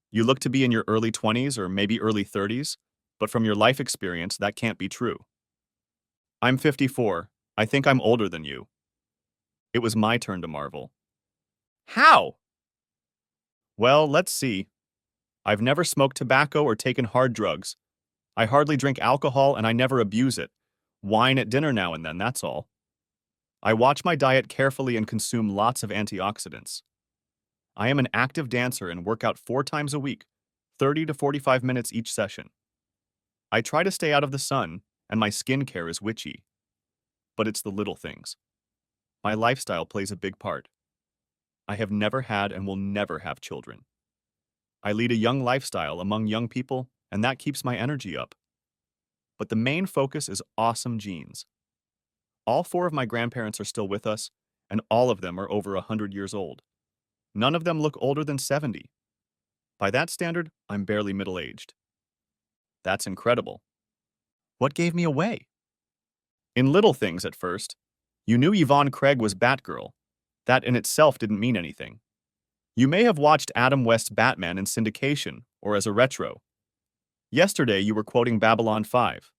You look to be in your early 20s or maybe early 30s, but from your life experience, that can't be true. I'm 54. I think I'm older than you. It was my turn to marvel. How? Well, let's see. I've never smoked tobacco or taken hard drugs. I hardly drink alcohol and I never abuse it. Wine at dinner now and then, that's all. I watch my diet carefully and consume lots of antioxidants. I am an active dancer and work out 4 times a week, 30 to 45 minutes each session. I try to stay out of the sun, and my skincare is witchy. But it's the little things. My lifestyle plays a big part. I have never had and will never have children. I lead a young lifestyle among young people, and that keeps my energy up. But the main focus is awesome genes. All 4 of my grandparents are still with us, and all of them are over 100 years old. None of them look older than 70. By that standard, I'm barely middle-aged. That's incredible. What gave me away? In little things at first. You knew Yvonne Craig was Batgirl. That in itself didn't mean anything. You may have watched Adam West's Batman in syndication or as a retro. Yesterday you were quoting Babylon 5,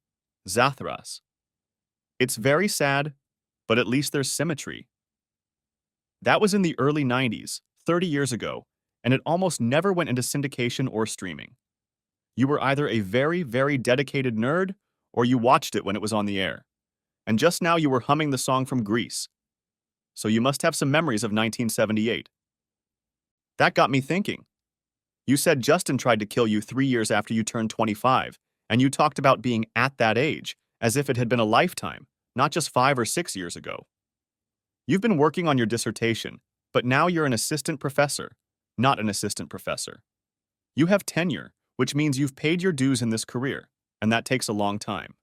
Zathras. It's very sad, but at least there's symmetry. That was in the early 90s, 30 years ago, and it almost never went into syndication or streaming. You were either a very, very dedicated nerd, or you watched it when it was on the air. And just now you were humming the song from Grease. So you must have some memories of 1978. That got me thinking. You said Justin tried to kill you 3 years after you turned 25, and you talked about being at that age, as if it had been a lifetime, not just 5 or 6 years ago. You've been working on your dissertation, but now you're an assistant professor, not an assistant professor. You have tenure, which means you've paid your dues in this career, and that takes a long time.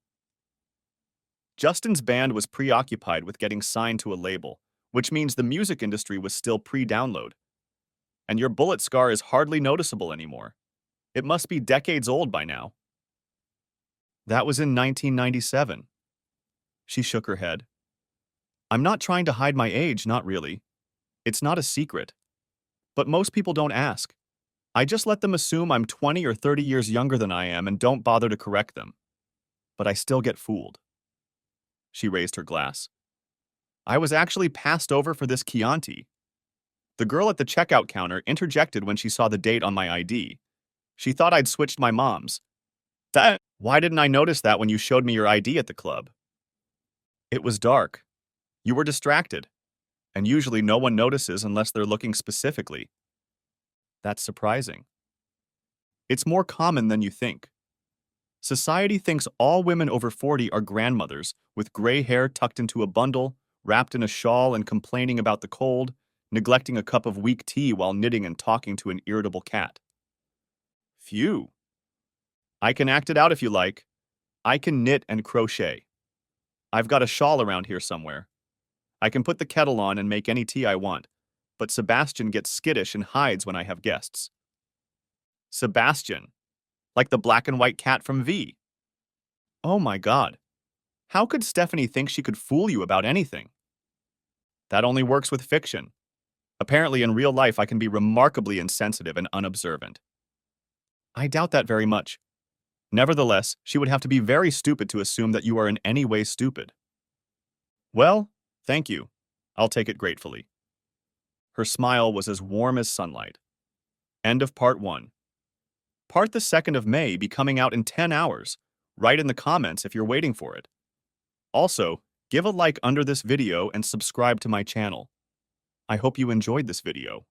Justin's band was preoccupied with getting signed to a label, which means the music industry was still pre-download. And your bullet scar is hardly noticeable anymore. It must be decades old by now. That was in 1997. She shook her head. I'm not trying to hide my age, not really. It's not a secret. But most people don't ask. I just let them assume I'm 20 or 30 years younger than I am and don't bother to correct them. But I still get fooled. She raised her glass. I was actually passed over for this Chianti. The girl at the checkout counter interjected when she saw the date on my ID. She thought I'd switched my mom's. Why didn't I notice that when you showed me your ID at the club? It was dark. You were distracted. And usually no one notices unless they're looking specifically. That's surprising. It's more common than you think. Society thinks all women over 40 are grandmothers, with gray hair tucked into a bundle, wrapped in a shawl and complaining about the cold, neglecting a cup of weak tea while knitting and talking to an irritable cat. Phew. I can act it out if you like. I can knit and crochet. I've got a shawl around here somewhere. I can put the kettle on and make any tea I want, but Sebastian gets skittish and hides when I have guests. Sebastian, like the black and white cat from V. Oh my god. How could Stephanie think she could fool you about anything? That only works with fiction. Apparently, in real life, I can be remarkably insensitive and unobservant. I doubt that very much. Nevertheless, she would have to be very stupid to assume that you are in any way stupid. Well, thank you. I'll take it gratefully. Her smile was as warm as sunlight. End of part 1. Part the 2nd of May be coming out in 10 hours. Write in the comments if you're waiting for it. Also, give a like under this video and subscribe to my channel. I hope you enjoyed this video.